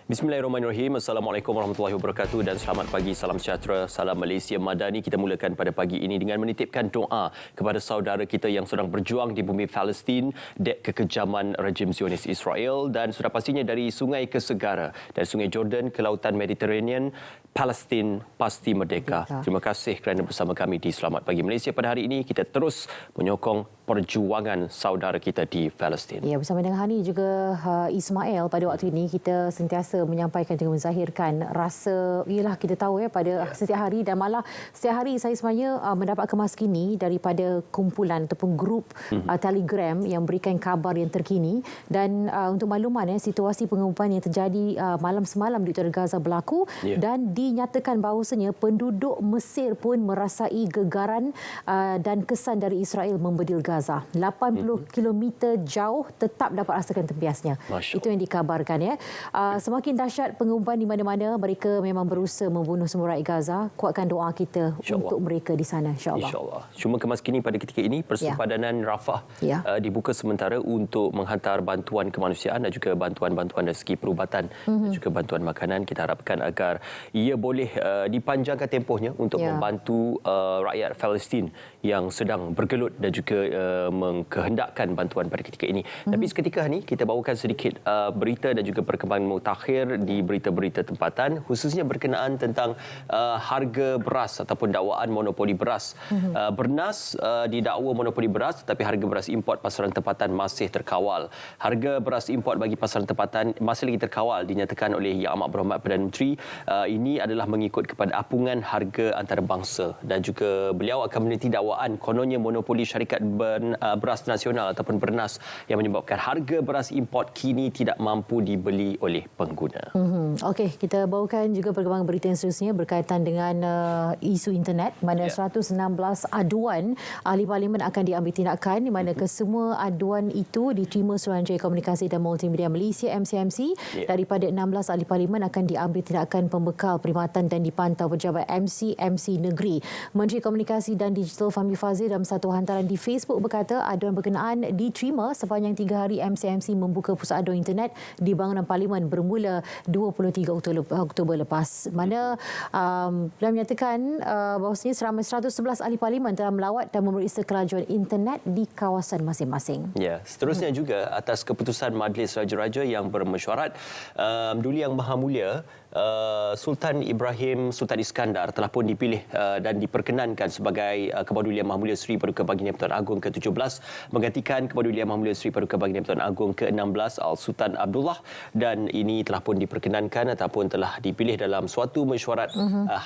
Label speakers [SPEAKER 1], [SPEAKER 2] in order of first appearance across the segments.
[SPEAKER 1] Bismillahirrahmanirrahim. Assalamualaikum warahmatullahi wabarakatuh dan selamat pagi. Salam sejahtera, salam Malaysia Madani. Kita mulakan pada pagi ini dengan menitipkan doa kepada saudara kita yang sedang berjuang di bumi Palestin dek kekejaman rejim Zionis Israel, dan sudah pastinya dari sungai ke segara, dari sungai Jordan ke lautan Mediterranean, Palestin pasti merdeka. Terima kasih kerana bersama kami di Selamat Pagi Malaysia. Pada hari ini kita terus menyokong perjuangan saudara kita di Palestin.
[SPEAKER 2] Ya, bersama dengan Hani juga Ismail, pada waktu ini kita sentiasa menyampaikan dan menzahirkan rasa, ialah kita tahu pada setiap hari dan malah setiap hari saya sebenarnya mendapat kemas kini daripada kumpulan ataupun grup Telegram yang berikan kabar yang terkini, dan untuk makluman situasi pengumpulan yang terjadi malam semalam di utara Gaza berlaku dan dinyatakan bahawasanya penduduk Mesir pun merasai gegaran dan kesan dari Israel membedil Gaza. 80 km jauh tetap dapat rasakan tempiasnya. Itu yang dikabarkan Semakin dahsyat pengumpulan di mana-mana, mereka memang berusaha membunuh semua rakyat Gaza. Kuatkan doa kita untuk mereka di sana, insya-Allah.
[SPEAKER 1] Insya-Allah. Cuma kemas kini pada ketika ini persempadanan Rafah dibuka sementara untuk menghantar bantuan kemanusiaan dan juga bantuan-bantuan dari segi perubatan dan juga bantuan makanan. Kita harapkan agar ia boleh dipanjangkan tempohnya untuk membantu rakyat Palestin yang sedang bergelut dan juga mengkehendakkan bantuan pada ketika ini. Tapi seketika ni kita bawakan sedikit berita dan juga perkembangan mutakhir di berita-berita tempatan, khususnya berkenaan tentang harga beras ataupun dakwaan monopoli beras. Bernas didakwa monopoli beras, tetapi harga beras import pasaran tempatan masih terkawal. Harga beras import bagi pasaran tempatan masih lagi terkawal, dinyatakan oleh Yang Amat Berhormat Perdana Menteri. Ini adalah mengikut kepada apungan harga antarabangsa, dan juga beliau akan meneliti dakwaan kononnya monopoli syarikat beras nasional ataupun Bernas yang menyebabkan harga beras import kini tidak mampu dibeli oleh pengguna.
[SPEAKER 2] Okey, kita bawakan juga perkembangan berita yang seterusnya berkaitan dengan isu internet, mana 116 aduan ahli parlimen akan diambil tindakan, di mana kesemua aduan itu diterima Suruhanjaya Komunikasi dan Multimedia Malaysia MCMC. Daripada 16 ahli parlimen akan diambil tindakan pembekal perkhidmatan dan dipantau pejabat MCMC negeri. Menteri Komunikasi dan Digital Fahmi Fadzil dalam satu hantaran di Facebook berkata aduan berkenaan diterima sepanjang 3 hari MCMC membuka pusat aduan internet di bangunan parlimen bermula 23 Oktober lepas. Mana beliau menyatakan bahawasanya seramai 111 ahli parlimen telah melawat dan memeriksa kelajuan internet di kawasan masing-masing.
[SPEAKER 1] Ya, seterusnya juga atas keputusan Majlis Raja-Raja yang bermesyuarat, Duli Yang Maha Mulia Sultan Ibrahim Sultan Iskandar telah pun dipilih dan diperkenankan sebagai Kepala Yang Maha Mulia Seri Paduka Baginda Pertuan Agong ke-17 menggantikan Kepala Yang Maha Mulia Seri Paduka Baginda Pertuan Agong ke-16 Al-Sultan Abdullah, dan ini telah pun diperkenankan ataupun telah dipilih dalam suatu mesyuarat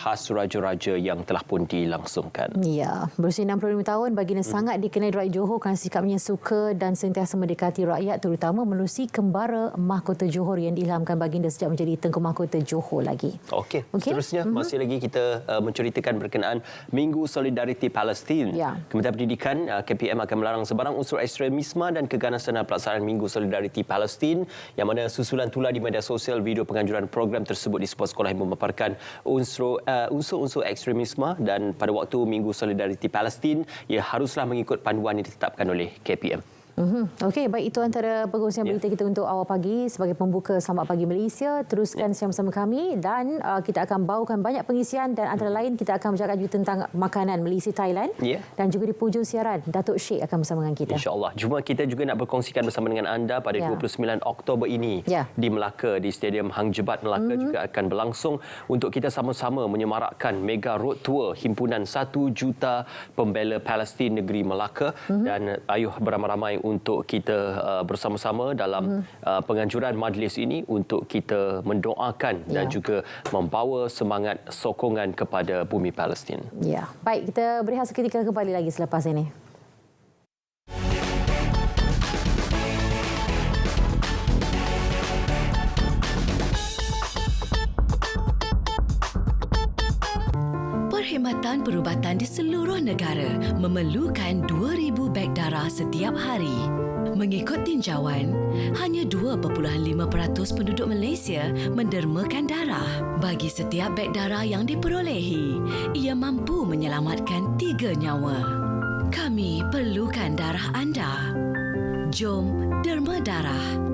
[SPEAKER 1] khas Raja-Raja yang telah pun dilangsungkan.
[SPEAKER 2] Ya, berusia 65 tahun, Baginda sangat dikenali rakyat Johor kerana sikapnya suka dan sentiasa mendekati rakyat, terutama menerusi kembara Mahkota Johor yang diilhamkan Baginda sejak menjadi Tengku Mahkota Johor lagi.
[SPEAKER 1] Okey. Seterusnya masih lagi kita menceritakan berkenaan Minggu Solidariti Palestin. Kementerian Pendidikan KPM akan melarang sebarang unsur ekstremisme dan keganasan dalam pelaksanaan Minggu Solidariti Palestin, yang mana susulan tular di media sosial video penganjuran program tersebut di sebuah sekolah yang memaparkan unsur-unsur ekstremisme, dan pada waktu Minggu Solidariti Palestin ia haruslah mengikut panduan yang ditetapkan oleh KPM.
[SPEAKER 2] Okey, baik, itu antara perkongsian berita kita untuk awal pagi sebagai pembuka Selamat Pagi Malaysia. Teruskan bersama kami dan kita akan bawakan banyak pengisian, dan antara lain kita akan bercakap juga tentang makanan Malaysia Thailand dan juga di hujung siaran Datuk Sheikh akan bersama dengan kita.
[SPEAKER 1] InsyaAllah. Cuma kita juga nak berkongsikan bersama dengan anda pada 29 Oktober ini di Melaka, di Stadium Hang Jebat Melaka juga akan berlangsung untuk kita sama-sama menyemarakkan mega road tour himpunan 1 juta pembela Palestin negeri Melaka, dan ayuh beramai-ramai untuk kita bersama-sama dalam penganjuran majlis ini untuk kita mendoakan dan juga membawa semangat sokongan kepada bumi Palestin.
[SPEAKER 2] Ya, baik, kita berehat seketika, kembali lagi selepas ini.
[SPEAKER 3] Perkhidmatan perubatan di seluruh negara memerlukan 2,000 beg darah setiap hari. Mengikut tinjauan, hanya 2.5% penduduk Malaysia mendermakan darah. Bagi setiap beg darah yang diperolehi, ia mampu menyelamatkan 3 nyawa. Kami perlukan darah anda. Jom derma darah.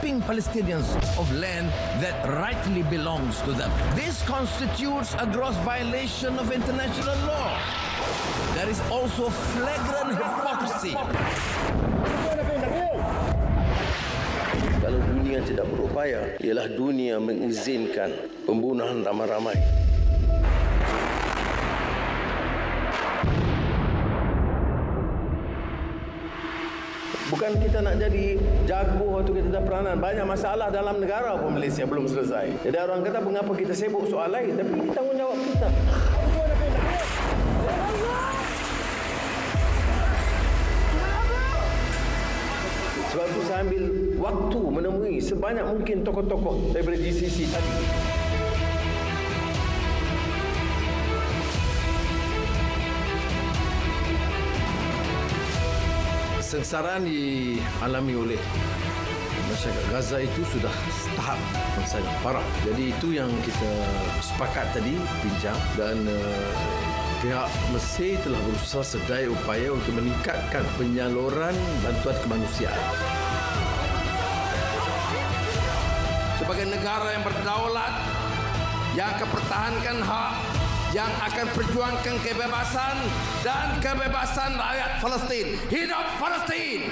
[SPEAKER 4] stripping Palestinians of land that rightly belongs to them. This constitutes a gross violation of international law. There is also flagrant hypocrisy.
[SPEAKER 5] Kalau dunia tidak berupaya, ialah dunia mengizinkan pembunuhan ramai-ramai. Bukan kita nak jadi jago atau kita tak peranan. Banyak masalah dalam negara pun Malaysia belum selesai. Jadi orang kata mengapa kita sibuk soal lain. Tapi ini tanggungjawab kita. Sebab itu saya ambil waktu menemui sebanyak mungkin tokoh-tokoh daripada GCC tadi.
[SPEAKER 4] Sengsaraan dialami oleh masyarakat Gaza itu sudah tahap yang sangat parah. Jadi itu yang kita sepakat tadi bincang dan pihak Mesir telah berusaha sedaya upaya untuk meningkatkan penyaluran bantuan kemanusiaan. Sebagai negara yang berdaulat, yang akan pertahankan hak, yang akan perjuangkan kebebasan dan kebebasan rakyat Palestin. Hidup Palestin!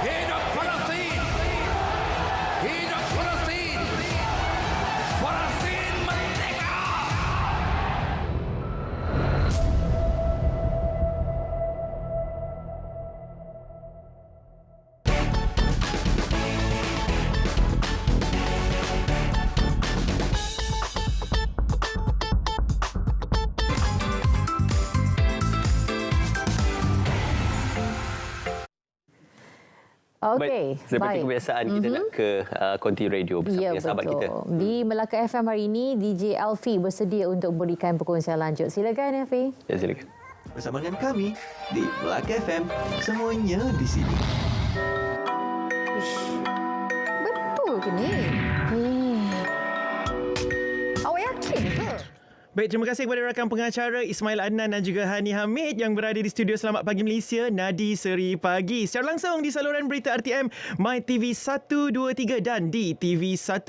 [SPEAKER 4] Hidup Palestin! Hidup Palestin! Palestin merdeka!
[SPEAKER 2] Okey,
[SPEAKER 1] Seperti kebiasaan kita nak ke konti radio bersama dengan sahabat kita.
[SPEAKER 2] Di Melaka FM hari ini, DJ Elfie bersedia untuk berikan perkongsian lanjut. Silakan Elfie.
[SPEAKER 1] Ya, silakan.
[SPEAKER 6] Bersama dengan kami di Melaka FM, semuanya di sini.
[SPEAKER 2] Betul ke ni? Awak yakin ke?
[SPEAKER 7] Baik, terima kasih kepada rakan pengacara Ismail Adnan dan juga Hani Hamid yang berada di studio Selamat Pagi Malaysia, Nadi Seri Pagi. Secara langsung di saluran berita RTM, My TV 123 dan di TV1.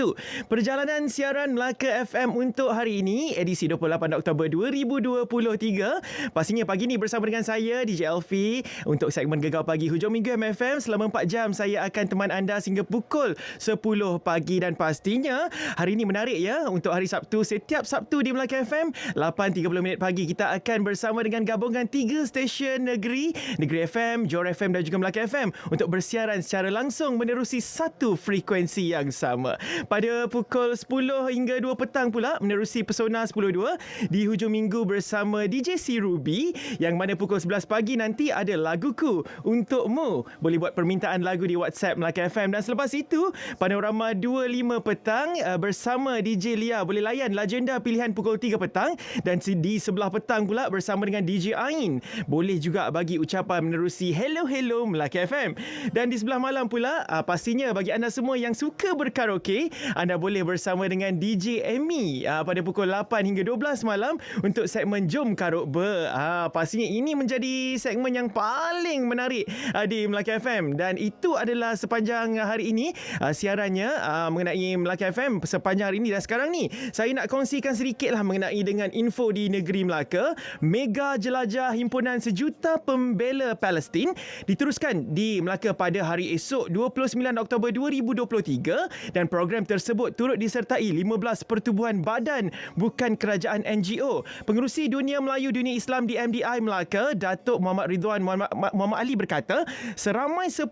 [SPEAKER 7] Perjalanan siaran Melaka FM untuk hari ini, edisi 28 Oktober 2023. Pastinya pagi ini bersama dengan saya, DJ Elfie, untuk segmen Gegar Pagi Hujung Minggu MFM. Selama 4 jam saya akan teman anda sehingga pukul 10 pagi. Dan pastinya hari ini menarik ya, untuk hari Sabtu. Setiap Sabtu di Melaka FM 8.30 pagi kita akan bersama dengan gabungan 3 stesen negeri FM, Johor FM dan juga Melaka FM untuk bersiaran secara langsung menerusi satu frekuensi yang sama. Pada pukul 10 hingga 2 petang pula menerusi Pesona 10.2 di hujung minggu bersama DJ C Ruby, yang mana pukul 11 pagi nanti ada Laguku Untukmu. Boleh buat permintaan lagu di WhatsApp Melaka FM. Dan selepas itu Panorama 2.5 petang bersama DJ Lia. Boleh layan Legenda Pilihan pukul 3 petang, dan di sebelah petang pula bersama dengan DJ Ain. Boleh juga bagi ucapan menerusi Hello Hello Melaka FM. Dan di sebelah malam pula pastinya bagi anda semua yang suka berkaraoke, anda boleh bersama dengan DJ Amy pada pukul 8 hingga 12 malam untuk segmen Jom Karaoke. Pastinya ini menjadi segmen yang paling menarik di Melaka FM, dan itu adalah sepanjang hari ini siarannya mengenai Melaka FM sepanjang hari ini. Dan sekarang ni saya nak kongsikan sedikitlah mengenai dengan info di negeri Melaka. Mega jelajah himpunan sejuta pembela Palestin diteruskan di Melaka pada hari esok 29 Oktober 2023, dan program tersebut turut disertai 15 pertubuhan badan bukan kerajaan NGO. Pengerusi Dunia Melayu Dunia Islam di MDI Melaka, Datuk Muhammad Ridwan Muhammad Ali berkata, seramai 10,000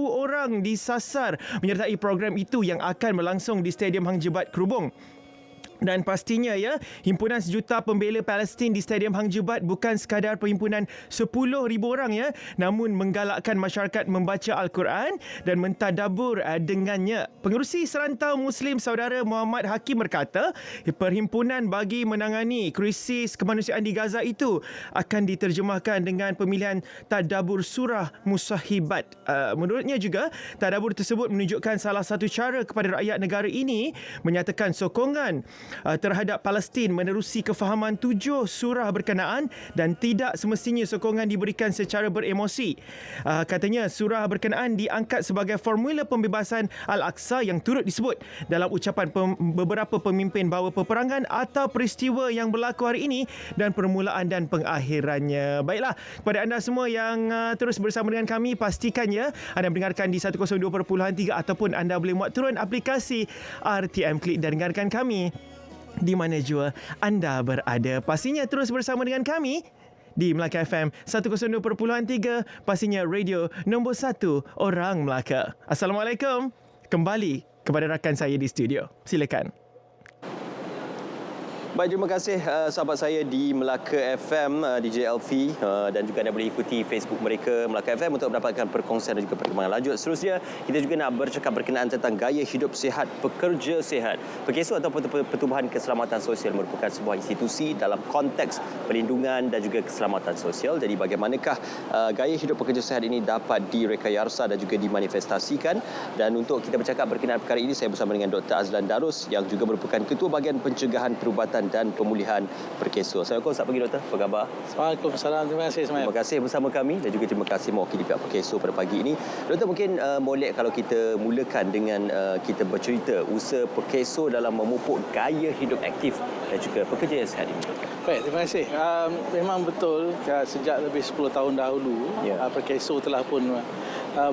[SPEAKER 7] orang disasar menyertai program itu yang akan berlangsung di Stadium Hang Jebat Krubong. Dan pastinya ya, himpunan sejuta pembela Palestin di Stadium Hang Jebat bukan sekadar perhimpunan 10,000 orang ya, namun menggalakkan masyarakat membaca Al-Quran dan mentadabur dengannya. Pengerusi Serantau Muslim Saudara Muhammad Hakim berkata, perhimpunan bagi menangani krisis kemanusiaan di Gaza itu akan diterjemahkan dengan pemilihan tadabur surah Musahibat. Menurutnya juga, tadabur tersebut menunjukkan salah satu cara kepada rakyat negara ini menyatakan sokongan terhadap Palestin menerusi kefahaman 7 surah berkenaan dan tidak semestinya sokongan diberikan secara beremosi. Katanya surah berkenaan diangkat sebagai formula pembebasan Al-Aqsa yang turut disebut dalam ucapan beberapa pemimpin bahawa peperangan atau peristiwa yang berlaku hari ini dan permulaan dan pengakhirannya. Baiklah, kepada anda semua yang terus bersama dengan kami, pastikan ya anda mendengarkan di 102.3 ataupun anda boleh muat turun aplikasi RTM Klik dan dengarkan kami di mana jua anda berada. Pastinya terus bersama dengan kami di Melaka FM 102.3, pastinya radio nombor 1 orang Melaka. Assalamualaikum. Kembali kepada rakan saya di studio. Silakan.
[SPEAKER 1] Baik, terima kasih sahabat saya di Melaka FM, DJ Elfi, dan juga anda boleh ikuti Facebook mereka Melaka FM untuk mendapatkan perkongsian dan juga perkembangan lanjut. Seterusnya, kita juga nak bercakap berkenaan tentang gaya hidup sihat pekerja sihat. Perkeso atau Pertubuhan Keselamatan Sosial merupakan sebuah institusi dalam konteks perlindungan dan juga keselamatan sosial. Jadi bagaimanakah gaya hidup pekerja sihat ini dapat direkayasa dan juga dimanifestasikan? Dan untuk kita bercakap berkenaan perkara ini, saya bersama dengan Dr. Azlan Darus yang juga merupakan Ketua Bahagian Pencegahan Perubatan dan Pemulihan Perkeso. Assalamualaikum, selamat pagi Doktor. Apa khabar?
[SPEAKER 8] Waalaikumsalam. Terima kasih Ismail.
[SPEAKER 1] Terima kasih bersama kami dan juga terima kasih mewakili pihak Perkeso pada pagi ini. Doktor, mungkin boleh kalau kita mulakan dengan kita bercerita usaha Perkeso dalam memupuk gaya hidup aktif dan juga pekerja yang sihat ini.
[SPEAKER 8] Baik, terima kasih. Memang betul sejak lebih 10 tahun dahulu Perkeso telah pun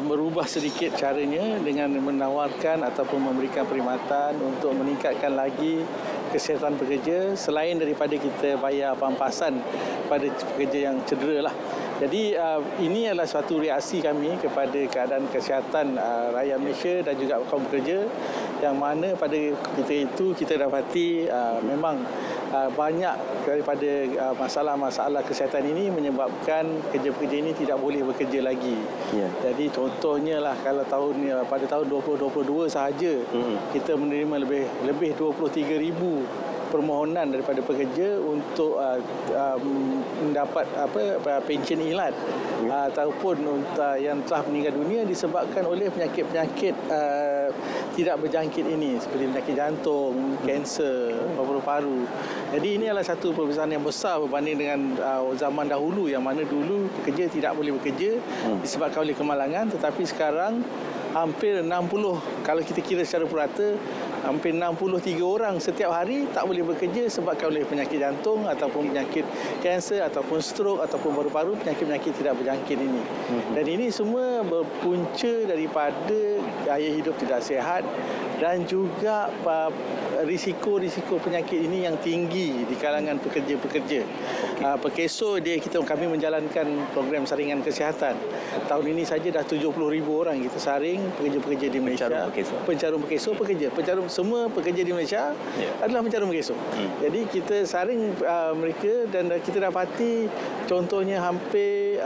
[SPEAKER 8] merubah sedikit caranya dengan menawarkan ataupun memberikan perkhidmatan untuk meningkatkan lagi kesihatan pekerja selain daripada kita bayar pampasan pada pekerja yang cedera lah. Jadi ini adalah suatu reaksi kami kepada keadaan kesihatan rakyat Malaysia dan juga kaum pekerja yang mana pada ketika itu kita dapati memang banyak daripada masalah-masalah kesihatan ini menyebabkan pekerja-pekerja ini tidak boleh bekerja lagi. Jadi contohnya lah kalau pada tahun 2022 sahaja kita menerima lebih 23,000 permohonan daripada pekerja untuk mendapat pension ilat ataupun yang telah meninggal dunia disebabkan oleh penyakit-penyakit tidak berjangkit ini seperti penyakit jantung, kanser, paru-paru. Jadi ini adalah satu perbezaan yang besar berbanding dengan zaman dahulu yang mana dulu pekerja tidak boleh bekerja disebabkan oleh kemalangan, tetapi sekarang hampir 60, kalau kita kira secara purata, hampir 63 orang setiap hari tak boleh bekerja sebabkan oleh penyakit jantung ataupun penyakit kanser ataupun stroke ataupun paru-paru, penyakit-penyakit tidak berjangkit ini. Dan ini semua berpunca daripada gaya hidup tidak sihat dan juga risiko-risiko penyakit ini yang tinggi di kalangan pekerja-pekerja. Perkeso kami menjalankan program saringan kesihatan. Tahun ini saja dah 70,000 orang kita saring pekerja-pekerja di Malaysia. Pencarum Perkeso pekerja. Semua pekerja di Malaysia adalah pencarum Perkeso. Jadi kita saring mereka dan kita dapati contohnya hampir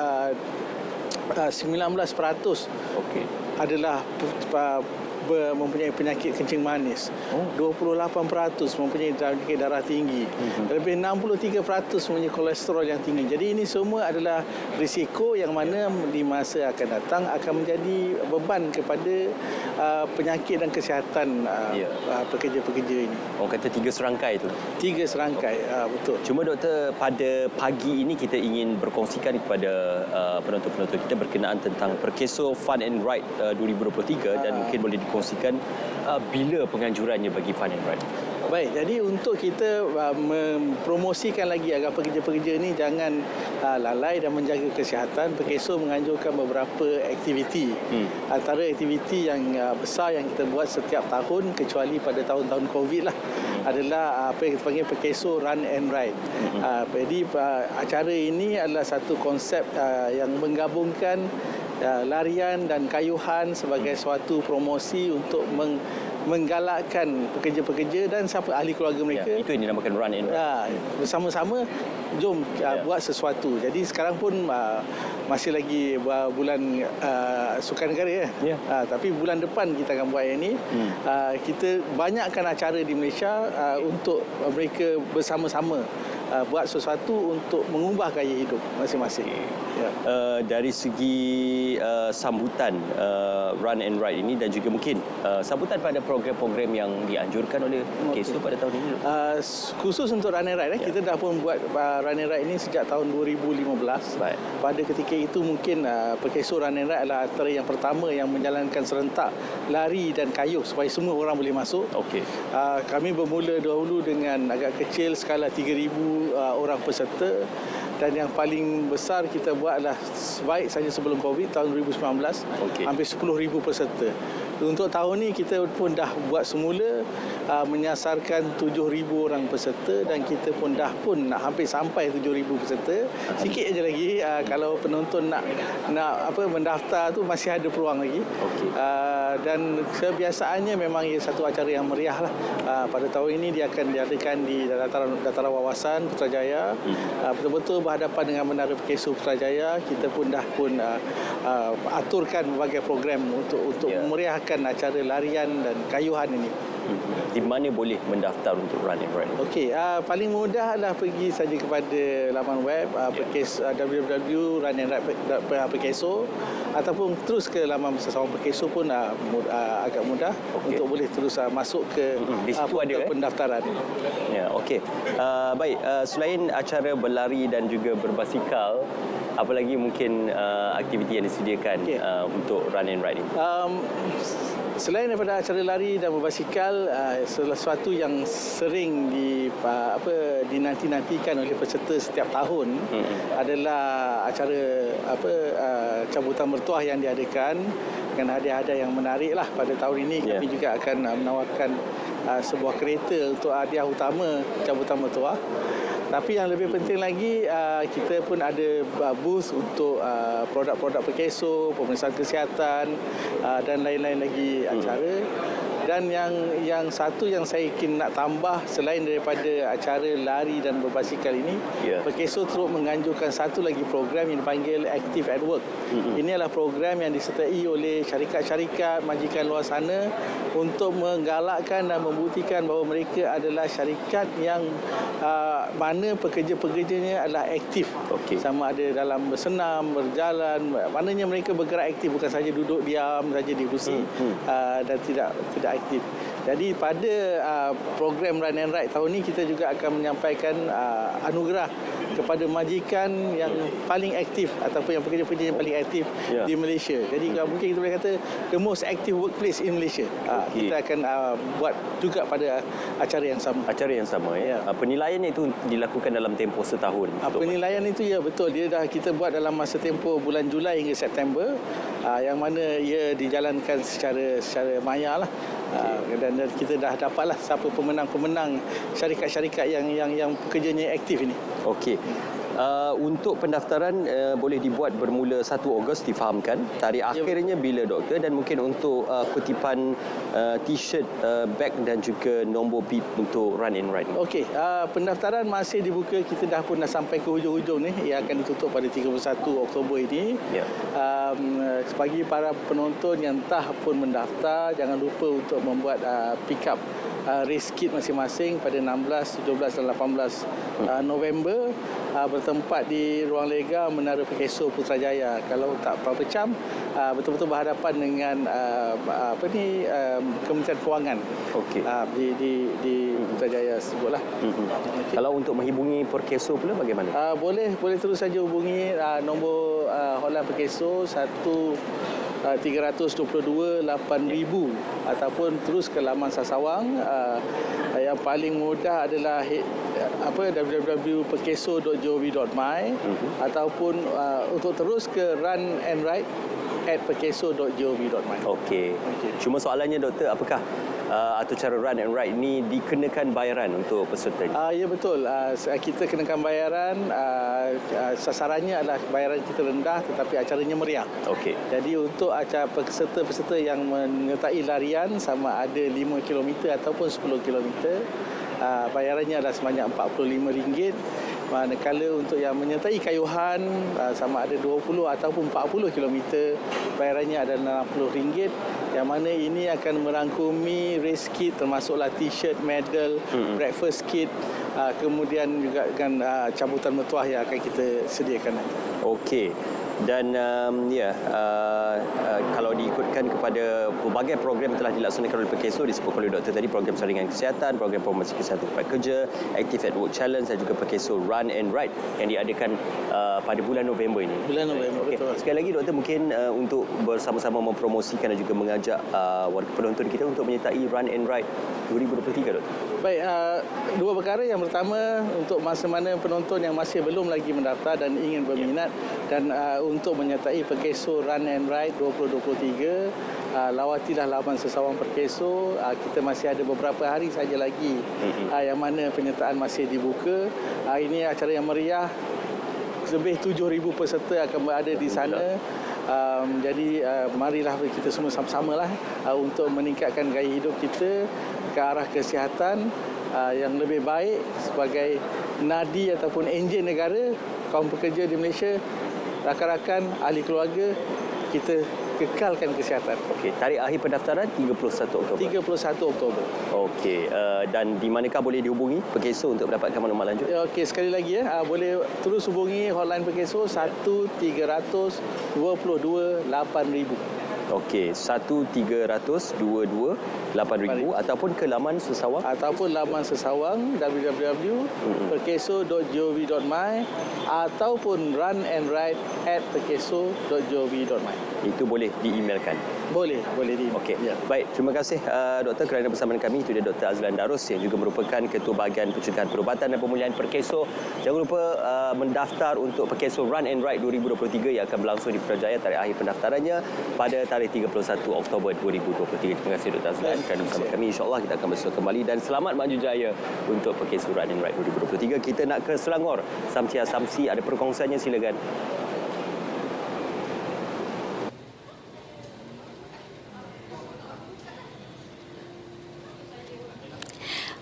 [SPEAKER 8] 19% adalah mempunyai penyakit kencing manis, 28% mempunyai penyakit darah tinggi, lebih 63% mempunyai kolesterol yang tinggi. Jadi ini semua adalah risiko yang mana di masa akan datang akan menjadi beban kepada penyakit dan kesihatan pekerja-pekerja ini.
[SPEAKER 1] Orang kata 3 serangkai itu.
[SPEAKER 8] 3 serangkai, betul.
[SPEAKER 1] Cuma doktor, pada pagi ini kita ingin berkongsikan kepada penonton-penonton kita berkenaan tentang Perkeso Fun and Ride 2023 dan mungkin boleh dikongsikan bila penganjurannya bagi Fun and Ride.
[SPEAKER 8] Baik, jadi untuk kita mempromosikan lagi agar pekerja-pekerja ini jangan lalai dan menjaga kesihatan, Perkeso menganjurkan beberapa aktiviti. Antara aktiviti yang besar yang kita buat setiap tahun kecuali pada tahun-tahun COVID lah adalah apa yang kita panggil Perkeso Run and Ride. Jadi acara ini adalah satu konsep yang menggabungkan larian dan kayuhan sebagai suatu promosi untuk menggalakkan pekerja-pekerja dan siapa ahli keluarga mereka.
[SPEAKER 1] Itu yang dinamakan Run and Ride.
[SPEAKER 8] Bersama-sama jom buat sesuatu. Jadi sekarang pun masih lagi bulan Sukan Negara tapi bulan depan kita akan buat yang ini. Kita banyakkan acara di Malaysia untuk mereka bersama-sama buat sesuatu untuk mengubah gaya hidup masing-masing. Ya.
[SPEAKER 1] Dari segi sambutan Run and Ride ini dan juga mungkin sambutan pada program-program yang dianjurkan oleh KESO pada tahun ini.
[SPEAKER 8] Khusus untuk Run and Ride, kita dah pun buat Run and Ride ini sejak tahun 2015.
[SPEAKER 1] Baik.
[SPEAKER 8] Pada ketika itu mungkin KESO Run and Ride adalah antara yang pertama yang menjalankan serentak lari dan kayuh supaya semua orang boleh masuk.
[SPEAKER 1] Okey.
[SPEAKER 8] Kami bermula dahulu dengan agak kecil, skala 3,000 orang peserta, dan yang paling besar kita buat adalah sebaik saja sebelum COVID tahun 2019, hampir 10,000 peserta. Untuk tahun ni kita pun dah buat semula menyasarkan 7,000 orang peserta, dan kita pun dah nak hampir sampai 7,000 peserta. Sikit aja lagi kalau penonton nak mendaftar tu masih ada peluang lagi. Dan kebiasaannya memang ia satu acara yang meriah lah. Pada tahun ini dia akan diadakan di dataran wawasan Putrajaya. Betul-betul berhadapan dengan Menara KESO Putrajaya. Kita pun dah aturkan berbagai program untuk memeriahkan acara larian dan kayuhan ini.
[SPEAKER 1] Di mana boleh mendaftar untuk Run and Ride?
[SPEAKER 8] Okey, paling mudah adalah pergi saja kepada laman web www.runandride.keso, ataupun terus ke laman bersama KESO pun agak mudah untuk boleh terus masuk ke pendaftaran.
[SPEAKER 1] Ya, okey. Baik, selain acara berlari dan juga berbasikal, apa lagi mungkin aktiviti yang disediakan untuk Run and Ride ini?
[SPEAKER 8] Selain daripada acara lari dan berbasikal, sesuatu yang sering dinanti-nantikan oleh peserta setiap tahun adalah acara cabutan bertuah yang diadakan dengan hadiah-hadiah yang menarik lah. Pada tahun ini kami juga akan menawarkan sebuah kereta untuk hadiah utama cabutan bertuah. Tapi yang lebih penting lagi, kita pun ada booth untuk produk-produk KESO, pemeriksaan kesihatan dan lain-lain lagi acara. Dan yang satu yang saya ingin nak tambah selain daripada acara lari dan berbasikal ini, KESO terus menganjurkan satu lagi program yang dipanggil Active at Work. Ini adalah program yang disertai oleh syarikat-syarikat majikan luar sana untuk menggalakkan dan membuktikan bahawa mereka adalah syarikat yang mana pekerja-pekerjanya adalah aktif. Sama ada dalam bersenam, berjalan, maknanya mereka bergerak aktif, bukan saja duduk diam saja di kursi dan tidak aktif. Jadi pada program Run and Ride tahun ini kita juga akan menyampaikan anugerah kepada majikan yang paling aktif ataupun yang pekerja-pekerja yang paling aktif di Malaysia. Jadi mungkin kita boleh kata the most active workplace in Malaysia. Kita akan buat juga pada acara yang sama.
[SPEAKER 1] Acara yang sama penilaian itu dilakukan dalam tempoh setahun.
[SPEAKER 8] Penilaian itu betul, dia dah kita buat dalam masa tempoh bulan Julai hingga September, yang mana ia dijalankan secara maya lah. Dan kita dah dapatlah siapa pemenang-pemenang syarikat-syarikat yang pekerjanya aktif ini.
[SPEAKER 1] Okey. Untuk pendaftaran boleh dibuat bermula 1 Ogos, difahamkan. Tarikh akhirnya bila, doktor? Dan mungkin untuk kutipan t-shirt, bag dan juga nombor bib untuk Run and Ride.
[SPEAKER 8] Okey, pendaftaran masih dibuka. Kita dah sampai ke hujung-hujung ni. Ia akan ditutup pada 31 Oktober ini. Bagi para penonton yang pun mendaftar, jangan lupa untuk membuat pick up race kit masing-masing pada 16, 17 dan 18 November, bertempat di Ruang Lega Menara KESO Putrajaya. Kalau tak berapa jam, betul-betul berhadapan dengan Kementerian Kewangan di Putrajaya sebutlah.
[SPEAKER 1] Kalau untuk menghubungi KESO pula bagaimana?
[SPEAKER 8] Boleh terus saja hubungi nombor hotline KESO 322 8000 ataupun terus ke laman Sasawang. Yang paling mudah adalah www.pekeso.gov.my ataupun untuk terus ke runandride@pekeso.gov.my.
[SPEAKER 1] Okey. Cuma soalannya, doktor, apakah acara Run and Ride ini dikenakan bayaran untuk peserta?
[SPEAKER 8] Ya, betul. Kita kenakan bayaran. Sasarannya adalah bayaran kita rendah tetapi acaranya meriah.
[SPEAKER 1] Okey.
[SPEAKER 8] Jadi untuk peserta-peserta yang menyertai larian sama ada 5 km ataupun 10 km, bayarannya adalah sebanyak RM45. Manakala untuk yang menyertai kayuhan sama ada 20 ataupun 40 km, bayarannya adalah RM60, yang mana ini akan merangkumi race kit termasuklah t-shirt, medal, breakfast kit, kemudian juga kan cabutan mertuah yang akan kita sediakan.
[SPEAKER 1] Okey. Dan kalau diikutkan kepada pelbagai program telah dilaksanakan oleh Perkeso disebut oleh doktor tadi, program saringan kesihatan, program promosi kesihatan tempat kerja, Active at Work Challenge dan juga Perkeso Run and Ride yang diadakan pada bulan November ini.
[SPEAKER 8] Bulan November, betul.
[SPEAKER 1] Sekali lagi doktor, mungkin untuk bersama-sama mempromosikan dan juga mengajak warga penonton kita untuk menyertai Run and Ride 2023, doktor.
[SPEAKER 8] Baik, dua perkara. Yang pertama, untuk masa mana penonton yang masih belum lagi mendaftar dan ingin berminat dan untuk menyertai Perkeso Run and Ride 2023, lawatilah laman sesawang Perkeso. Kita masih ada beberapa hari saja lagi yang mana penyertaan masih dibuka. Ini acara yang meriah, lebih 7,000 peserta akan berada di sana. Jadi marilah kita semua sama-sama lah untuk meningkatkan gaya hidup kita ke arah kesihatan yang lebih baik sebagai nadi ataupun enjin negara. Kaum pekerja di Malaysia, rakan-rakan, ahli keluarga, kita kekalkan kesihatan.
[SPEAKER 1] Okey, tarikh akhir pendaftaran 31 Oktober.
[SPEAKER 8] 31 Oktober.
[SPEAKER 1] Okey, dan di manakah boleh dihubungi Perkeso untuk mendapatkan maklumat lanjut?
[SPEAKER 8] Okey, sekali lagi boleh terus hubungi hotline Perkeso 1322 8000.
[SPEAKER 1] Okey, 1322 8000 ataupun ke laman sesawang
[SPEAKER 8] www.perkeso.gov.my ataupun runandride@perkeso.gov.my.
[SPEAKER 1] Itu boleh di-emailkan.
[SPEAKER 8] Boleh di-email.
[SPEAKER 1] Okey. Ya. Baik, terima kasih doktor kerana bersama kami. Itu dia Dr. Azlan Darus yang juga merupakan Ketua Bahagian Pencegahan Perubatan dan Pemulihan Perkeso. Jangan lupa mendaftar untuk Perkeso Run and Ride 2023 yang akan berlangsung di Putrajaya. Tarikh akhir pendaftarannya pada tarikh 31 Oktober 2023. Terima kasih Dr. Azlan kerana bersama kami. InsyaAllah kita akan bersua kembali dan selamat maju jaya untuk Perkeso Run and Ride 2023. Kita nak ke Selangor. Samsia Samsi ada perkongsiannya, silakan.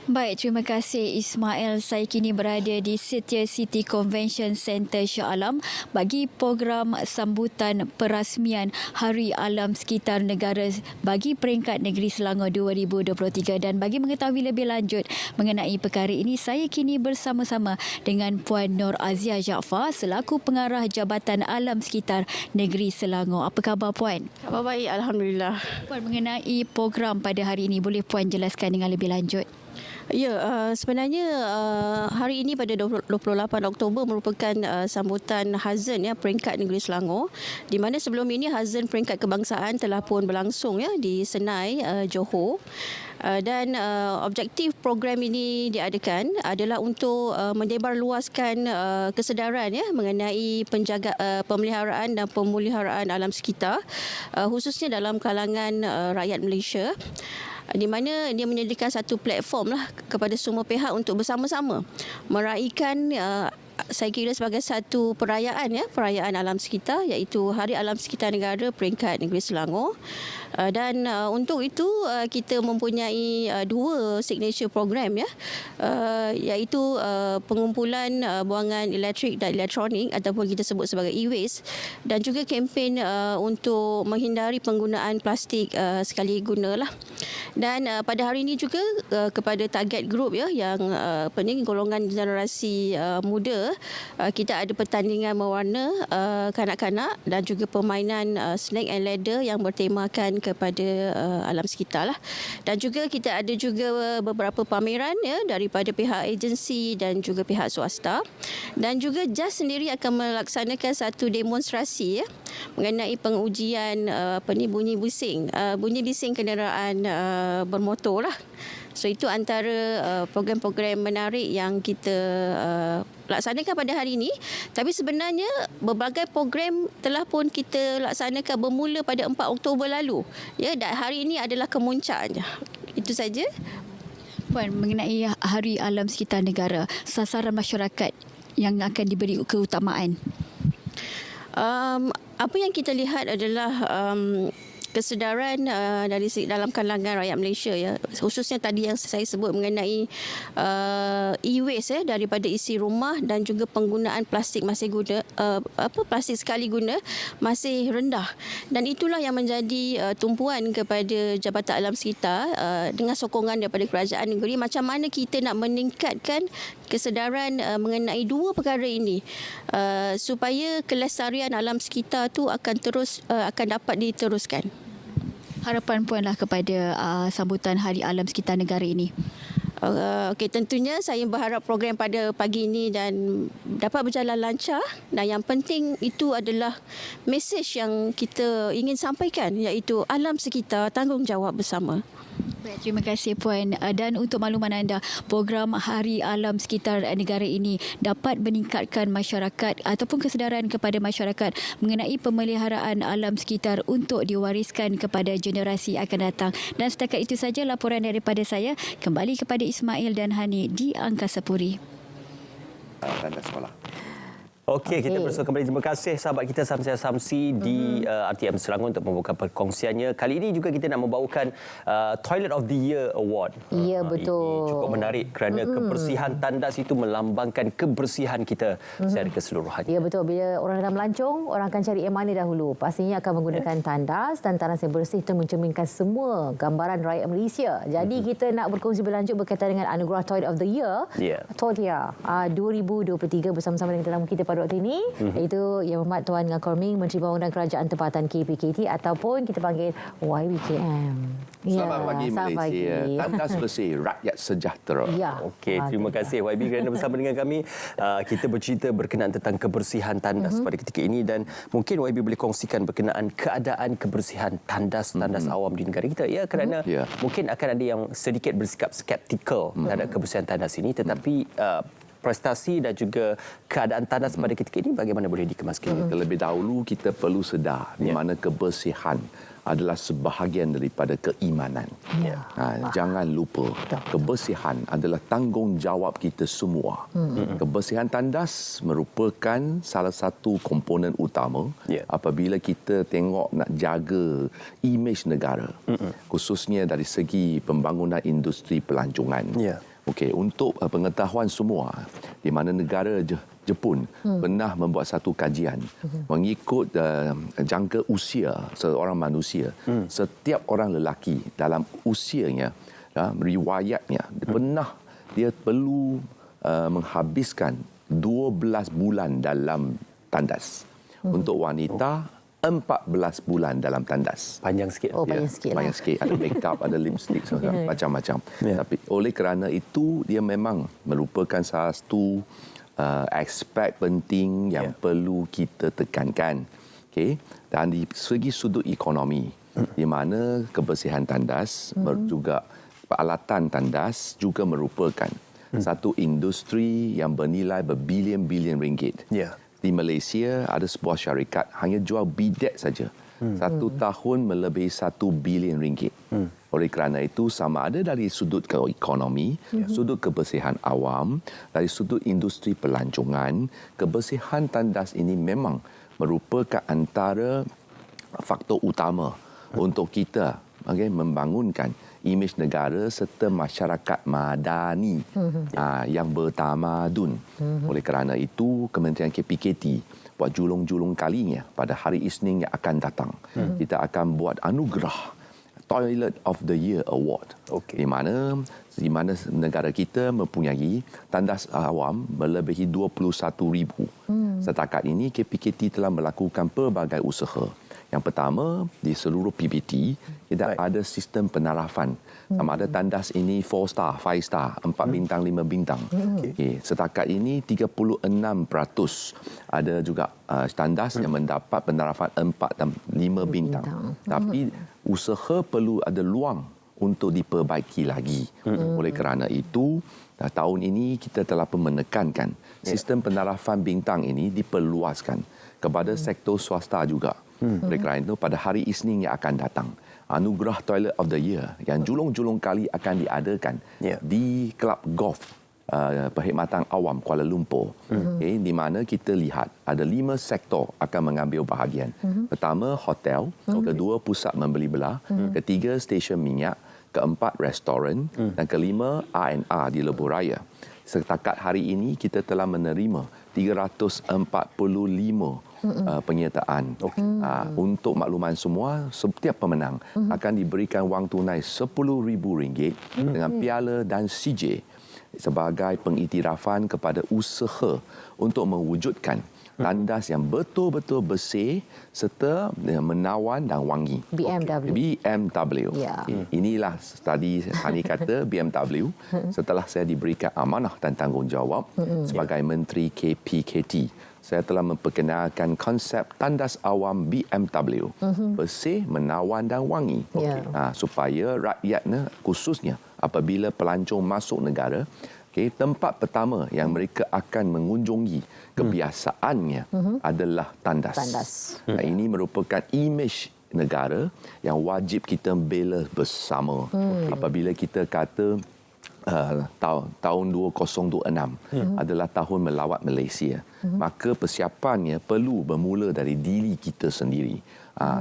[SPEAKER 9] Baik, terima kasih Ismail. Saya kini berada di Setia City Convention Centre Shah Alam bagi program sambutan perasmian Hari Alam Sekitar Negara bagi peringkat negeri Selangor 2023. Dan bagi mengetahui lebih lanjut mengenai perkara ini, saya kini bersama-sama dengan Puan Nur Azia Jaafar selaku pengarah Jabatan Alam Sekitar Negeri Selangor. Apa khabar Puan?
[SPEAKER 10] Khabar baik, Alhamdulillah.
[SPEAKER 9] Puan, mengenai program pada hari ini, boleh Puan jelaskan dengan lebih lanjut?
[SPEAKER 10] Ya, sebenarnya hari ini pada 28 Oktober merupakan sambutan Hazan peringkat negeri Selangor, di mana sebelum ini Hazan peringkat kebangsaan telah pun berlangsung di Senai, Johor. Dan objektif program ini diadakan adalah untuk menyebarluaskan kesedaran mengenai pemeliharaan dan pemuliharaan alam sekitar, khususnya dalam kalangan rakyat Malaysia, di mana dia menyediakan satu platform kepada semua pihak untuk bersama-sama meraihkan saya kira sebagai satu perayaan perayaan alam sekitar, iaitu Hari Alam Sekitar Negara peringkat negeri Selangor. Dan untuk itu kita mempunyai dua signature program iaitu pengumpulan buangan elektrik dan elektronik ataupun kita sebut sebagai e-waste, dan juga kempen untuk menghindari penggunaan plastik sekali guna . Dan pada hari ini juga kepada target group yang golongan generasi muda, kita ada pertandingan mewarna kanak-kanak dan juga permainan snake and ladder yang bertemakan kepada alam sekitar . Dan juga kita ada juga beberapa pameran daripada pihak agensi dan juga pihak swasta. Dan juga JAS sendiri akan melaksanakan satu demonstrasi mengenai pengujian bunyi bising kenderaan bermotor . So itu antara program-program menarik yang kita laksanakan pada hari ini. Tapi sebenarnya berbagai program telah pun kita laksanakan bermula pada 4 Oktober lalu. Dan hari ini adalah kemuncaknya. Itu saja.
[SPEAKER 9] Puan, mengenai Hari Alam Sekitar Negara, sasaran masyarakat yang akan diberi keutamaan.
[SPEAKER 10] Apa yang kita lihat adalah kesedaran dalam kalangan rakyat Malaysia ya, khususnya tadi yang saya sebut mengenai e-waste daripada isi rumah dan juga penggunaan plastik plastik sekali guna masih rendah, dan itulah yang menjadi tumpuan kepada Jabatan Alam Sekitar dengan sokongan daripada kerajaan negeri, macam mana kita nak meningkatkan kesedaran mengenai dua perkara ini supaya kelestarian alam sekitar tu akan dapat diteruskan.
[SPEAKER 9] Harapan Puanlah kepada sambutan Hari Alam Sekitar Negara ini.
[SPEAKER 10] Okey, tentunya saya berharap program pada pagi ini dan dapat berjalan lancar, dan yang penting itu adalah mesej yang kita ingin sampaikan, iaitu alam sekitar tanggungjawab bersama.
[SPEAKER 9] Baik, terima kasih Puan. Dan untuk makluman anda, program Hari Alam Sekitar Negara ini dapat meningkatkan masyarakat ataupun kesedaran kepada masyarakat mengenai pemeliharaan alam sekitar untuk diwariskan kepada generasi akan datang. Dan setakat itu saja laporan daripada saya. Kembali kepada Ismail dan Hani di Angkasa Puri.
[SPEAKER 6] Tanda sekolah.
[SPEAKER 1] Okey, kita bersama kembali. Terima kasih sahabat kita Samsi di RTM Selangor untuk membawakan perkongsiannya. Kali ini juga kita nak membawakan Toilet of the Year Award.
[SPEAKER 2] Ya, betul.
[SPEAKER 1] Ini cukup menarik kerana kebersihan tandas itu melambangkan kebersihan kita secara keseluruhan.
[SPEAKER 2] Ya, betul. Bila orang dah melancong, orang akan cari yang mana dahulu. Pastinya akan menggunakan tandas, dan tandas yang bersih itu mencerminkan semua gambaran rakyat Malaysia. Jadi kita nak berkongsi berlanjut berkaitan dengan anugerah Toilet of the Year. TOTYA 2023 bersama-sama dengan tetamu kita pada waktu ini, iaitu Yang Berhormat Tuan Ngah Korming, Menteri Pembangunan Kerajaan Tempatan KPKT ataupun kita panggil YBKM.
[SPEAKER 11] Selamat pagi Malaysia. Tandas bersih, rakyat sejahtera.
[SPEAKER 1] Okey, terima kasih YB kerana bersama dengan kami. Kita bercerita berkenaan tentang kebersihan tandas pada ketika ini, dan mungkin YB boleh kongsikan berkenaan keadaan kebersihan tandas awam di negara kita. Ya, kerana mungkin akan ada yang sedikit bersikap skeptikal terhadap kebersihan tandas ini, tetapi prestasi dan juga keadaan tandas pada ketika ini bagaimana boleh dikemaskan?
[SPEAKER 11] Terlebih dahulu kita perlu sedar di mana kebersihan adalah sebahagian daripada keimanan. Jangan lupa, kebersihan adalah tanggungjawab kita semua. Kebersihan tandas merupakan salah satu komponen utama apabila kita tengok nak jaga imej negara, khususnya dari segi pembangunan industri pelancongan. Okey, untuk pengetahuan semua, di mana negara Jepun pernah membuat satu kajian mengikut jangka usia seorang manusia. Setiap orang lelaki dalam usianya, riwayatnya dia perlu menghabiskan 12 bulan dalam tandas. Untuk wanita 14 bulan dalam tandas.
[SPEAKER 1] Panjang sikit.
[SPEAKER 2] Panjang sikit.
[SPEAKER 11] Panjang sikit. Ada make up, ada lipstick, macam-macam. Tapi oleh kerana itu, dia memang merupakan salah satu aspek penting yang perlu kita tekankan. Okay? Dan di segi sudut ekonomi, di mana kebersihan tandas juga peralatan tandas juga merupakan satu industri yang bernilai berbilion-bilion ringgit. Di Malaysia ada sebuah syarikat hanya jual bidet saja. Satu tahun melebihi 1 bilion ringgit. Oleh kerana itu, sama ada dari sudut ekonomi, sudut kebersihan awam, dari sudut industri pelancongan, kebersihan tandas ini memang merupakan antara faktor utama untuk kita membangunkan imej negara serta masyarakat madani yang bertamadun. Oleh kerana itu, Kementerian KPKT buat julung-julung kalinya pada hari Isnin yang akan datang. Kita akan buat anugerah Toilet of the Year Award. Di mana negara kita mempunyai tandas awam melebihi 21,000. Setakat ini KPKT telah melakukan pelbagai usaha. Yang pertama, di seluruh PBT, kita ada sistem penarafan. Sama ada tandas ini 4 star, 5 star, 4 bintang, 5 bintang. Setakat ini 36% ada juga tandas yang mendapat penarafan 4 dan 5 bintang. Tapi usaha perlu ada luang untuk diperbaiki lagi. Oleh kerana itu, tahun ini kita telah pun menekankan sistem penarafan bintang ini diperluaskan kepada sektor swasta juga. Oleh kerana itu, pada hari Isnin yang akan datang, anugerah Toilet of the Year yang julung-julung kali akan diadakan di Kelab Golf Perkhidmatan Awam Kuala Lumpur, di mana kita lihat ada 5 sektor akan mengambil bahagian. Pertama, hotel. Kedua, pusat membeli belah. Ketiga, stesen minyak. Keempat, restoran. Dan kelima, R&R di Lebuh Raya. Setakat hari ini, kita telah menerima 345 penyertaan. Untuk makluman semua, setiap pemenang akan diberikan wang tunai RM10,000 dengan piala dan CJ sebagai pengiktirafan kepada usaha untuk mewujudkan tandas yang betul-betul bersih serta menawan dan wangi. BMW.
[SPEAKER 2] Ya.
[SPEAKER 11] Inilah tadi Hani kata BMW setelah saya diberikan amanah dan tanggungjawab sebagai Menteri KPKT. Saya telah memperkenalkan konsep tandas awam BMW. Bersih, menawan dan wangi. Supaya rakyatnya khususnya apabila pelancong masuk negara, tempat pertama yang mereka akan mengunjungi kebiasaannya adalah tandas. Ini merupakan imej negara yang wajib kita bela bersama. Apabila kita kata tahun 2026 adalah tahun melawat Malaysia, maka persiapannya perlu bermula dari diri kita sendiri.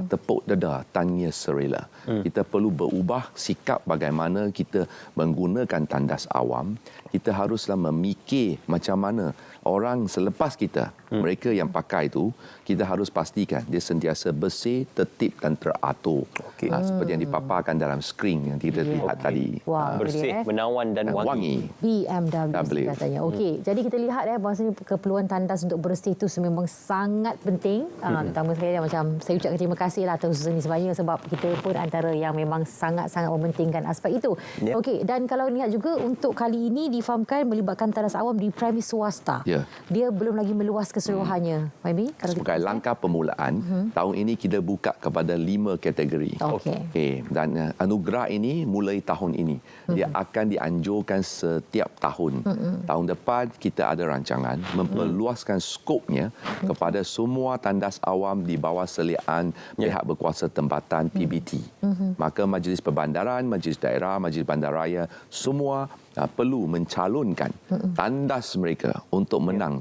[SPEAKER 11] Tepuk dada, tanya serela. Kita perlu berubah sikap bagaimana kita menggunakan tandas awam. Kita haruslah memikir macam mana orang selepas kita, mereka yang pakai itu, kita harus pastikan dia sentiasa bersih, tertib dan teratur. Seperti yang dipaparkan dalam skrin yang kita lihat tadi.
[SPEAKER 1] Bersih, menawan dan wangi.
[SPEAKER 2] BMW katanya. Jadi kita lihat bahawasanya keperluan tandas untuk bersih itu memang sangat penting. Pertama sekali macam saya ucapkan terima kasih lah atas usaha ini sebenarnya sebab kita pun antara yang memang sangat-sangat mementingkan aspek itu. Dan kalau lihat juga untuk kali ini difahamkan melibatkan tandas awam di premis swasta. Dia belum lagi meluas keseluruhannya.
[SPEAKER 11] Sebagai langkah permulaan, tahun ini kita buka kepada 5 kategori. Dan anugerah ini mulai tahun ini. Dia akan dianjurkan setiap tahun. Tahun depan kita ada rancangan memperluaskan skopnya kepada semua tandas awam di bawah seliaan pihak berkuasa tempatan PBT. Maka Majlis Perbandaran, Majlis Daerah, Majlis Bandaraya semua perlu mencalonkan tandas mereka untuk menang.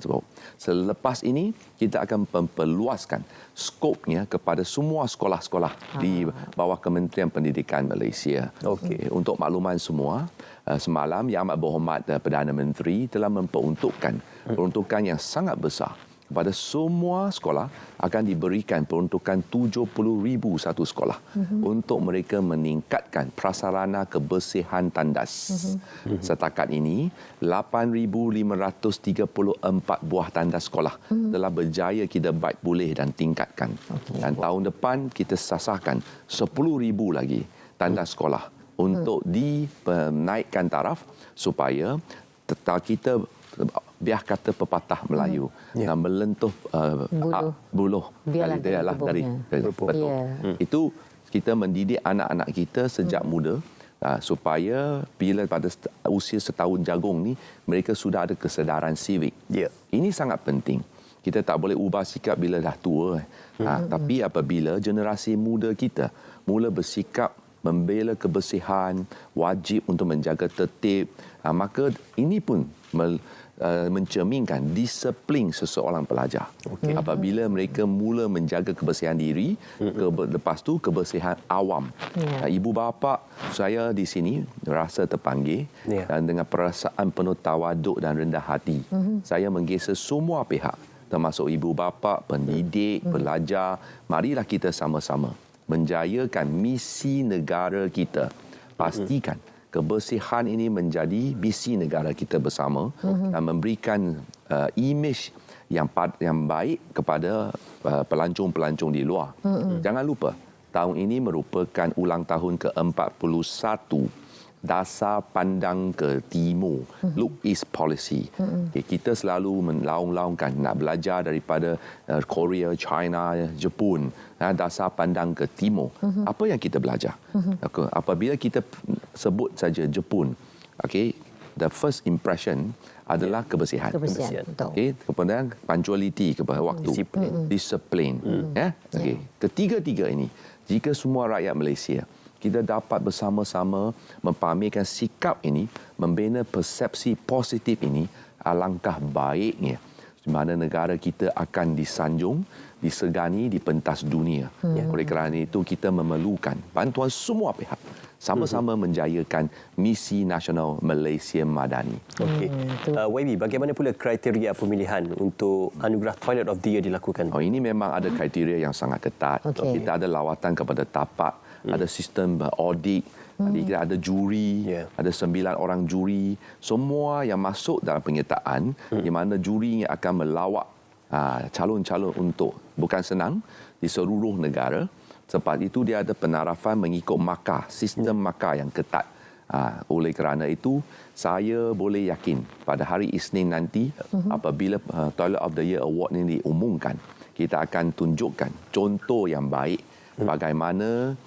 [SPEAKER 11] Selepas ini kita akan memperluaskan skopnya kepada semua sekolah-sekolah di bawah Kementerian Pendidikan Malaysia. Untuk makluman semua, semalam Yang Amat Berhormat Perdana Menteri telah memperuntukkan peruntukan yang sangat besar kepada semua sekolah. Akan diberikan peruntukan 70,000 satu sekolah untuk mereka meningkatkan prasarana kebersihan tandas. Setakat ini 8,534 buah tandas sekolah telah berjaya kita baik pulih dan tingkatkan. Dan tahun depan kita sasarkan 10,000 lagi tandas sekolah untuk dinaikkan taraf supaya kita biar kata pepatah Melayu yang melentuh buluh dari betul. Itu kita mendidik anak-anak kita sejak muda supaya bila pada usia setahun jagung ni mereka sudah ada kesedaran sivik. Ini sangat penting. Kita tak boleh ubah sikap bila dah tua. Tapi apabila generasi muda kita mula bersikap membela kebersihan, wajib untuk menjaga tertib, maka ini pun mencerminkan disiplin seseorang pelajar. Apabila mereka mula menjaga kebersihan diri, lepas tu kebersihan awam. Ibu bapa saya di sini rasa terpanggil dan dengan perasaan penuh tawaduk dan rendah hati, saya menggesar semua pihak termasuk ibu bapa, pendidik, pelajar, marilah kita sama-sama menjayakan misi negara kita. Pastikan kebersihan ini menjadi misi negara kita bersama dan memberikan imej yang baik kepada pelancong-pelancong di luar. Jangan lupa, tahun ini merupakan ulang tahun ke-41 Dasar Pandang ke Timur, Look East Policy. Kita selalu melaung-laungkan nak belajar daripada Korea, China, Jepun, dasar pandang ke timur. Apa yang kita belajar? Apabila kita sebut saja Jepun, the first impression adalah kebersihan. Kemudian punctuality, kepada waktu, disiplin. Ketiga-tiga ini, jika semua rakyat Malaysia kita dapat bersama-sama mempamerkan sikap ini, membina persepsi positif ini, alangkah baiknya di mana negara kita akan disanjung, disegani di pentas dunia. Oleh kerana itu, kita memerlukan bantuan semua pihak sama-sama menjayakan misi nasional Malaysia Madani.
[SPEAKER 1] Okey. YB, bagaimana pula kriteria pemilihan untuk anugerah Toilet of the Year dilakukan?
[SPEAKER 11] Ini memang ada kriteria yang sangat ketat. Kita ada lawatan kepada tapak, ada sistem audit, kita ada juri, ada 9 orang juri. Semua yang masuk dalam penyertaan, di mana juri yang akan melawat calon-calon untuk, bukan senang, di seluruh negara. Sebab itu dia ada penarafan mengikut markah, sistem markah yang ketat. Oleh kerana itu, saya boleh yakin pada hari Isnin nanti, apabila Toilet of the Year Award ini diumumkan, kita akan tunjukkan contoh yang baik bagaimana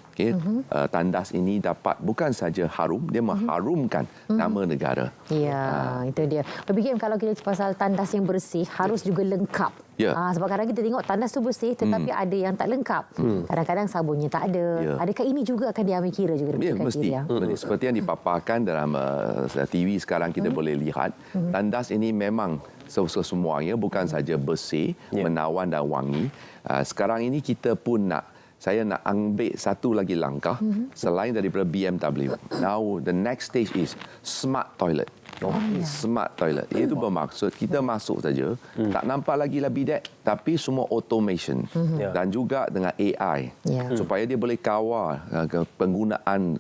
[SPEAKER 11] tandas ini dapat bukan saja harum, dia mengharumkan nama negara.
[SPEAKER 2] Ya, itu dia. Berfikir kalau kita pasal tandas yang bersih, harus juga lengkap. Sebab kadang-kadang kita tengok tandas tu bersih tetapi ada yang tak lengkap. Kadang-kadang sabunnya tak ada. Adakah ini juga akan diambil kira juga?
[SPEAKER 11] Mesti. Seperti yang dipaparkan dalam TV sekarang kita boleh lihat, tandas ini memang semuanya bukan saja bersih, menawan dan wangi. Sekarang ini kita pun saya nak ambil satu lagi langkah selain daripada BMW. Now the next stage is smart toilet. Smart toilet. Itu bermaksud kita masuk saja, tak nampak lagi lah bidet, tapi semua automation dan juga dengan AI supaya dia boleh kawal penggunaan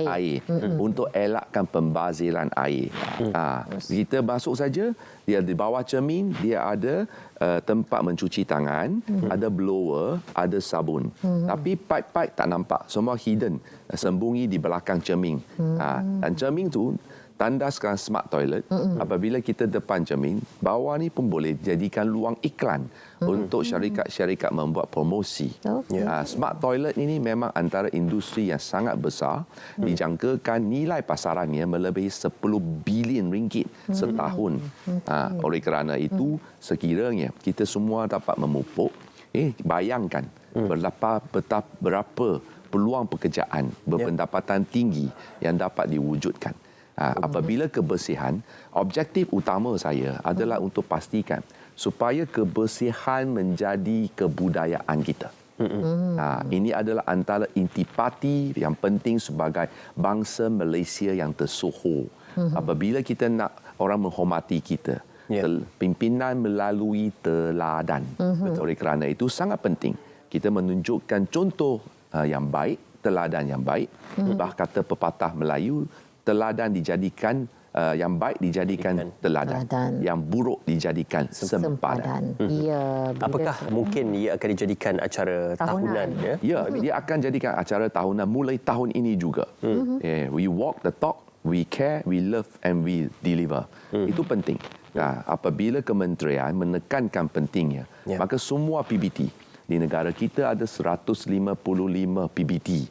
[SPEAKER 11] air untuk elakkan pembaziran air. Kita masuk saja, dia di bawah cermin, dia ada tempat mencuci tangan, ada blower, ada sabun. Tapi pipe-pipe tak nampak, semua hidden, sembunyi di belakang cermin. Dan cermin tu, tandas sekarang smart toilet, apabila kita depan cermin, bawah ni pun boleh jadikan luang iklan untuk syarikat-syarikat membuat promosi. Smart toilet ini memang antara industri yang sangat besar, dijangkakan nilai pasarannya melebihi 10 bilion ringgit setahun. Oleh kerana itu, sekiranya kita semua dapat memupuk, bayangkan berapa peluang pekerjaan berpendapatan tinggi yang dapat diwujudkan. Apabila kebersihan, objektif utama saya adalah untuk pastikan supaya kebersihan menjadi kebudayaan kita. Ini adalah antara intipati yang penting sebagai bangsa Malaysia yang tersohor. Apabila kita nak orang menghormati kita, pimpinan melalui teladan. Oleh kerana itu sangat penting kita menunjukkan contoh yang baik, teladan yang baik. Kata pepatah Melayu, teladan dijadikan yang baik dijadikan teladan, yang buruk dijadikan sempadan.
[SPEAKER 1] Apakah mungkin ia akan dijadikan acara tahunan?
[SPEAKER 11] Dia akan jadikan acara tahunan mulai tahun ini juga. We walk the talk, we care, we love and we deliver. Itu penting. Apabila kementerian menekankan pentingnya, maka semua PBT di negara kita ada 155 PBT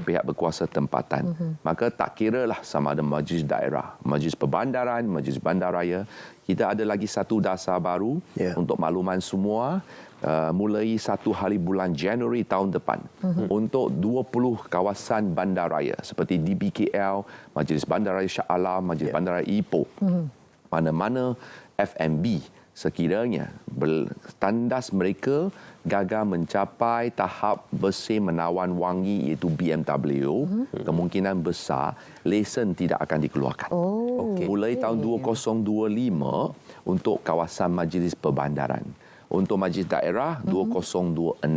[SPEAKER 11] pihak berkuasa tempatan. Maka tak kiralah sama ada majlis daerah, majlis perbandaran, majlis bandaraya. Kita ada lagi satu dasar baru untuk makluman semua. Mulai 1 hari bulan Januari tahun depan untuk 20 kawasan bandaraya seperti DBKL, Majlis Bandaraya Shah Alam, Majlis Bandaraya Ipoh. Mana-mana FMB sekiranya tandas mereka gagal mencapai tahap bersih menawan wangi iaitu BMW, kemungkinan besar lesen tidak akan dikeluarkan. Mulai tahun 2025 untuk kawasan majlis perbandaran. Untuk majlis daerah 2026.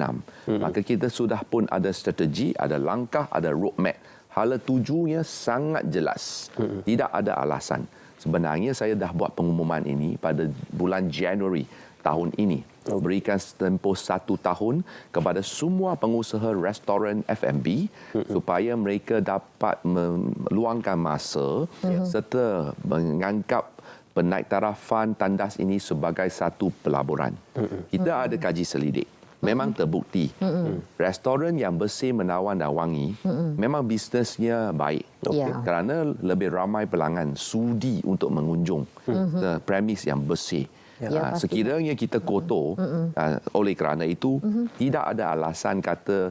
[SPEAKER 11] Maka kita sudah pun ada strategi, ada langkah, ada roadmap. Hala tujunya sangat jelas. Tidak ada alasan. Sebenarnya saya dah buat pengumuman ini pada bulan Januari tahun ini. Berikan tempoh 1 tahun kepada semua pengusaha restoran F&B supaya mereka dapat meluangkan masa serta menganggap penaiktarafan tandas ini sebagai satu pelaburan. Kita ada kaji selidik. Memang terbukti restoran yang bersih, menawan dan wangi memang bisnesnya baik. Kerana lebih ramai pelanggan sudi untuk mengunjung premis yang bersih. Sekiranya kita kotor, oleh kerana itu tidak ada alasan kata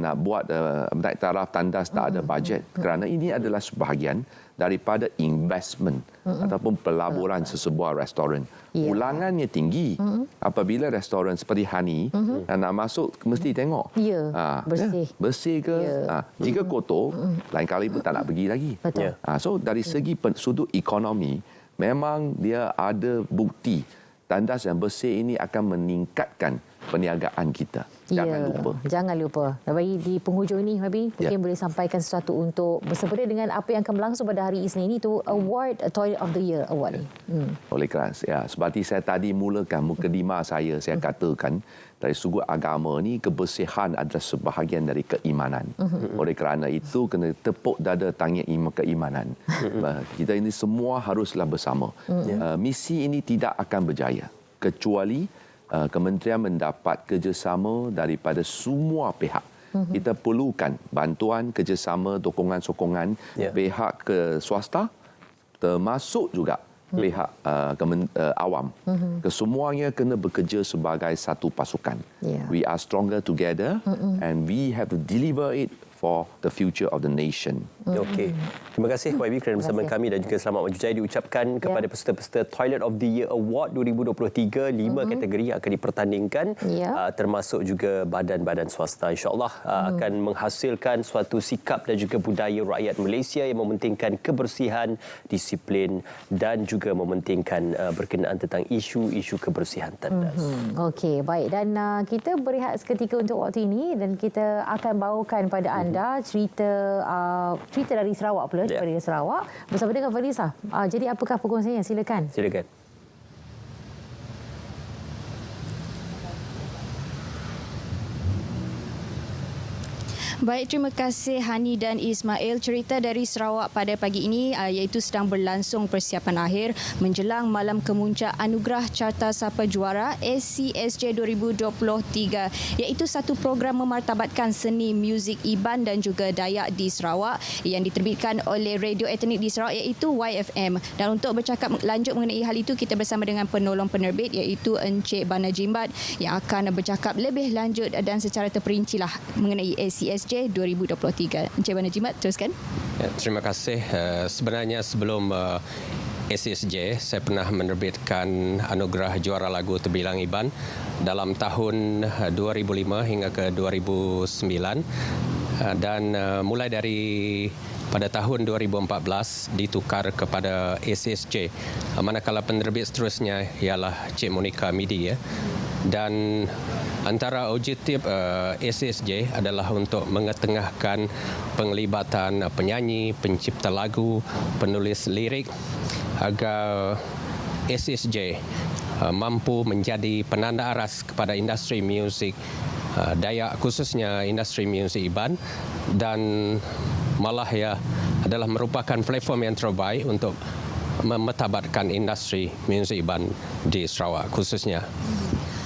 [SPEAKER 11] nak buat naik taraf tandas tak ada bajet, kerana ini adalah sebahagian daripada investment ataupun pelaburan sesebuah restoran. Ulangannya tinggi. Apabila restoran seperti Hani nak masuk mesti tengok.
[SPEAKER 2] Bersih.
[SPEAKER 11] Bersih ke? Jika kotor, lain kali pun tak nak pergi lagi. So dari segi sudut ekonomi, memang dia ada bukti tandas yang bersih ini akan meningkatkan perniagaan kita. Jangan lupa. Bagi di penghujung ini, Habi, mungkin boleh sampaikan sesuatu untuk bersempena dengan apa yang akan berlangsung pada hari Isnin ini, tu Award Toilet of the Year Award ni. Oleh kerana seperti saya tadi mulakan mukadimah saya katakan dari sudut agama ni kebersihan adalah sebahagian dari keimanan. Oleh kerana itu kena tepuk dada tanya keimanan. Kita ini semua haruslah bersama. Misi ini tidak akan berjaya kecuali kementerian mendapat kerjasama daripada semua pihak. Kita perlukan bantuan, kerjasama, sokongan pihak ke swasta, termasuk juga pihak awam. Kesemuanya kena bekerja sebagai satu pasukan. We are stronger together and we have to deliver it for the future of the nation.
[SPEAKER 1] Okey. Terima kasih YB kerana bersama kami dan juga selamat maju jaya diucapkan kepada peserta-peserta Toilet of the Year Award 2023. 5 kategori yang akan dipertandingkan, termasuk juga badan-badan swasta. InsyaAllah akan menghasilkan suatu sikap dan juga budaya rakyat Malaysia yang mementingkan kebersihan, disiplin dan juga mementingkan berkenaan tentang isu-isu kebersihan tandas.
[SPEAKER 2] Okey, baik. Dan kita berehat seketika untuk waktu ini dan kita akan bawakan pada anda cerita dari Sarawak pula, daripada Sarawak bersama dengan Vanessa. Jadi apakah perkongsiannya? Silakan.
[SPEAKER 12] Baik, terima kasih Hani dan Ismail. Cerita dari Sarawak pada pagi ini iaitu sedang berlangsung persiapan akhir menjelang malam kemuncak Anugerah Carta Sapa Juara SCSJ 2023, iaitu satu program memartabatkan seni muzik Iban dan juga Dayak di Sarawak yang diterbitkan oleh Radio Etnik di Sarawak iaitu YFM. Dan untuk bercakap lanjut mengenai hal itu, kita bersama dengan penolong penerbit iaitu Encik Bana Jimbat yang akan bercakap lebih lanjut dan secara terperincilah mengenai SCSJ 2023. Encik Bana Jimat, teruskan.
[SPEAKER 13] Ya, terima kasih. Sebenarnya sebelum SCSJ, saya pernah menerbitkan Anugerah Juara Lagu Terbilang Iban dalam tahun 2005 hingga ke 2009. Dan mulai dari pada tahun 2014 ditukar kepada SCSJ. Manakala penerbit seterusnya ialah Cik Monica Midi. Dan antara objektif SCSJ adalah untuk mengetengahkan penglibatan penyanyi, pencipta lagu, penulis lirik agar SCSJ mampu menjadi penanda aras kepada industri muzik Dayak, khususnya industri muzik Iban, dan malah adalah merupakan platform yang terbaik untuk memetabatkan industri muzik Iban di Sarawak khususnya.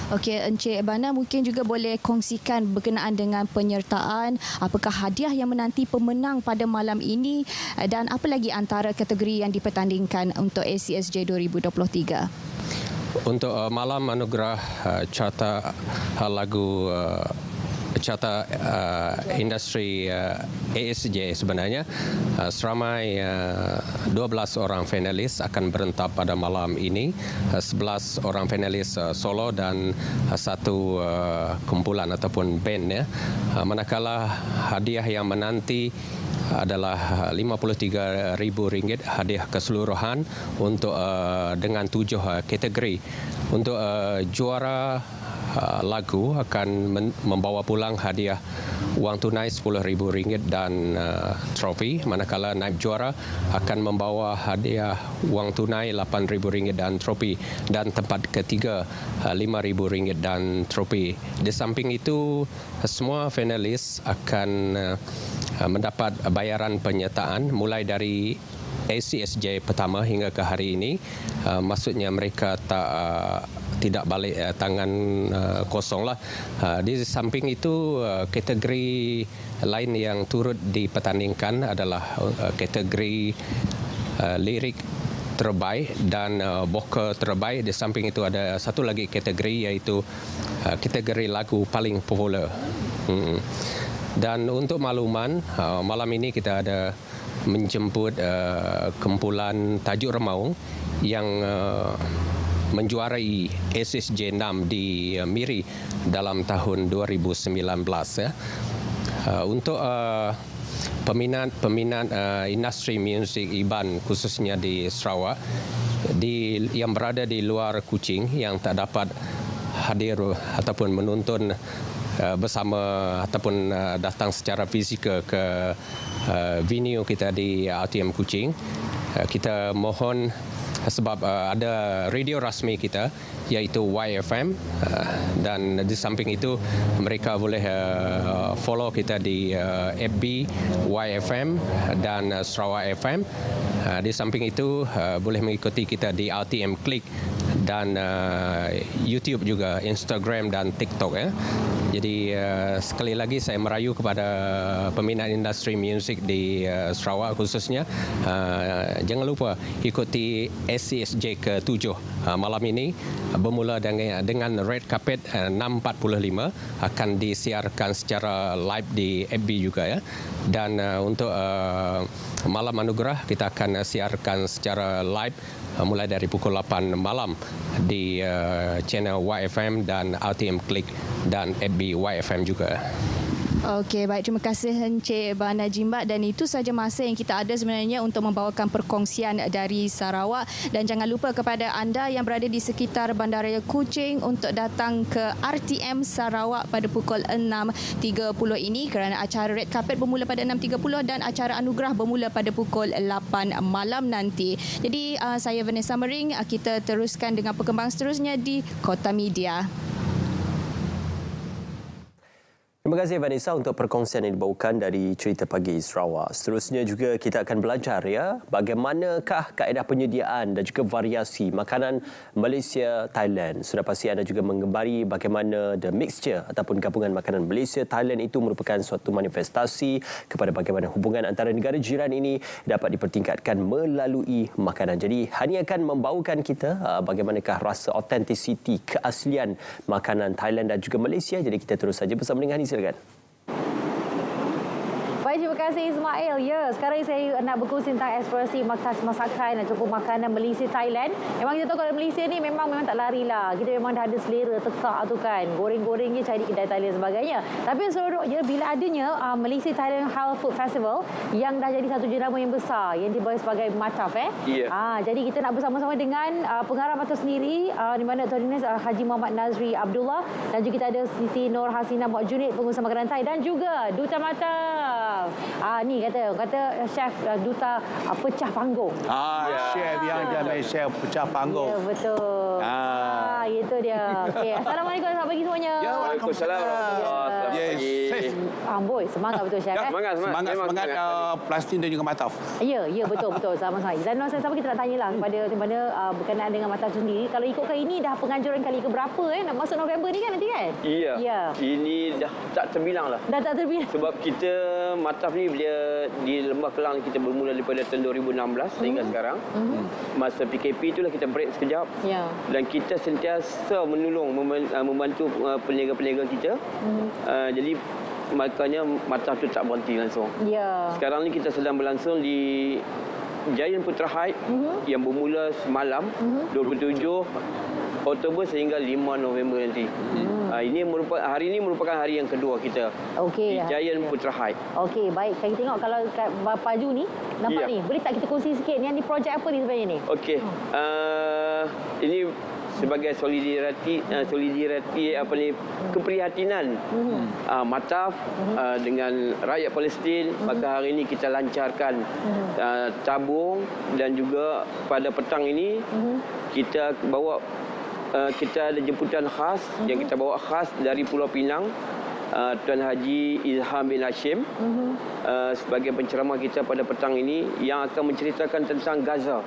[SPEAKER 12] Okey, Encik Bana mungkin juga boleh kongsikan berkenaan dengan penyertaan, apakah hadiah yang menanti pemenang pada malam ini dan apa lagi antara kategori yang dipertandingkan untuk SCSJ 2023.
[SPEAKER 13] Untuk malam anugerah carta lagu carta industri ASJ sebenarnya seramai 12 orang finalis akan berentab pada malam ini, 11 orang finalis solo dan satu kumpulan ataupun band manakala hadiah yang menanti adalah RM53,000 hadiah keseluruhan untuk dengan 7 kategori. Untuk juara lagu akan membawa pulang hadiah wang tunai RM10,000 dan trofi, manakala naib juara akan membawa hadiah wang tunai RM8,000 dan trofi, dan tempat ketiga RM5,000 dan trofi. Di samping itu, semua finalis akan mendapat bayaran penyertaan mulai dari ACSJ pertama hingga ke hari ini. Maksudnya mereka tidak balik tangan kosong lah. Di samping itu, kategori lain yang turut dipertandingkan adalah kategori lirik terbaik dan vokal terbaik. Di samping itu ada satu lagi kategori, iaitu kategori lagu paling popular. Dan untuk makluman, malam ini kita ada menjemput kumpulan Tajuk Remaung yang menjuarai SSJ 6 di Miri dalam tahun 2019 ya. Untuk peminat industri muzik Iban khususnya di Sarawak yang berada di luar Kuching yang tak dapat hadir ataupun menonton bersama ataupun datang secara fizikal ke venue kita di RTM Kuching, kita mohon sebab ada radio rasmi kita iaitu YFM, dan di samping itu mereka boleh follow kita di FB YFM dan Sarawak FM. Di samping itu boleh mengikuti kita di RTM Click dan YouTube juga, Instagram dan TikTok ya. Jadi sekali lagi saya merayu kepada peminat industri muzik di Sarawak khususnya, jangan lupa ikuti SCSJ ke-7 malam ini bermula dengan red carpet 6.45 akan disiarkan secara live di FB juga ya. Dan untuk malam anugerah kita akan siarkan secara live mulai dari pukul 8 malam di channel YFM dan RTM Click dan FB YFM juga.
[SPEAKER 12] Okey, baik. Terima kasih Encik Bana Jimbat, dan itu saja masa yang kita ada sebenarnya untuk membawakan perkongsian dari Sarawak. Dan jangan lupa kepada anda yang berada di sekitar Bandaraya Kuching untuk datang ke RTM Sarawak pada pukul 6.30 ini kerana acara Red Carpet bermula pada 6.30 dan acara anugerah bermula pada pukul 8 malam nanti. Jadi saya Vanessa Mering, kita teruskan dengan perkembangan seterusnya di Kota Media.
[SPEAKER 1] Terima kasih Vanessa untuk perkongsian yang dibawakan dari Cerita Pagi Sarawak. Seterusnya juga kita akan belajar ya bagaimanakah kaedah penyediaan dan juga variasi makanan Malaysia Thailand. Sudah pasti anda juga mengembari bagaimana the mixture ataupun gabungan makanan Malaysia Thailand itu merupakan suatu manifestasi kepada bagaimana hubungan antara negara jiran ini dapat dipertingkatkan melalui makanan. Jadi Hani akan membawakan kita bagaimanakah rasa authenticity keaslian makanan Thailand dan juga Malaysia. Jadi kita terus saja bersama dengan Hani. Silakan.
[SPEAKER 2] Baik, terima kasih Ismail. Ya, sekarang saya nak berkongsi tentang eksplorasi masakan ataupun makanan Malaysia Thailand. Memang kita tahu kalau Malaysia ni memang tak larilah. Kita memang dah ada selera tekak tu kan. Goreng-goreng je cari kedai Thailand sebagainya. Tapi seronoknya bila adanya Malaysia Thailand Halal Food Festival yang dah jadi satu jenama yang besar yang dibawa sebagai MATAF jadi kita nak bersama-sama dengan pengarah MATAF sendiri di mana Tuan Dinas Haji Muhammad Nazri Abdullah, dan juga kita ada Siti Nur Hasina Muhammad Junid, pengusaha makanan Thai, dan juga Duta MATAF. Ni kata chef duta pecah panggung.
[SPEAKER 14] Chef yang jamin chef pecah panggung.
[SPEAKER 2] Ya, betul. Itu dia. Okey, assalamualaikum, selamat pagi semuanya.
[SPEAKER 14] Ya, waalaikumsalam. Yes.
[SPEAKER 2] Amboi, semangat betul chef.
[SPEAKER 14] Semangat Plastin dan juga MATAF.
[SPEAKER 2] Ya, betul. Sama-sama. Dan sama kita nak tanyalah kepada mana berkenaan dengan MATAF sendiri. Kalau ikutkan ini dah penganjuran kali ke berapa nak masuk November ni kan nanti kan?
[SPEAKER 15] Ya. Ini dah tak terbilang lah.
[SPEAKER 2] Dah tak terbilang.
[SPEAKER 15] Sebab kita MATAF ni dia di Lembah Kelang kita bermula daripada tahun 2016 sehingga sekarang. Masa PKP itulah kita break sekejap. Dan kita sentiasa menolong membantu peniaga-peniaga kita. Jadi makanya MATAF tu tak berhenti langsung. Sekarang ni kita sedang berlangsung di Giant Putra Heights yang bermula semalam 27 Oktober sehingga 5 November nanti. Hari ini merupakan hari yang kedua kita di Giant Putra Heights. Okey,
[SPEAKER 2] baik. Kita tengok kalau kat baju ni nampak ni. Boleh tak kita kongsi sikit ni projek apa ni sebenarnya ni?
[SPEAKER 15] Okey. Ini sebagai solidariti keprihatinan MATAF dengan rakyat Palestin. Maka hari ini kita lancarkan tabung, dan juga pada petang ini kita ada jemputan khas yang kita bawa khas dari Pulau Pinang. Tuan Haji Ilham bin Hashim sebagai penceramah kita pada petang ini yang akan menceritakan tentang Gaza.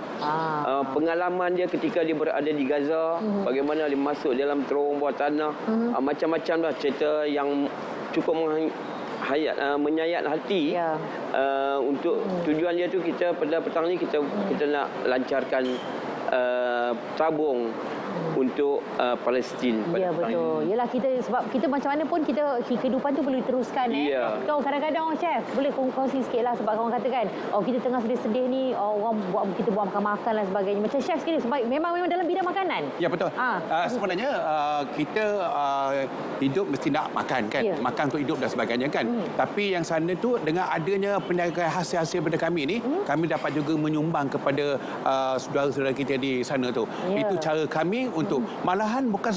[SPEAKER 15] Pengalaman dia ketika dia berada di Gaza, bagaimana dia masuk dalam terowong bawah tanah, macam-macam lah cerita yang cukup menyayat hati. Untuk tujuan dia tu kita pada petang ni kita nak lancarkan tabung untuk Palestin.
[SPEAKER 2] Ya, betul. Yalah, kita sebab kita macam mana pun kehidupan tu perlu diteruskan. Kau kadang-kadang chef boleh kongsi sikit lah, sebab kawan kata kan, kita tengah sedih-sedih ni, orang kita buat makan-makan dan sebagainya. Macam chef sekali sebab memang dalam bidang makanan.
[SPEAKER 14] Ya, betul. Sebenarnya kita hidup mesti nak makan kan. Makan untuk hidup dan sebagainya kan. Tapi yang sana tu dengan adanya perniagaan hasil-hasil daripada kami ni, kami dapat juga menyumbang kepada saudara-saudara kita di sana tu. Itu cara kami untuk malahan bukan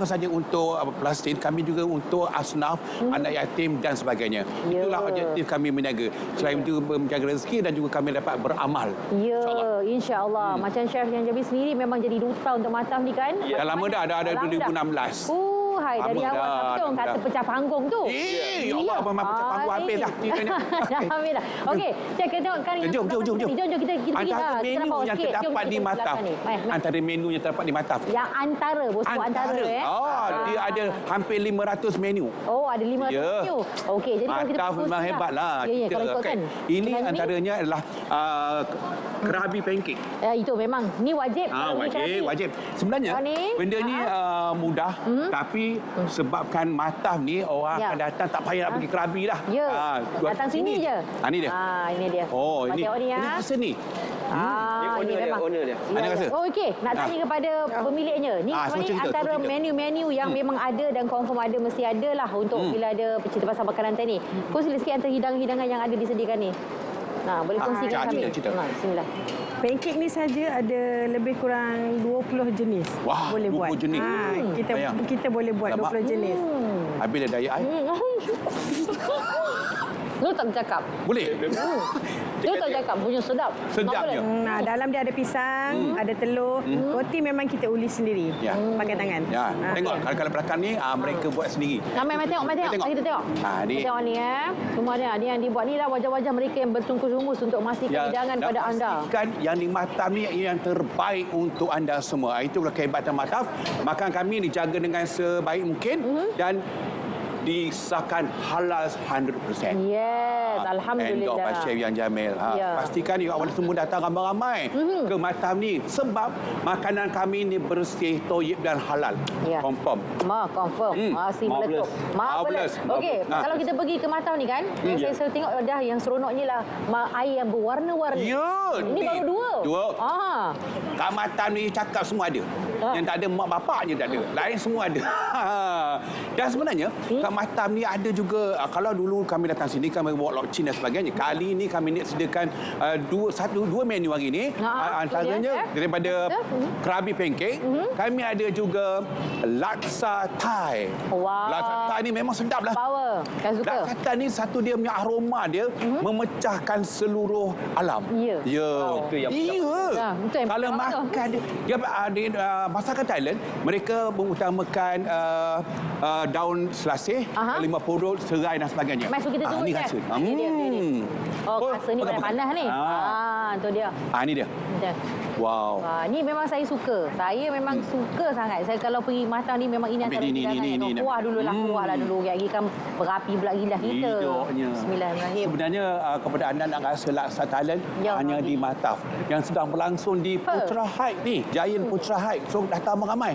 [SPEAKER 14] saja untuk Palestin, kami juga untuk asnaf, anak yatim dan sebagainya. Itulah objektif kami berniaga. Selain itu menjaga rezeki dan juga kami dapat beramal.
[SPEAKER 2] Ya, insya-Allah. Macam chef yang Jamil sendiri memang jadi duta untuk Mataf ni kan?
[SPEAKER 14] Dah lama dah, ada 2016.
[SPEAKER 2] Hai, dari awal sampai orang kata pecah panggung tu.
[SPEAKER 14] Ya Allah, memang pecah panggung habis dah.
[SPEAKER 2] Dah habis dah. Okey, cek tengokkan yang
[SPEAKER 14] jom
[SPEAKER 2] kita pergi.
[SPEAKER 14] Antara menu yang terdapat di Mataf. Antara menu yang terdapat di Mataf.
[SPEAKER 2] Yang antara, bosku antara
[SPEAKER 14] dia ada hampir 500 menu.
[SPEAKER 2] Oh, ada 500 menu. Okey, jadi kalau kita
[SPEAKER 14] Mataf memang hebatlah.
[SPEAKER 2] Ya, kalau ikutkan.
[SPEAKER 14] Ini antaranya adalah kerabi pancake.
[SPEAKER 2] Itu memang ni wajib.
[SPEAKER 14] Wajib. Sebenarnya benda ni mudah, tapi sebabkan Mataf ni orang akan datang tak payah nak pergi kerabi dah.
[SPEAKER 2] Datang sini je.
[SPEAKER 14] Ini dia.
[SPEAKER 2] Ini dia.
[SPEAKER 14] Oh, ini. Ini rasa ni.
[SPEAKER 15] Ini memang owner dia.
[SPEAKER 2] Okey, nak tanya kepada pemiliknya. Ni antara menu-menu yang memang ada dan confirm ada, mesti ada lah untuk bila ada cerita pasal makanan tadi. Kongsi sikit antara hidangan-hidangan yang ada disediakan ni. Boleh kongsikan kami. Bismillah.
[SPEAKER 16] Pancake ni saja ada lebih kurang 20 jenis.
[SPEAKER 14] Wah,
[SPEAKER 16] boleh
[SPEAKER 14] 20
[SPEAKER 16] buat.
[SPEAKER 14] jenis.
[SPEAKER 16] Kita boleh buat 20 jenis.
[SPEAKER 14] Habis dah daya ai.
[SPEAKER 2] Lu tak bercakap?
[SPEAKER 14] Boleh.
[SPEAKER 2] Lu tak bercakap, punya sedap.
[SPEAKER 14] Sedapnya.
[SPEAKER 16] Dalam dia ada pisang, ada telur. Roti memang kita ulis sendiri. Pakai tangan.
[SPEAKER 14] Ya. Tengok kalau belakang ni mereka buat sendiri.
[SPEAKER 2] Mai tengok. Kita tengok.
[SPEAKER 14] Ni.
[SPEAKER 2] Tengok ni Semua ni yang dibuat ni lah wajah-wajah mereka yang bersungguh-sungguh untuk memastikan hidangan pada anda.
[SPEAKER 14] Pastikan yang di Mataf ni yang terbaik untuk anda semua. Itulah kehebatan Mataf. Makan kami dijaga dengan sebaik mungkin dan disahkan halal 100%.
[SPEAKER 2] Yes, alhamdulillah.
[SPEAKER 14] Endok Pak Chef Yang Jamil. Pastikan awak semua datang ramai-ramai ke Mataf ni sebab makanan kami ni bersih, toyib dan halal. Confirm.
[SPEAKER 2] Confirm. Masih meletup. Marvelous. Okey, kalau kita pergi ke Mataf ni kan, saya selalu tengok dah yang seronoknya lah air yang berwarna-warni. Ini baru dua.
[SPEAKER 14] Kat Mataf ni cakap semua ada. Yang tak ada mak bapak je tak ada. Lain semua ada. Dan sebenarnya kat Mataf ni ada juga, kalau dulu kami datang sini kami bawa lok chin dan sebagainya. Kali ni kami sediakan dua menu hari ni. Antaranya daripada kerabi pancake, kami ada juga laksa Thai. Laksa Thai ni memang sedap lah.
[SPEAKER 2] Power.
[SPEAKER 14] Laksa Thai ni satu dia punya aroma dia memecahkan seluruh alam. Itu yang kalau makan dia masakan Thailand, mereka mengutamakan daun selasih, limau purut, serai dan sebagainya.
[SPEAKER 2] Masuk kita tunggu.
[SPEAKER 14] Ni rasa.
[SPEAKER 2] Rasa ni panas ni. Tu dia.
[SPEAKER 14] Ni dia. Wow.
[SPEAKER 2] Ni memang saya suka. Saya memang suka sangat. Saya kalau pergi Mataf ni memang ini antara hidangan. Kuah dulu. Lagi kan berapi pula lidah kita. Bismillahirrahmanirrahim.
[SPEAKER 14] Sebenarnya kepada anda nak rasa laksa Thailand hanya di Mataf yang sedang berlangsung di Putra Heights ni. Giant Putra Heights. So datang ramai.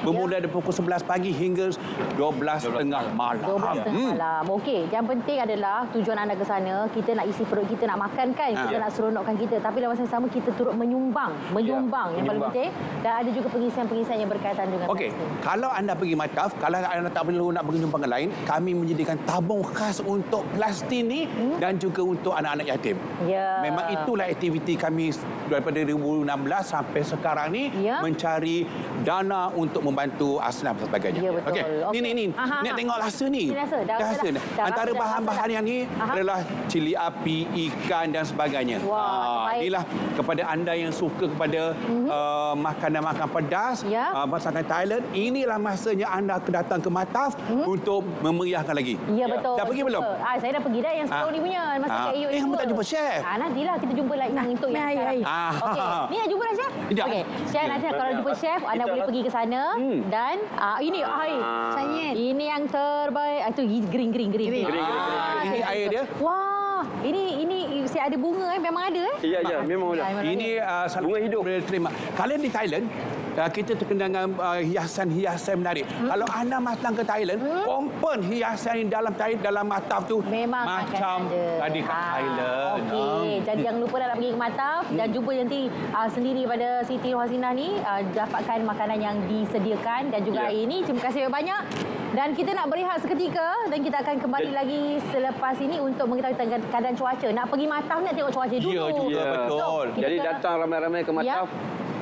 [SPEAKER 14] Bermula dari pukul 11 pagi hingga 12.30 malam.
[SPEAKER 2] 12.30 malam. Okey, yang penting adalah tujuan anda ke sana, kita nak isi perut kita, nak makan kan, kita nak seronokkan kita. Tapi dalam masa yang sama kita turut menyumbang yang paling penting. Dan ada juga pengisian-pengisian yang berkaitan dengan
[SPEAKER 14] Okey, kalau anda pergi Mataf, kalau anda tak perlu nak pergi nyumbang lain, kami menyediakan tabung khas untuk Palestin ni dan juga untuk anak-anak yatim. Memang itulah aktiviti kami daripada 2016 sampai sekarang ni, mencari dana untuk membantu asnaf dan sebagainya. Okey. Ni. Nak tengok rasa ni. Rasa. Antara bahan-bahan yang ni adalah cili api, ikan dan sebagainya. Inilah kepada anda yang suka kepada makanan-makanan pedas, masakan Thailand, inilah masanya anda datang ke Mataf untuk memeriahkan lagi.
[SPEAKER 2] Ya, betul.
[SPEAKER 14] Dah pergi belum?
[SPEAKER 2] Saya dah pergi dah yang Sepuluh ni punya. Masa KU ni.
[SPEAKER 14] Kamu tak jumpa chef?
[SPEAKER 2] Nantilah kita jumpa lagi untuk yang sekarang. Okey. Ni nak jumpa dah chef? Okey. Chef nanti kalau jumpa chef, anda boleh pergi ke sana dan ini air. Ini yang terbaik. Itu green.
[SPEAKER 14] Ini air dia.
[SPEAKER 2] Wah, ini saya ada bunga memang ada
[SPEAKER 15] Ya, memang ada.
[SPEAKER 14] Ini bunga hidup boleh terima. Kalian di Thailand kita terkenal dengan hiasan-hiasan menarik. Kalau anda datang ke Thailand, kompon hiasan dalam Mataf tu
[SPEAKER 2] memang
[SPEAKER 14] macam tadi kat Thailand.
[SPEAKER 2] Okey, jadi jangan lupa nak pergi ke Mataf dan jumpa nanti sendiri pada Siti Nurhasina ni, dapatkan makanan yang disediakan dan juga hari ini. Terima kasih banyak. Dan kita nak berehat seketika dan kita akan kembali lagi selepas ini untuk mengetahui keadaan cuaca. Nak pergi Mataf nak tengok cuaca dulu.
[SPEAKER 14] Ya juga, betul.
[SPEAKER 15] Jadi datang ramai-ramai ke Mataf,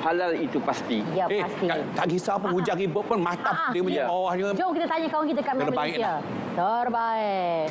[SPEAKER 15] halal itu pasti.
[SPEAKER 2] Ya, pasti.
[SPEAKER 14] Tak kisah apa hujan ribut pun Mataf dia punya bawahnya.
[SPEAKER 2] Jom kita tanya kawan kita kat Malaysia. Terbaik.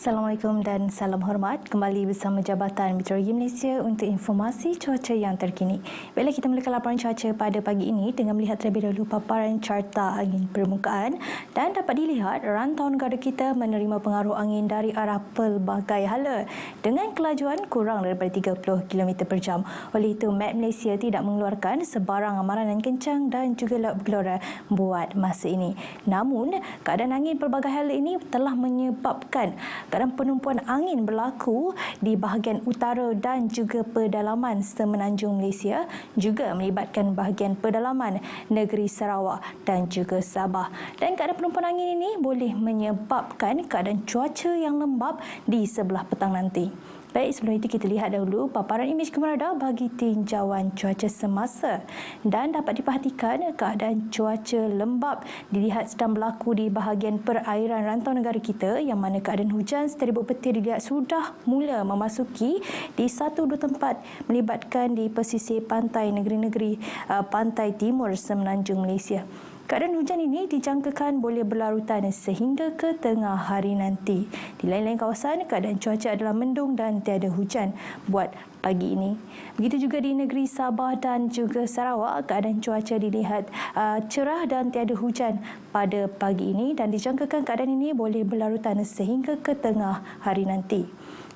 [SPEAKER 17] Assalamualaikum dan salam hormat. Kembali bersama Jabatan Meteorologi Malaysia untuk informasi cuaca yang terkini. Baiklah, kita mulakan laporan cuaca pada pagi ini dengan melihat terlebih dahulu paparan carta angin permukaan, dan dapat dilihat rantau negara kita menerima pengaruh angin dari arah pelbagai hala dengan kelajuan kurang daripada 30 km per jam. Oleh itu, Met Malaysia tidak mengeluarkan sebarang amaran yang kencang dan juga laut bergelora buat masa ini. Namun, keadaan angin pelbagai hala ini telah menyebabkan keadaan penumpuan angin berlaku di bahagian utara dan juga pedalaman semenanjung Malaysia, juga melibatkan bahagian pedalaman negeri Sarawak dan juga Sabah. Dan keadaan penumpuan angin ini boleh menyebabkan keadaan cuaca yang lembap di sebelah petang nanti. Baik, sebelum itu kita lihat dahulu paparan imej kamera radar bagi tinjauan cuaca semasa. Dan dapat diperhatikan keadaan cuaca lembap dilihat sedang berlaku di bahagian perairan rantau negara kita, yang mana keadaan hujan seteribut petir dilihat sudah mula memasuki di satu dua tempat melibatkan di pesisir pantai negeri-negeri pantai timur semenanjung Malaysia. Keadaan hujan ini dijangkakan boleh berlarutan sehingga ke tengah hari nanti. Di lain-lain kawasan, keadaan cuaca adalah mendung dan tiada hujan buat pagi ini. Begitu juga di negeri Sabah dan juga Sarawak, keadaan cuaca dilihat cerah dan tiada hujan pada pagi ini, dan dijangkakan keadaan ini boleh berlarutan sehingga ke tengah hari nanti.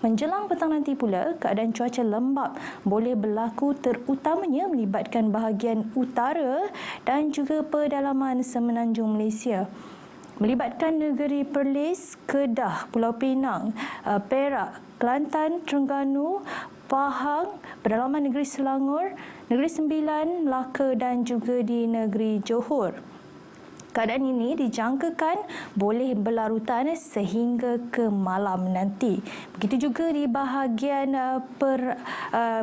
[SPEAKER 17] Menjelang petang nanti pula, keadaan cuaca lembap boleh berlaku terutamanya melibatkan bahagian utara dan juga pedalaman semenanjung Malaysia. Melibatkan negeri Perlis, Kedah, Pulau Pinang, Perak, Kelantan, Terengganu, Pahang, pedalaman negeri Selangor, Negeri Sembilan, Melaka dan juga di negeri Johor. Keadaan ini dijangkakan boleh berlarutan sehingga ke malam nanti. Begitu juga di bahagian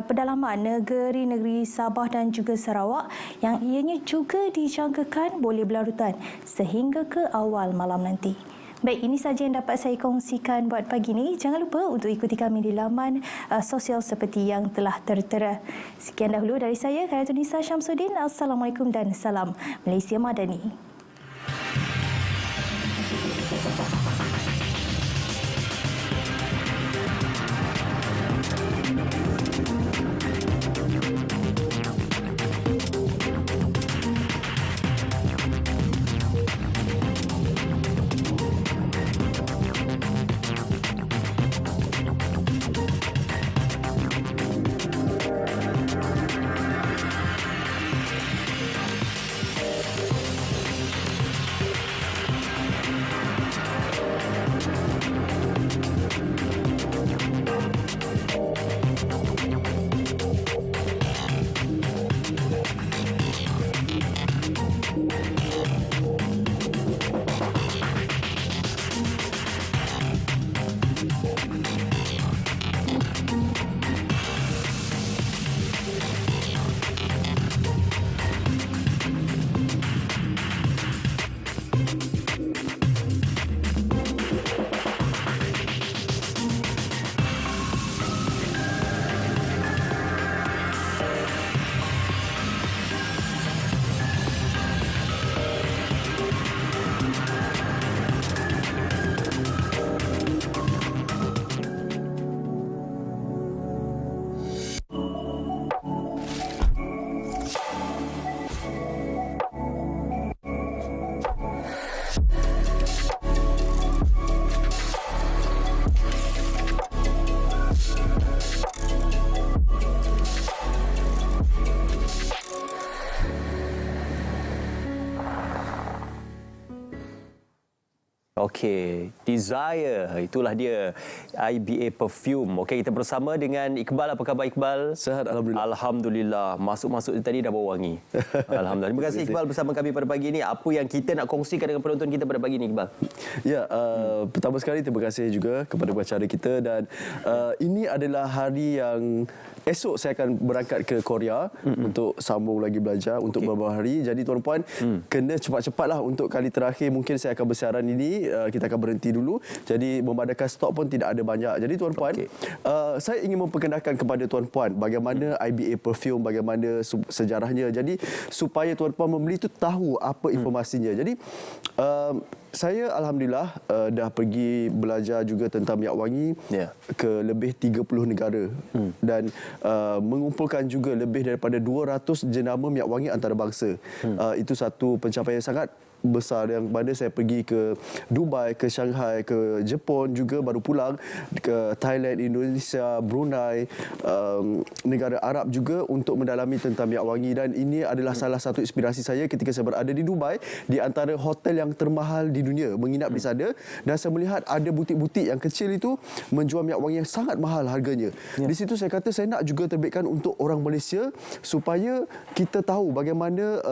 [SPEAKER 17] pedalaman negeri Sabah dan juga Sarawak, yang ianya juga dijangkakan boleh berlarutan sehingga ke awal malam nanti. Baik, ini sahaja yang dapat saya kongsikan buat pagi ini. Jangan lupa untuk ikuti kami di laman sosial seperti yang telah tertera. Sekian dahulu dari saya, Khairatun Nisa Syamsuddin. Assalamualaikum dan salam Malaysia Madani.
[SPEAKER 1] Okey, Desire, itulah dia IBA Perfume. Okey, kita bersama dengan Iqbal. Apa khabar Iqbal?
[SPEAKER 18] Sihat, alhamdulillah.
[SPEAKER 1] Alhamdulillah. Masuk tadi dah bau wangi. Alhamdulillah. Terima kasih Iqbal bersama kami pada pagi ini. Apa yang kita nak kongsikan dengan penonton kita pada pagi ini, Iqbal?
[SPEAKER 18] Ya, pertama sekali terima kasih juga kepada pengacara kita, dan ini adalah hari yang esok saya akan berangkat ke Korea untuk sambung lagi belajar untuk beberapa hari. Jadi tuan-puan kena cepat-cepatlah untuk kali terakhir mungkin saya akan bersiaran ini. Kita akan berhenti dulu. Jadi memandangkan stok pun tidak ada banyak. Jadi tuan-puan, saya ingin memperkenalkan kepada tuan-puan bagaimana IBA Perfume, bagaimana sejarahnya. Jadi supaya tuan-puan membeli itu tahu apa informasinya. Jadi saya alhamdulillah dah pergi belajar juga tentang minyak wangi ke lebih 30 negara dan mengumpulkan juga lebih daripada 200 jenama minyak wangi antarabangsa. Itu satu pencapaian sangat besar yang mana saya pergi ke Dubai, ke Shanghai, ke Jepun juga baru pulang, ke Thailand, Indonesia, Brunei, negara Arab juga untuk mendalami tentang minyak wangi. Dan ini adalah salah satu inspirasi saya ketika saya berada di Dubai, di antara hotel yang termahal di dunia, menginap di sana, dan saya melihat ada butik-butik yang kecil itu menjual minyak wangi yang sangat mahal harganya. Di situ saya kata saya nak juga terbitkan untuk orang Malaysia supaya kita tahu bagaimana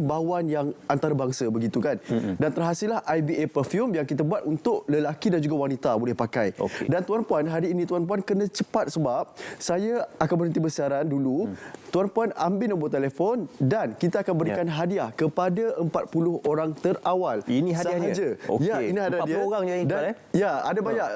[SPEAKER 18] bauan yang antarabangsa begitu kan. Dan terhasillah IBA Perfume yang kita buat untuk lelaki dan juga wanita boleh pakai. Dan tuan-puan, hari ini tuan-puan kena cepat sebab saya akan berhenti bersiaran dulu. Tuan-puan ambil nombor telefon dan kita akan berikan hadiah kepada 40 orang terawal.
[SPEAKER 1] Ini hadiahnya
[SPEAKER 18] sahaja. Ya, ini hadiah dia.
[SPEAKER 1] 40 orang je Iqbal,
[SPEAKER 18] Ya, ada banyak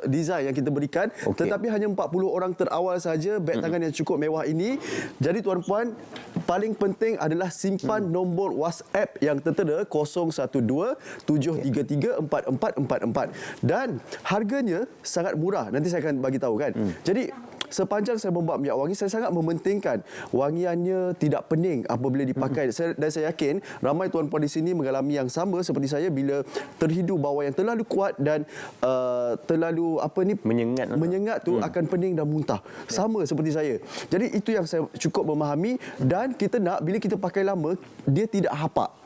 [SPEAKER 18] design yang kita berikan, tetapi hanya 40 orang terawal saja beg tangan yang cukup mewah ini. Jadi tuan-puan, paling penting adalah simpan nombor WhatsApp yang tertera 012-733-4444 dan harganya sangat murah. Nanti saya akan bagi tahu kan. Jadi sepanjang saya membuat minyak wangi, saya sangat mementingkan wangiannya tidak pening apabila dipakai. Dan saya yakin ramai tuan-puan di sini mengalami yang sama seperti saya bila terhidu bau yang terlalu kuat dan terlalu menyengat tu akan pening dan muntah. Sama seperti saya. Jadi itu yang saya cukup memahami, dan kita nak bila kita pakai lama dia tidak hapak.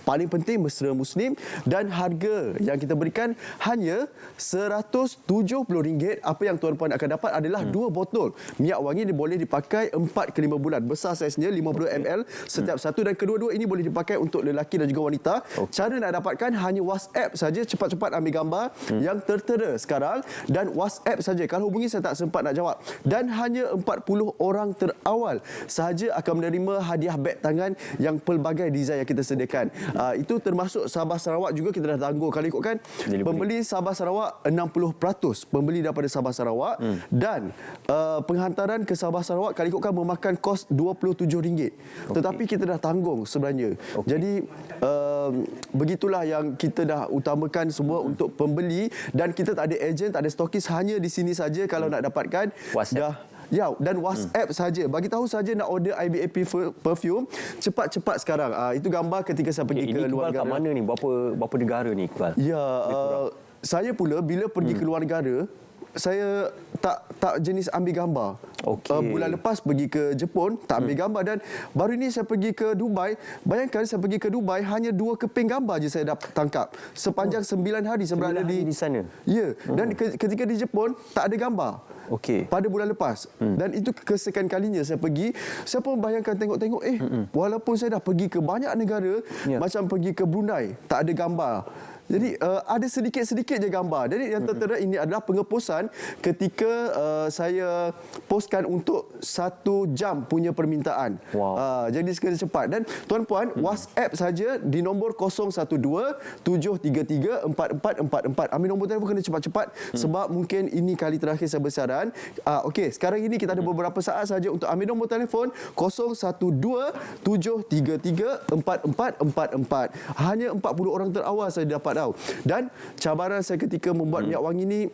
[SPEAKER 18] Paling penting mesra muslim, dan harga yang kita berikan hanya RM170. Apa yang tuan-puan akan dapat adalah 2 botol minyak wangi. Ini boleh dipakai 4 ke 5 bulan. Besar saiznya 50 ml setiap satu, dan kedua-dua ini boleh dipakai untuk lelaki dan juga wanita. Cara nak dapatkan hanya WhatsApp saja. Cepat-cepat ambil gambar yang tertera sekarang dan WhatsApp saja. Kalau hubungi saya tak sempat nak jawab. Dan hanya 40 orang terawal sahaja akan menerima hadiah beg tangan yang pelbagai design yang kita sediakan. Itu termasuk Sabah Sarawak juga kita dah tangguh. Kalau ikutkan pembeli Sabah Sarawak 60% pembeli daripada Sabah Sarawak, dan penghantaran ke Sabah Sarawak kalau ikutkan memakan kos RM27. Tetapi kita dah tanggung sebenarnya. Jadi begitulah yang kita dah utamakan semua untuk pembeli, dan kita tak ada ejen, tak ada stokis, hanya di sini saja kalau nak dapatkan WhatsApp. Dan WhatsApp saja. Bagi tahu saja nak order IBA Perfume, cepat-cepat sekarang. Itu gambar ketika saya pergi ke luar negara.
[SPEAKER 1] Kat mana ni? Berapa negara ni, Iqbal?
[SPEAKER 18] Ya, saya pula bila pergi ke luar negara, saya tak jenis ambil gambar. Bulan lepas pergi ke Jepun, tak ambil gambar, dan baru ini saya pergi ke Dubai. Bayangkan saya pergi ke Dubai, hanya 2 keping gambar je saya dapat tangkap sepanjang 9 hari saya berada di
[SPEAKER 1] sana.
[SPEAKER 18] Ya, dan ketika di Jepun tak ada gambar. Pada bulan lepas. Dan itu kesekian kalinya saya pergi. Saya pun bayangkan tengok-tengok, walaupun saya dah pergi ke banyak negara, macam pergi ke Brunei, tak ada gambar. Jadi ada sedikit-sedikit je gambar. Jadi yang tertera ini adalah pengeposan ketika saya postkan untuk 1 jam punya permintaan. Jadi sekali cepat. Dan tuan-puan, WhatsApp saja di nombor 012-733-4444. Ambil nombor telefon kena cepat-cepat sebab mungkin ini kali terakhir saya bersiaran. Sekarang ini kita ada beberapa saat saja untuk ambil nombor telefon 012-733-4444. Hanya 40 orang terawal saya dapat tahu. Dan cabaran saya ketika membuat minyak wangi ni,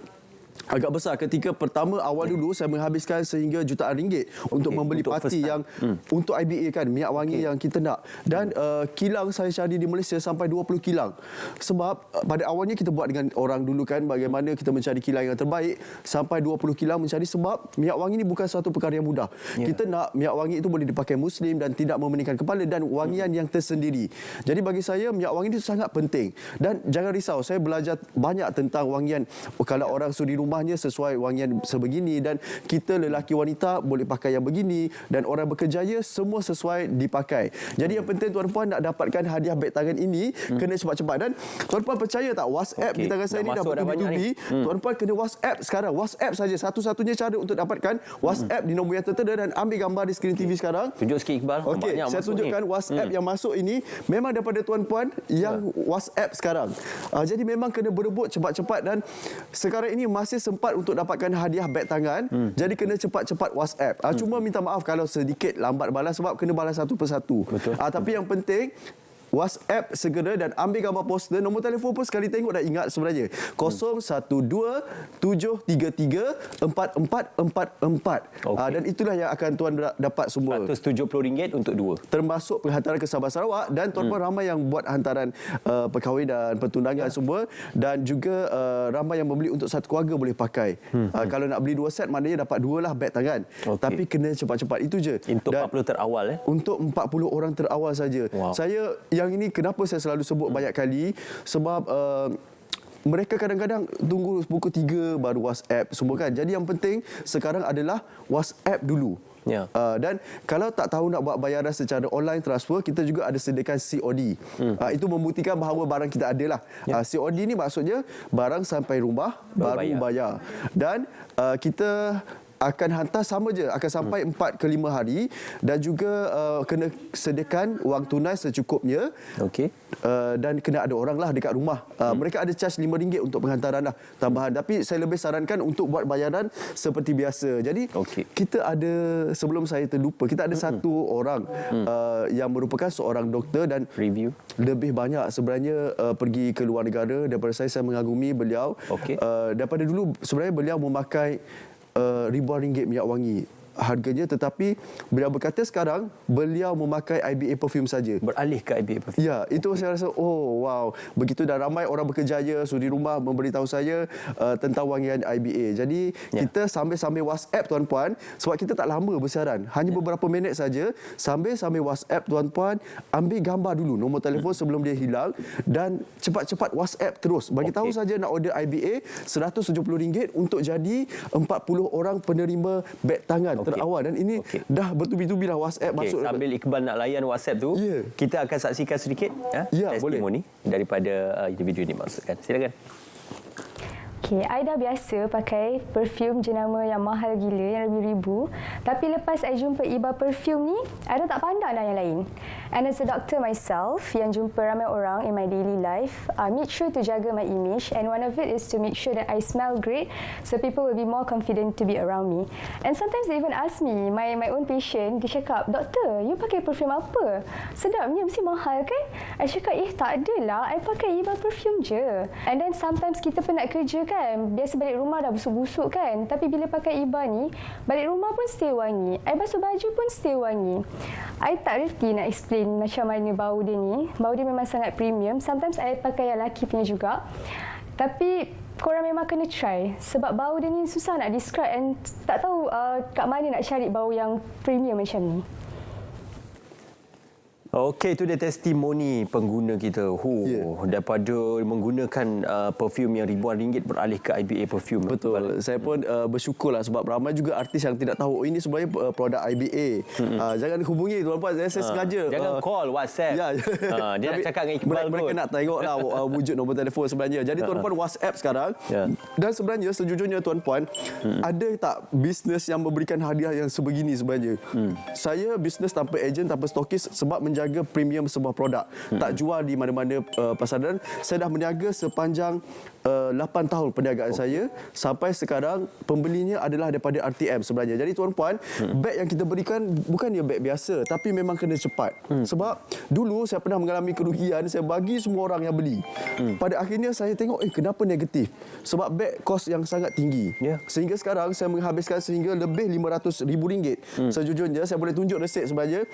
[SPEAKER 18] agak besar ketika pertama awal dulu saya menghabiskan sehingga jutaan ringgit untuk membeli parti yang untuk IBA kan, minyak wangi yang kita nak. Dan kilang saya cari di Malaysia sampai 20 kilang. Sebab pada awalnya kita buat dengan orang dulu kan, bagaimana kita mencari kilang yang terbaik, sampai 20 kilang mencari, sebab minyak wangi ini bukan satu perkara yang mudah. Kita nak minyak wangi itu boleh dipakai Muslim dan tidak memeningkan kepala dan wangian yang tersendiri. Jadi bagi saya minyak wangi itu sangat penting. Dan jangan risau, saya belajar banyak tentang wangian. Kalau orang suri rumahnya sesuai wangian sebegini, dan kita lelaki wanita boleh pakai yang begini, dan orang berkerjaya semua sesuai dipakai. Jadi yang penting tuan-puan nak dapatkan hadiah beg tangan ini kena cepat-cepat. Dan tuan-puan percaya tak, WhatsApp di tangan saya ni dah bertubi-tubi. Tuan-puan kena WhatsApp sekarang. WhatsApp saja satu-satunya cara untuk dapatkan WhatsApp di nombor yang tertera, dan ambil gambar di skrin TV sekarang.
[SPEAKER 1] Tunjuk sikit Iqbal.
[SPEAKER 18] Okey, saya tunjukkan WhatsApp yang masuk ini memang daripada tuan-puan yang WhatsApp sekarang. Jadi memang kena berebut cepat-cepat, dan sekarang ini masih sempat untuk dapatkan hadiah beg tangan. Jadi kena cepat-cepat WhatsApp. Cuma minta maaf kalau sedikit lambat balas, sebab kena balas satu persatu. Tapi yang penting WhatsApp segera dan ambil gambar poster. Nombor telefon pun sekali tengok dah ingat sebenarnya. 0127434444. Dan itulah yang akan tuan dapat semua.
[SPEAKER 1] RM170 untuk 2.
[SPEAKER 18] Termasuk penghantaran ke Sabah Sarawak, dan tuan-puan ramai yang buat hantaran perkahwinan, pertunangan semua, dan juga ramai yang membeli untuk satu keluarga boleh pakai. Kalau nak beli 2 set maknanya dapat 2 lah beg tangan. Tapi kena cepat-cepat, itu je.
[SPEAKER 1] Untuk 40 terawal
[SPEAKER 18] Untuk 40 orang terawal saja. Saya yang ini kenapa saya selalu sebut banyak kali, sebab mereka kadang-kadang tunggu pukul 3 baru WhatsApp semua kan. Jadi yang penting sekarang adalah WhatsApp dulu. Dan kalau tak tahu nak buat bayaran secara online transfer, kita juga ada sediakan COD. Itu membuktikan bahawa barang kita ada lah. COD ni maksudnya barang sampai rumah baru bayar. Dan kita akan hantar sama je, akan sampai 4 ke 5 hari, dan juga kena sediakan wang tunai secukupnya. Dan kena ada orang lah dekat rumah. Mereka ada charge RM5 untuk penghantaran lah tambahan, tapi saya lebih sarankan untuk buat bayaran seperti biasa. Jadi kita ada, sebelum saya terlupa, kita ada satu orang yang merupakan seorang doktor, dan
[SPEAKER 1] review
[SPEAKER 18] lebih banyak sebenarnya pergi ke luar negara. Daripada saya mengagumi beliau. Daripada dulu sebenarnya beliau memakai ribuan ringgit minyak wangi harganya, tetapi beliau berkata sekarang beliau memakai IBA perfume saja.
[SPEAKER 1] Beralih ke IBA perfume.
[SPEAKER 18] Ya, itu saya rasa wow, begitu dah ramai orang berkejaya suri rumah memberitahu saya tentang wangian IBA. Jadi kita sambil-sambil WhatsApp tuan-puan, sebab kita tak lama bersiaran, hanya beberapa minit saja. Sambil-sambil WhatsApp tuan-puan, ambil gambar dulu nombor telefon sebelum dia hilang, dan cepat-cepat WhatsApp terus. Bagi tahu saja nak order IBA RM170 untuk jadi 40 orang penerima beg tangan terawal. Dan ini dah bertubi-tubi lah WhatsApp masuk.
[SPEAKER 1] Sambil Iqbal nak layan WhatsApp tu, kita akan saksikan sedikit testimoni daripada individu ini maksudkan. Silakan.
[SPEAKER 19] Okey, I dah biasa pakai perfume jenama yang mahal gila, yang ribu-ribu. Tapi lepas I jumpa Iba perfume ni, I dah tak pandang dah yang lain. And as a doctor myself, yang jumpa ramai orang in my daily life, I make sure to jaga my image, and one of it is to make sure that I smell great, so people will be more confident to be around me. And sometimes they even ask me, my own patient, dia cakap, "Doktor, you pakai perfume apa? Sedapnya, mesti mahal kan?" I cakap, tak adalah, I pakai Iba perfume je. And then sometimes kita penat kerja kan, biasa balik rumah dah busuk-busuk kan, tapi bila pakai Iba ni, balik rumah pun still wangi, I basuh baju pun still wangi. I tak reti nak explain macam mana bau dia ni. Bau dia memang sangat premium. Sometimes I pakai yang lelaki punya juga, tapi korang memang kena try, sebab bau dia ni susah nak describe, and tak tahu kat mana nak cari bau yang premium macam ni.
[SPEAKER 1] Okey, itu dia testimoni pengguna kita. Daripada menggunakan perfume yang ribuan ringgit beralih ke IBA perfume.
[SPEAKER 18] Betul. Saya pun bersyukurlah sebab ramai juga artis yang tidak tahu ini sebenarnya produk IBA. Jangan hubungi tuan-puan, saya sengaja.
[SPEAKER 1] Jangan call WhatsApp. Dia nak cakap dengan Iqbal
[SPEAKER 18] mereka nak tengoklah wujud nombor telefon sebenarnya. Jadi tuan-puan WhatsApp sekarang. Dan sebenarnya sejujurnya tuan-puan, ada tak bisnes yang memberikan hadiah yang sebegini sebenarnya? Saya bisnes tanpa ejen, tanpa stokis, sebab menjaga premium sebuah produk. Tak jual di mana-mana pasaran. Saya dah berniaga sepanjang 8 tahun perniagaan saya sampai sekarang pembelinya adalah daripada RTM sebenarnya. Jadi tuan-puan, beg yang kita berikan bukan dia beg biasa tapi memang kena cepat. Sebab dulu saya pernah mengalami kerugian, saya bagi semua orang yang beli. Pada akhirnya saya tengok kenapa negatif? Sebab beg kos yang sangat tinggi. Sehingga sekarang saya menghabiskan sehingga lebih RM500,000. Sejujurnya saya boleh tunjuk resit sebenarnya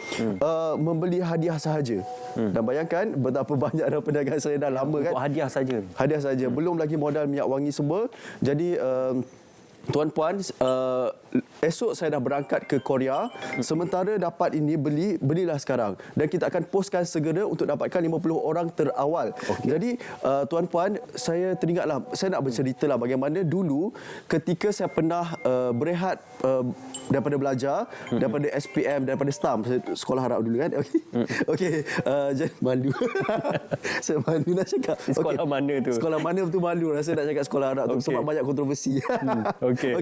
[SPEAKER 18] membeli hadiah sahaja. Dan bayangkan betapa banyak dalam perniagaan saya dah lama kan.
[SPEAKER 1] Hadiah saja.
[SPEAKER 18] Hadiah saja. Belum lagi modal minyak wangi semua. Jadi tuan-puan, esok saya dah berangkat ke Korea. Sementara dapat ini belilah sekarang. Dan kita akan postkan segera untuk dapatkan 50 orang terawal. Jadi tuan-puan, saya teringatlah, saya nak berceritalah bagaimana dulu ketika saya pernah berehat daripada belajar, daripada SPM, daripada STAM, saya sekolah Arab dulu kan. Okey. Jadi malu. Saya malu nak cakap.
[SPEAKER 1] Sekolah mana tu?
[SPEAKER 18] Sekolah mana tu malu rasa nak cakap sekolah Arab tu sebab banyak kontroversi. Okey.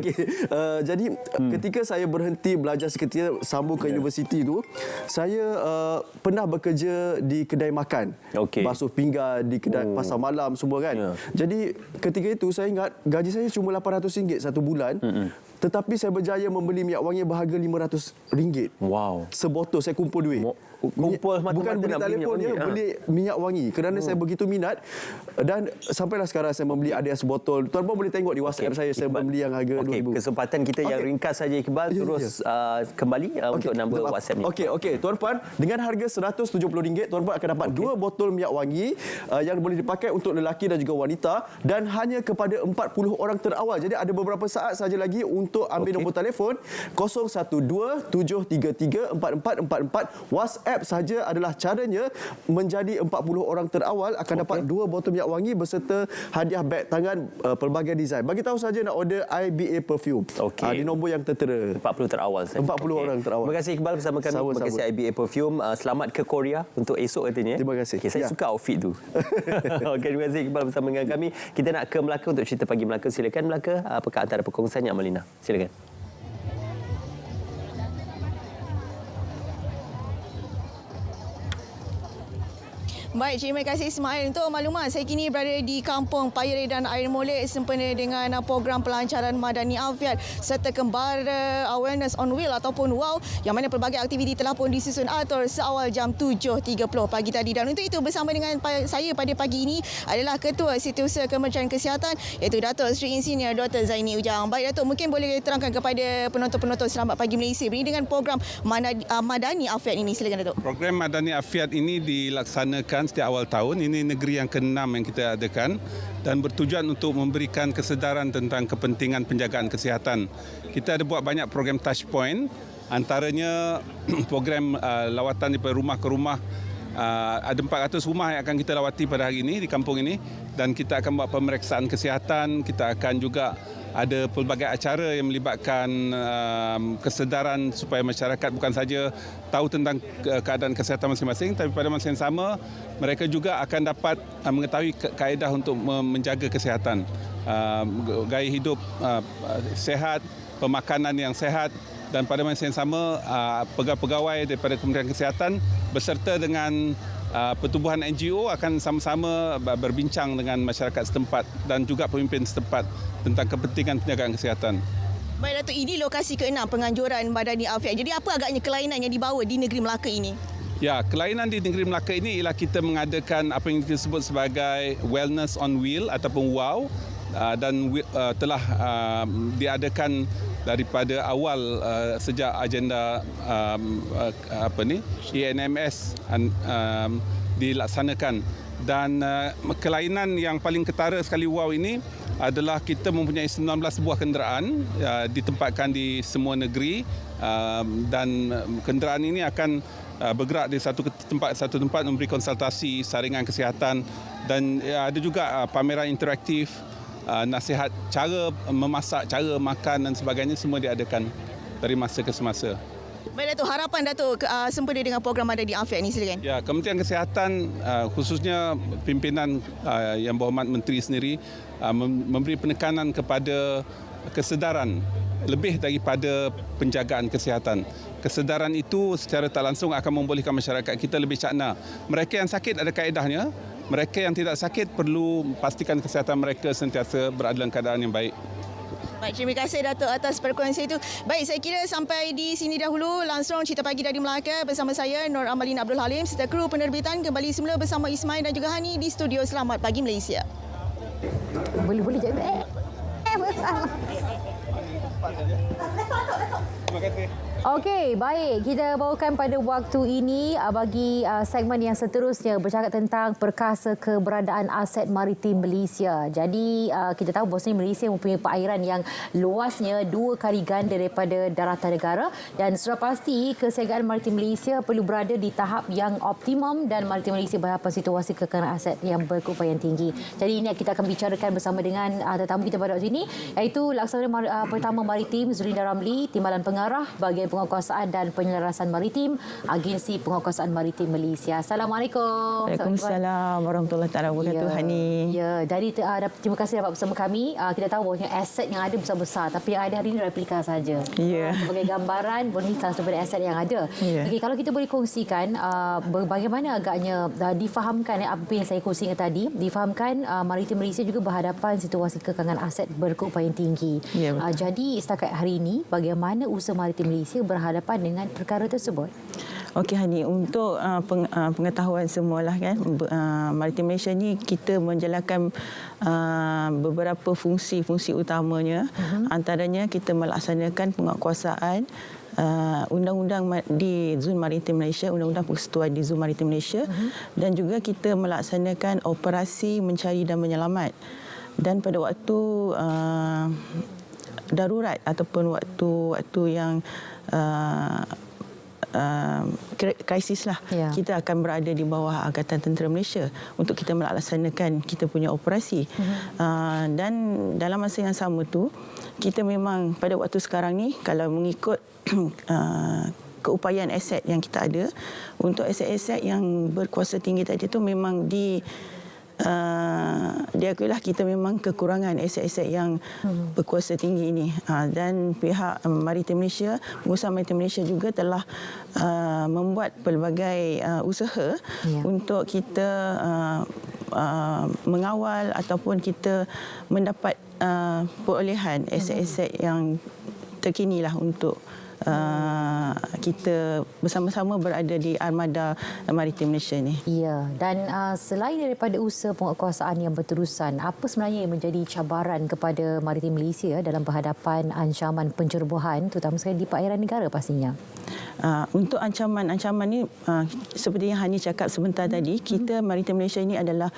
[SPEAKER 18] Jadi ketika saya berhenti belajar seketika sambung ke universiti tu, saya pernah bekerja di kedai makan. Basuh pinggan di kedai pasar malam semua kan. Jadi ketika itu saya ingat gaji saya cuma RM800 satu bulan. Tetapi saya berjaya membeli minyak wangi berharga RM500.
[SPEAKER 1] Wow.
[SPEAKER 18] Sebotol saya kumpul duit.
[SPEAKER 1] Kumpul
[SPEAKER 18] bukan beli telefon ya, beli minyak wangi kerana saya begitu minat dan sampailah sekarang saya membeli ada yang sebotol. Tuan-tuan boleh tengok di WhatsApp saya membeli yang harga RM2,000.
[SPEAKER 1] Kesempatan kita yang ringkas saja Iqbal, terus kembali untuk nombor WhatsApp ni.
[SPEAKER 18] Okey, tuan-puan, dengan harga RM170 tuan-puan akan dapat 2 botol minyak wangi yang boleh dipakai untuk lelaki dan juga wanita dan hanya kepada 40 orang terawal. Jadi ada beberapa saat saja lagi untuk ambil nombor telefon 012-733-4444. WhatsApp saja adalah caranya menjadi 40 orang terawal akan dapat 2 botol minyak wangi beserta hadiah beg tangan pelbagai desain. Bagi tahu saja nak order IBA perfume. Di nombor yang tertera.
[SPEAKER 1] 40 terawal saja.
[SPEAKER 18] 40 orang terawal.
[SPEAKER 1] Terima kasih Iqbal bersama kami. Terima kasih IBA perfume. Selamat ke Korea untuk esok katanya.
[SPEAKER 18] Terima kasih.
[SPEAKER 1] Saya suka outfit tu. Terima kasih Iqbal bersama dengan kami. Kita nak ke Melaka untuk cerita Pagi Melaka. Silakan Melaka, apakah antara perkongsiannya Amalina? Silakan.
[SPEAKER 20] Baik, terima kasih Ismail. Untuk maklumat, saya kini berada di Kampung Payere dan Air Molek sempena dengan program pelancaran Madani Afiat serta Kembara Awareness on Wheel ataupun WOW yang mana pelbagai aktiviti telah pun disusun atur seawal jam 7.30 pagi tadi. Dan untuk itu bersama dengan saya pada pagi ini adalah Ketua Setiausaha Kementerian Kesihatan iaitu Datuk Seri Insinyur Dr. Zaini Ujang. Baik Datuk, mungkin boleh terangkan kepada penonton-penonton Selamat Pagi Malaysia ini dengan program Madani Afiat ini. Silakan Datuk.
[SPEAKER 21] Program Madani Afiat ini dilaksanakan setiap awal tahun. Ini negeri yang ke-6 yang kita adakan dan bertujuan untuk memberikan kesedaran tentang kepentingan penjagaan kesihatan. Kita ada buat banyak program touch point, antaranya program lawatan daripada rumah ke rumah. Ada 400 rumah yang akan kita lawati pada hari ini di kampung ini dan kita akan buat pemeriksaan kesihatan. Kita akan juga ada pelbagai acara yang melibatkan kesedaran supaya masyarakat bukan saja tahu tentang keadaan kesihatan masing-masing tapi pada masa yang sama mereka juga akan dapat mengetahui kaedah untuk menjaga kesihatan, gaya hidup sihat, pemakanan yang sihat dan pada masa yang sama pegawai-pegawai daripada Kementerian Kesihatan beserta dengan pertubuhan NGO akan sama-sama berbincang dengan masyarakat setempat dan juga pemimpin setempat tentang kepentingan penjagaan kesihatan.
[SPEAKER 20] Baik Datuk, ini lokasi ke-6 penganjuran Madani Afiat. Jadi apa agaknya kelainan yang dibawa di negeri Melaka ini?
[SPEAKER 21] Ya, kelainan di negeri Melaka ini ialah kita mengadakan apa yang disebut sebagai Wellness on Wheel ataupun WOW dan telah diadakan daripada awal sejak agenda ENMS dilaksanakan dan kelainan yang paling ketara sekali WOW ini adalah kita mempunyai 19 buah kenderaan ditempatkan di semua negeri dan kenderaan ini akan bergerak di satu tempat memberi konsultasi saringan kesihatan dan ada juga pameran interaktif, nasihat cara memasak, cara makan dan sebagainya semua diadakan dari masa ke semasa.
[SPEAKER 20] Baik Datuk, harapan Datuk sempena dengan program Madani Afiat ini silakan.
[SPEAKER 21] Ya, Kementerian Kesihatan khususnya pimpinan Yang Berhormat Menteri sendiri memberi penekanan kepada kesedaran lebih daripada penjagaan kesihatan. Kesedaran itu secara tak langsung akan membolehkan masyarakat kita lebih cakna. Mereka yang sakit ada kaedahnya, mereka yang tidak sakit perlu pastikan kesihatan mereka sentiasa berada dalam keadaan yang baik.
[SPEAKER 20] Baik, terima kasih Datuk atas perkongsian itu. Baik, saya kira sampai di sini dahulu langsung Cerita Pagi dari Melaka bersama saya Nur Amalin Abdul Halim serta kru penerbitan kembali semula bersama Ismail dan juga Hani di studio Selamat Pagi Malaysia.
[SPEAKER 2] Boleh jadi.
[SPEAKER 21] Terima kasih.
[SPEAKER 2] Okey, baik. Kita bawakan pada waktu ini bagi segmen yang seterusnya bercakap tentang perkasa keberadaan aset maritim Malaysia. Jadi, kita tahu bahawasanya Malaysia mempunyai perairan yang luasnya 2 kali ganda daripada daratan negara dan sudah pasti kesiagaan maritim Malaysia perlu berada di tahap yang optimum dan maritim Malaysia berhadapan situasi kekurangan aset yang berkeupayaan tinggi. Jadi, ini kita akan bicarakan bersama dengan tetamu kita pada waktu ini iaitu Laksana Pertama Maritim Zulinda Ramli, Timbalan Pengarah Bahagian Penguatkuasaan dan Penyelarasan Maritim Agensi Penguatkuasaan Maritim Malaysia. Assalamualaikum.
[SPEAKER 3] Waalaikumsalam warahmatullahi taala wabarakatuh. Hani.
[SPEAKER 2] Ya, dari terima kasih dapat bersama kami. Kita tahu bahawa aset yang ada besar-besar tapi yang ada hari ini replika saja.
[SPEAKER 3] Ya.
[SPEAKER 2] Sebagai gambaran boleh salah satu aset yang ada.
[SPEAKER 3] Ya.
[SPEAKER 2] Okey, kalau kita boleh kongsikan bagaimana agaknya difahamkan apa yang saya kongsikan tadi, difahamkan Maritim Malaysia juga berhadapan situasi kekangan aset berkeupayaan tinggi.
[SPEAKER 3] Ya,
[SPEAKER 2] jadi setakat hari ini bagaimana usaha Maritim Malaysia berhadapan dengan perkara tersebut?
[SPEAKER 3] Okey Hani, untuk pengetahuan semualah kan, Maritim Malaysia ni kita menjalankan beberapa fungsi utamanya. Antaranya kita melaksanakan penguatkuasaan undang-undang di Zon Maritim Malaysia, undang-undang persekutuan di Zon Maritim Malaysia, dan juga kita melaksanakan operasi mencari dan menyelamat. Dan pada waktu darurat ataupun waktu yang krisis lah, kita akan berada di bawah Angkatan Tentera Malaysia untuk kita melaksanakan kita punya operasi. Dan dalam masa yang sama tu, kita memang pada waktu sekarang ni kalau mengikut keupayaan aset yang kita ada, untuk aset-aset yang berkuasa tinggi tadi tu memang diakuilah kita memang kekurangan aset-aset yang berkuasa tinggi ini. Dan pihak Maritim Malaysia, pengusaha Maritim Malaysia juga telah membuat pelbagai usaha untuk kita mengawal ataupun kita mendapat perolehan aset-aset yang terkini lah untuk kita bersama-sama berada di armada Maritim Malaysia ni.
[SPEAKER 2] Ya, dan selain daripada usaha penguatkuasaan yang berterusan, apa sebenarnya yang menjadi cabaran kepada Maritim Malaysia dalam berhadapan ancaman pencerobohan terutama sekali di perairan negara pastinya?
[SPEAKER 3] Untuk ancaman ni seperti yang Hani cakap sebentar tadi, kita Maritim Malaysia ini adalah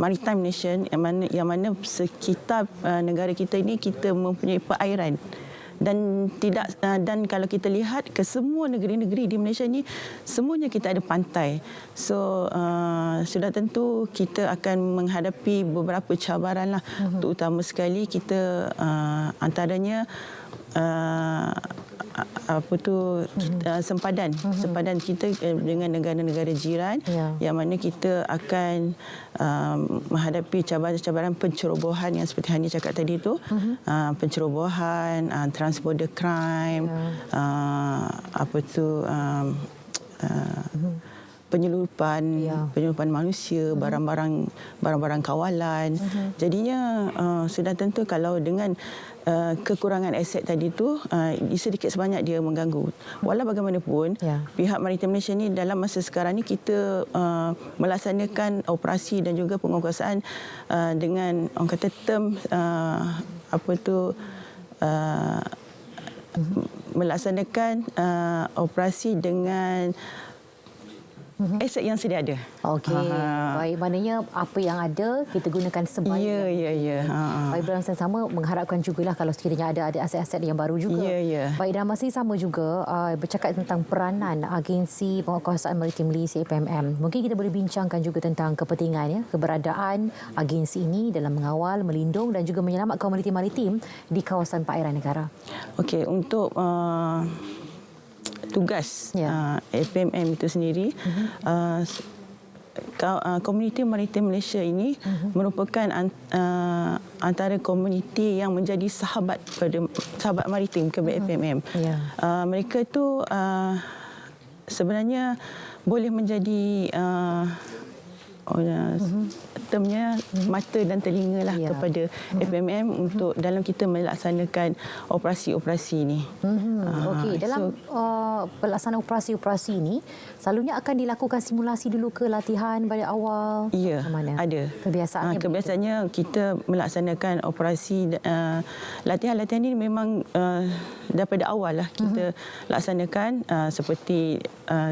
[SPEAKER 3] maritime nation yang mana sekitar negara kita ini kita mempunyai perairan. Dan kalau kita lihat ke semua negeri-negeri di Malaysia ni semuanya kita ada pantai. So sudah tentu kita akan menghadapi beberapa cabaran lah. Terutama sekali kita antaranya sempadan kita dengan negara-negara jiran, yang mana kita akan menghadapi cabaran-cabaran pencerobohan yang seperti Hani cakap tadi tu, pencerobohan, transborder crime, penyelundupan manusia, barang-barang kawalan. Jadinya sudah tentu kalau dengan kekurangan aset tadi tu sedikit sebanyak dia mengganggu. Walau bagaimanapun pihak Maritim Malaysia ni dalam masa sekarang ni kita melaksanakan operasi dan juga penguatkuasaan dengan orang kata term melaksanakan operasi dengan aset yang sedia ada.
[SPEAKER 2] Okey. Baik, maknanya apa yang ada kita gunakan sebaik.
[SPEAKER 3] Ya.
[SPEAKER 2] Baik, bersama sama mengharapkan jugalah kalau sekiranya ada aset-aset yang baru juga.
[SPEAKER 3] Ya.
[SPEAKER 2] Baik, dan masih sama juga bercakap tentang peranan Agensi Penguatkuasaan Maritim Malaysia APMM. Mungkin kita boleh bincangkan juga tentang kepentingan keberadaan agensi ini dalam mengawal, melindung dan juga menyelamatkan komuniti maritim di kawasan perairan negara.
[SPEAKER 3] Okey, untuk tugas APMM itu sendiri, komuniti maritim Malaysia ini merupakan antara komuniti yang menjadi sahabat maritim ke APMM. Mereka itu sebenarnya boleh menjadi termnya mata dan telinga lah kepada FMM untuk dalam kita melaksanakan operasi-operasi ini.
[SPEAKER 2] Okey, dalam pelaksanaan operasi-operasi ini selalunya akan dilakukan simulasi dulu ke latihan pada awal?
[SPEAKER 3] Ya, ada. Kebiasaannya kita melaksanakan operasi latihan-latihan ini memang daripada awal lah kita laksanakan seperti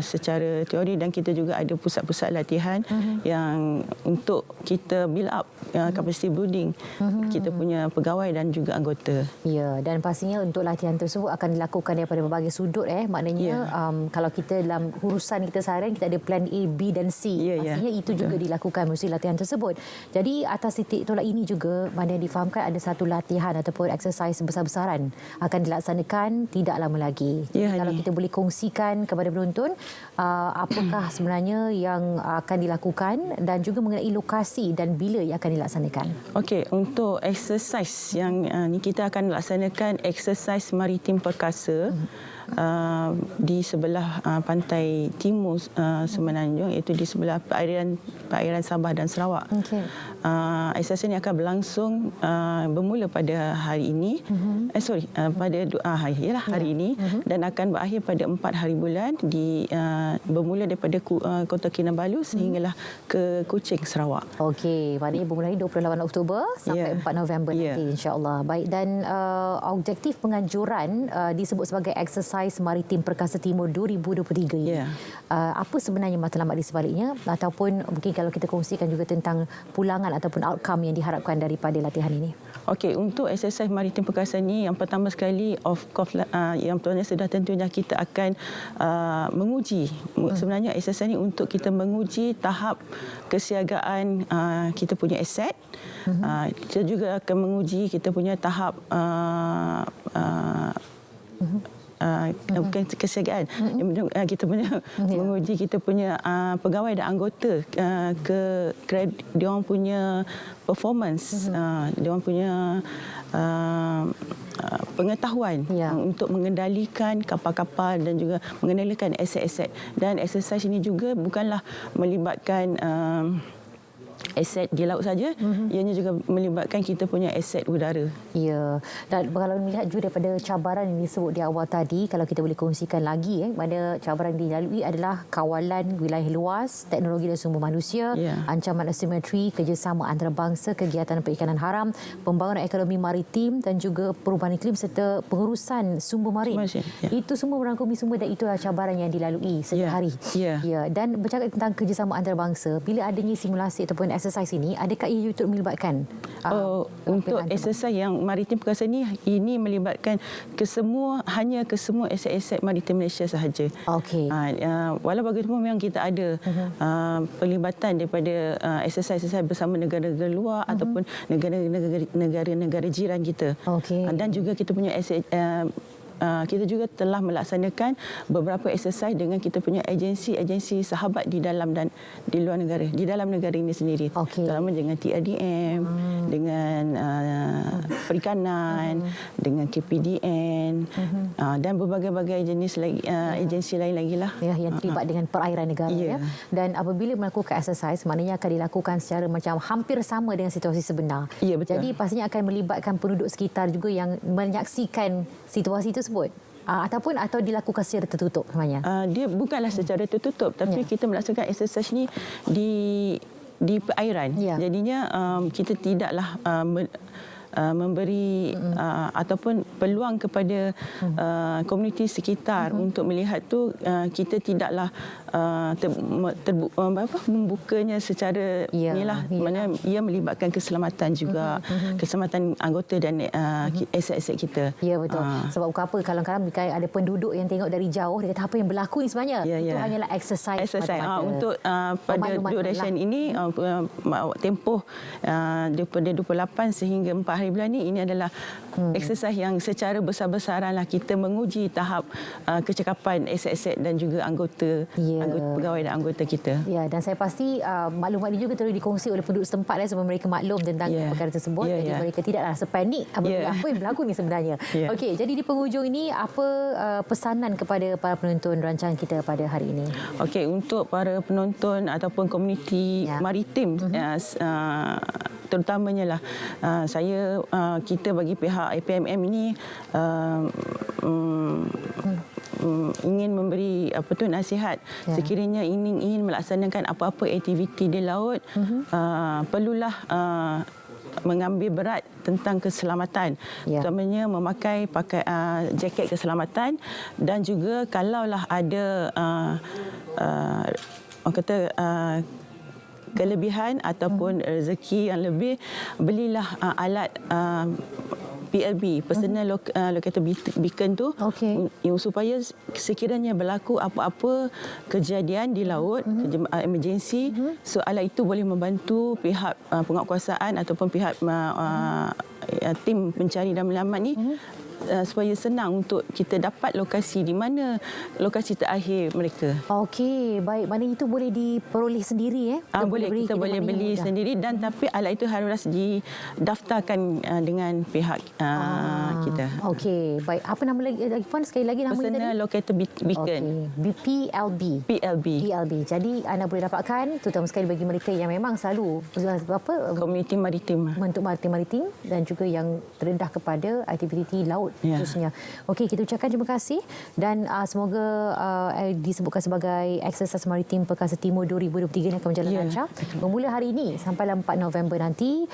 [SPEAKER 3] secara teori, dan kita juga ada pusat-pusat latihan yang untuk kita build up capacity building kita punya pegawai dan juga anggota.
[SPEAKER 2] Ya, dan pastinya untuk latihan tersebut akan dilakukan daripada berbagai sudut. Maknanya kalau kita dalam urusan kita seharian kita ada plan A, B dan C. Pastinya itu juga dilakukan mesti latihan tersebut. Jadi atas titik tolak ini juga mana difahamkan ada satu latihan ataupun exercise besar-besaran akan dilaksanakan tidak lama lagi. Kalau kita boleh kongsikan kepada penonton apakah sebenarnya yang akan dilakukan dan juga mengenai lokasi dan bila yang akan dilaksanakan.
[SPEAKER 3] Okey, untuk exercise yang ni kita akan laksanakan exercise maritim perkasa di sebelah pantai timur Semenanjung, iaitu di sebelah perairan Sabah dan Sarawak. Exercise ini akan berlangsung bermula pada hari ini. Hari ini dan akan berakhir pada 4 hari bulan bermula daripada Kota Kinabalu sehinggalah ke Kuching, Sarawak.
[SPEAKER 2] Okey, maknanya bermula 28 Oktober sampai 4 November nanti, insya-Allah. Baik, dan objektif penganjuran disebut sebagai Exercise Maritim Perkasa Timur 2023 ini. Apa sebenarnya matlamat di sebaliknya, ataupun mungkin kalau kita kongsikan juga tentang pulangan ataupun outcome yang diharapkan daripada latihan ini.
[SPEAKER 3] Okey, untuk exercise maritim perkasa ini, yang pertama sekali, of course, yang tuan sudah tentunya kita akan menguji. Sebenarnya exercise ini untuk kita menguji tahap kesiagaan kita punya aset. Kita juga akan menguji kita punya tahap bukan kesiagaan, kita punya menguji kita punya pegawai dan anggota ke dia orang punya performance, dia orang punya pengetahuan untuk mengendalikan kapal-kapal dan juga mengendalikan aset-aset. Dan exercise ini juga bukanlah melibatkan aset di laut saja, ianya juga melibatkan kita punya aset udara.
[SPEAKER 2] Ya, dan kalau melihat juga daripada cabaran yang disebut di awal tadi, kalau kita boleh kongsikan lagi, pada cabaran yang dilalui adalah kawalan wilayah luas, teknologi dan sumber manusia, ancaman asimetri, kerjasama antarabangsa, kegiatan perikanan haram, pembangunan ekonomi maritim dan juga perubahan iklim serta pengurusan sumber marin. Itu semua merangkumi semua, dan itulah cabaran yang dilalui setiap hari. Dan bercakap tentang kerjasama antarabangsa, bila adanya simulasi ataupun exercise ini, adakah ia juga melibatkan
[SPEAKER 3] untuk exercise yang maritim perkasa ini melibatkan hanya ke semua aset-aset maritim Malaysia sahaja. Walau bagaimanapun memang kita ada pelibatan daripada exercise bersama negara-negara luar ataupun negara-negara jiran kita. Dan juga kita punya aset kita juga telah melaksanakan beberapa exercise dengan kita punya agensi sahabat di dalam dan di luar negara, di dalam negara ini sendiri. Terutama dengan TRDM, dengan perikanan, dengan KPDN dan berbagai-bagai jenis lagi, agensi lain lagi lah.
[SPEAKER 2] Yang terlibat dengan perairan negara. Dan apabila melakukan exercise, maknanya akan dilakukan secara macam hampir sama dengan situasi sebenar. Jadi pastinya akan melibatkan penduduk sekitar juga yang menyaksikan situasi tersebut. Atau dilakukan secara tertutup sebenarnya?
[SPEAKER 3] Dia bukanlah secara tertutup, tapi kita melaksanakan exercise ni di perairan. Jadinya kita tidaklah memberi ataupun peluang kepada komuniti sekitar untuk melihat tu. Kita tidaklah membukanya secara inilah, mana ia melibatkan keselamatan juga, keselamatan anggota dan aset-aset kita.
[SPEAKER 2] Ya, betul. Sebab apa, kadang-kadang ada penduduk yang tengok dari jauh, dia kata apa yang berlaku ni sebenarnya. Itu hanyalah exercise.
[SPEAKER 3] Untuk pada duration ini tempoh daripada 28 sehingga 4 hari hari bulan ini adalah eksersis yang secara besar-besaran lah kita menguji tahap kecekapan aset-aset dan juga anggota pegawai dan anggota kita.
[SPEAKER 2] Ya, dan saya pasti maklumat ini juga terus dikongsi oleh penduduk setempat supaya mereka maklum tentang perkara tersebut. Jadi mereka tidaklah sepanik apa yang berlaku ni sebenarnya. Okey, jadi di penghujung ini apa pesanan kepada para penonton rancangan kita pada hari ini?
[SPEAKER 3] Okey, untuk para penonton ataupun komuniti maritim terutamanya lah kita bagi pihak APMM ini ingin memberi nasihat sekiranya ingin melaksanakan apa-apa aktiviti di laut perlulah mengambil berat tentang keselamatan, terutamanya memakai jaket keselamatan, dan juga kalaulah ada kelebihan ataupun rezeki yang lebih, belilah alat PLB, personal locator beacon tu, supaya sekiranya berlaku apa-apa kejadian di laut, emergency, so alat itu boleh membantu pihak penguatkuasaan ataupun pihak tim pencari dan menyelamat ni supaya senang untuk kita dapat lokasi di mana lokasi terakhir mereka.
[SPEAKER 2] Okey, baik. Mana itu boleh diperoleh sendiri
[SPEAKER 3] kita boleh beli sendiri, dan tapi alat itu harus didaftarkan dengan pihak kita.
[SPEAKER 2] Okey, baik. Apa nama lagi Puan, sekali lagi nama
[SPEAKER 3] personal
[SPEAKER 2] tadi?
[SPEAKER 3] Locator beacon.
[SPEAKER 2] PLB. Jadi anda boleh dapatkan, terutama sekali bagi mereka yang memang selalu
[SPEAKER 3] komuniti maritim,
[SPEAKER 2] bentuk maritim dan juga yang terdedah kepada aktiviti laut khususnya. Okey, kita ucapkan terima kasih dan semoga disebutkan sebagai Eksersis Maritim Perkasa Timur 2023 yang akan berjalan lancar bermula hari ini sampai 4 November nanti,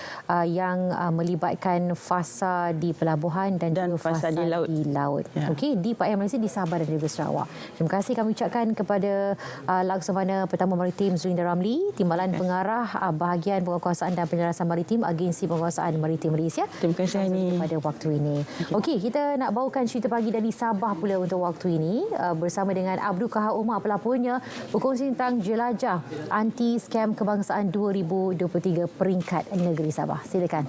[SPEAKER 2] yang melibatkan fasa di pelabuhan dan juga fasa di laut. Okey, di Pak Malaysia di Sabah dan juga Sarawak. Terima kasih kami ucapkan kepada Laksamana Pertama Maritim Zulinda Ramli, Timbalan Pengarah Bahagian Penguatkuasaan dan Penyelarasan Maritim Agensi Penguatkuasaan Maritim Malaysia.
[SPEAKER 3] Terima kasih
[SPEAKER 2] pada waktu ini. Okey, kita nak bawakan cerita pagi dari Sabah pula untuk waktu ini bersama dengan Abdul Kahar Umar, pelapornya, berkongsi tentang jelajah anti skam kebangsaan 2023 peringkat negeri Sabah. Silakan.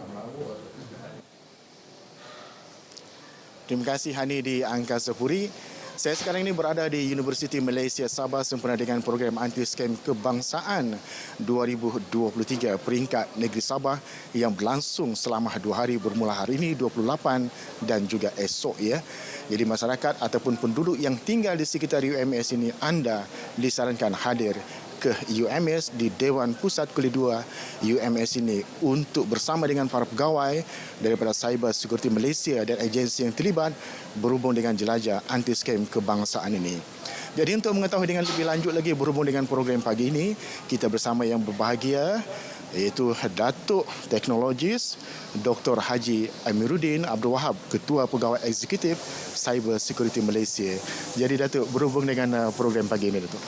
[SPEAKER 5] Terima kasih Hani di Angkasa Puri. Saya sekarang ini berada di Universiti Malaysia Sabah sempena dengan program anti-skam kebangsaan 2023 peringkat negeri Sabah yang berlangsung selama 2 hari bermula hari ini 28 dan juga esok Jadi masyarakat ataupun penduduk yang tinggal di sekitar UMS ini, anda disarankan hadir ke UMS di Dewan Pusat Kuliah 2 UMS ini untuk bersama dengan para pegawai daripada Cyber Security Malaysia dan agensi yang terlibat berhubung dengan jelajah anti-skam kebangsaan ini. Jadi untuk mengetahui dengan lebih lanjut lagi berhubung dengan program pagi ini, kita bersama yang berbahagia iaitu Datuk Teknologis Dr. Haji Amiruddin Abdul Wahab, Ketua Pegawai Eksekutif Cyber Security Malaysia. Jadi Datuk, berhubung dengan program pagi ini, Datuk.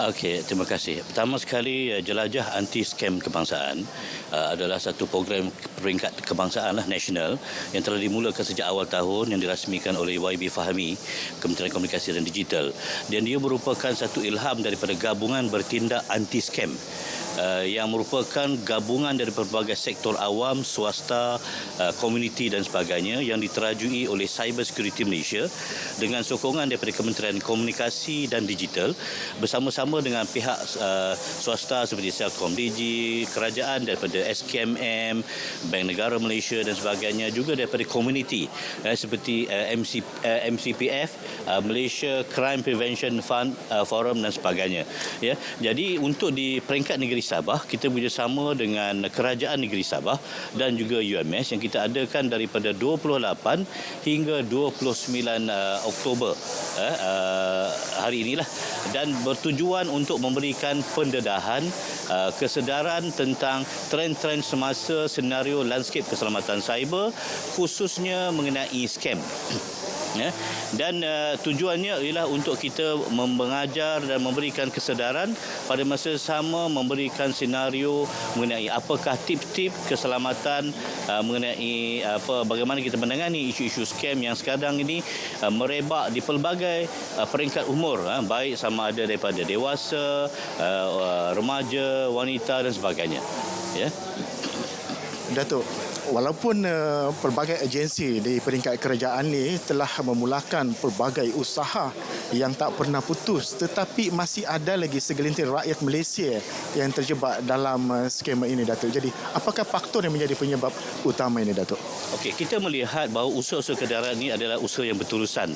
[SPEAKER 22] Okey, terima kasih. Pertama sekali, jelajah anti-skam kebangsaan adalah satu program peringkat kebangsaan nasional yang telah dimulakan sejak awal tahun yang dirasmikan oleh YB Fahmi, Kementerian Komunikasi dan Digital. Dan dia merupakan satu ilham daripada gabungan bertindak anti-skam yang merupakan gabungan dari pelbagai sektor awam, swasta, komuniti dan sebagainya yang diterajui oleh Cyber Security Malaysia dengan sokongan daripada Kementerian Komunikasi dan Digital bersama-sama dengan pihak swasta seperti Celcom Digi, kerajaan daripada SKMM, Bank Negara Malaysia dan sebagainya, juga daripada komuniti seperti MCPF, Malaysia Crime Prevention Fund Forum dan sebagainya. Jadi untuk di peringkat negeri Sabah, kita bekerjasama dengan Kerajaan Negeri Sabah dan juga UMS yang kita adakan daripada 28 hingga 29 Oktober hari inilah, dan bertujuan untuk memberikan pendedahan kesedaran tentang trend-trend semasa senario landscape keselamatan cyber, khususnya mengenai skam. Dan tujuannya ialah untuk kita mengajar dan memberikan kesedaran, pada masa sama memberikan senario mengenai apakah tip-tip keselamatan mengenai bagaimana kita menangani isu-isu skam yang sekarang ini merebak di pelbagai peringkat umur, baik sama ada daripada dewasa, remaja, wanita dan sebagainya.
[SPEAKER 5] Datuk, Walaupun pelbagai agensi di peringkat kerajaan ni telah memulakan pelbagai usaha yang tak pernah putus, tetapi masih ada lagi segelintir rakyat Malaysia yang terjebak dalam skema ini, Datuk. Jadi, apakah faktor yang menjadi penyebab utama ini, Datuk?
[SPEAKER 22] Okey, kita melihat bahawa usaha-usaha kenderaan ini adalah usaha yang berterusan.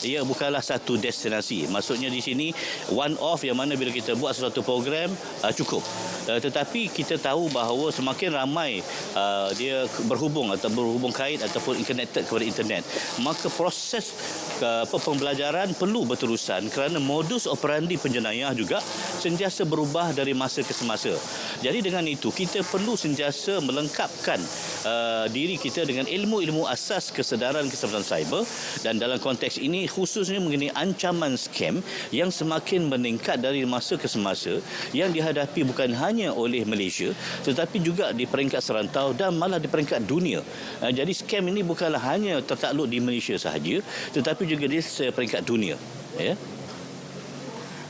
[SPEAKER 22] Ia bukanlah satu destinasi. Maksudnya di sini one off, yang mana bila kita buat sesuatu program cukup. Tetapi kita tahu bahawa semakin ramai dia berhubung kait ataupun connected kepada internet, maka proses pembelajaran perlu berterusan kerana modus operandi penjenayah juga sentiasa berubah dari masa ke semasa. Jadi dengan itu kita perlu sentiasa melengkapkan diri kita dengan ilmu-ilmu asas kesedaran cyber, dan dalam konteks ini khususnya mengenai ancaman scam yang semakin meningkat dari masa ke semasa, yang dihadapi bukan hanya oleh Malaysia tetapi juga di peringkat serantau dan malah di peringkat dunia. Jadi scam ini bukanlah hanya tertakluk di Malaysia sahaja tetapi juga di peringkat dunia. Ya.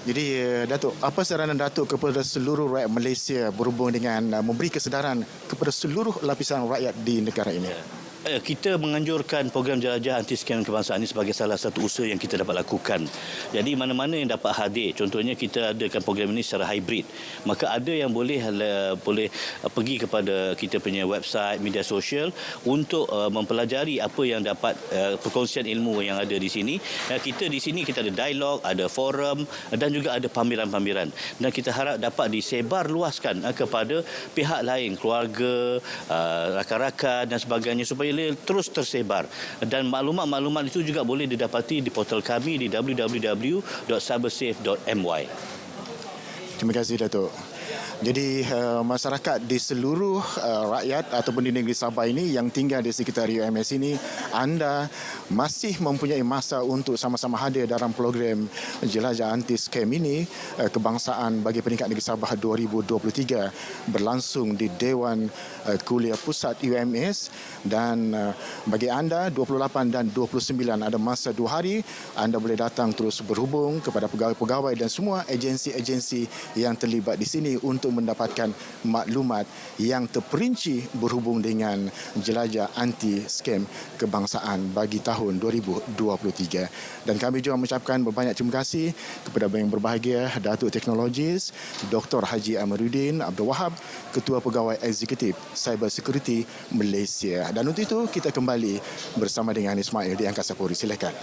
[SPEAKER 5] Jadi, Datuk, apa saranan Datuk kepada seluruh rakyat Malaysia berhubung dengan memberi kesedaran kepada seluruh lapisan rakyat di negara ini?
[SPEAKER 22] Kita menganjurkan program jelajah anti-skam kebangsaan ini sebagai salah satu usaha yang kita dapat lakukan. Jadi mana-mana yang dapat hadir, contohnya kita adakan program ini secara hybrid, maka ada yang boleh pergi kepada kita punya website, media sosial untuk mempelajari apa yang dapat perkongsian ilmu yang ada di sini. Kita di sini kita ada dialog, ada forum dan juga ada pameran-pameran. Dan kita harap dapat disebar luaskan kepada pihak lain, keluarga, rakan-rakan dan sebagainya supaya terus tersebar, dan maklumat-maklumat itu juga boleh didapati di portal kami di www.cybersafe.my.
[SPEAKER 5] Terima kasih, Datuk. Jadi masyarakat di seluruh rakyat ataupun di negeri Sabah ini yang tinggal di sekitar UMS ini, anda masih mempunyai masa untuk sama-sama hadir dalam program jelajah anti-skam ini kebangsaan bagi peringkat negeri Sabah 2023 berlangsung di Dewan Kuliah Pusat UMS, dan bagi anda 28 dan 29 ada masa 2 hari, anda boleh datang terus berhubung kepada pegawai-pegawai dan semua agensi-agensi yang terlibat di sini untuk mendapatkan maklumat yang terperinci berhubung dengan jelajah anti-skam kebangsaan bagi tahun 2023. Dan kami juga mengucapkan berbanyak terima kasih kepada yang berbahagia Datuk Teknologis Dr. Haji Amaruddin Abdul Wahab, Ketua Pegawai Eksekutif Cyber Security Malaysia. Dan untuk itu kita kembali bersama dengan Ismail di Angkasa Puri. Silakan.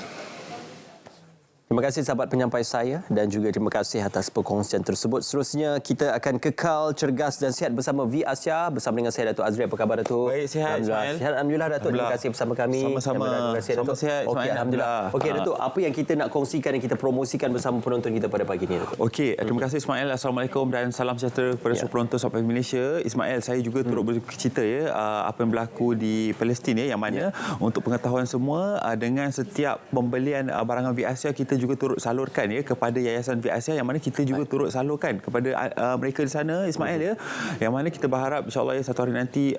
[SPEAKER 1] Terima kasih sahabat penyampai saya dan juga terima kasih atas perkongsian tersebut. Seterusnya kita akan kekal cergas dan sihat bersama V Asia bersama dengan saya Datuk Azri. Apa khabar, Datuk?
[SPEAKER 4] Baik, sihat Ismail.
[SPEAKER 1] Sihat, alhamdulillah, Datuk. Terima kasih bersama kami.
[SPEAKER 4] Sama-sama.
[SPEAKER 1] Sama
[SPEAKER 4] sihat Ismail.
[SPEAKER 1] Okey, alhamdulillah. Okey, Datuk, apa yang kita nak kongsikan dan kita promosikan bersama penonton kita pada pagi ini, Datuk?
[SPEAKER 4] Okey, terima kasih Ismail. Assalamualaikum dan salam sejahtera kepada semua penonton sampai Malaysia. Ismail, saya juga turut bercerita apa yang berlaku di Palestin yang mana untuk pengetahuan semua, dengan setiap pembelian barangan V Asia kita juga turut salurkan kepada Yayasan V Asia, yang mana kita juga turut salurkan kepada mereka di sana, Ismail yang mana kita berharap insya-Allah satu hari nanti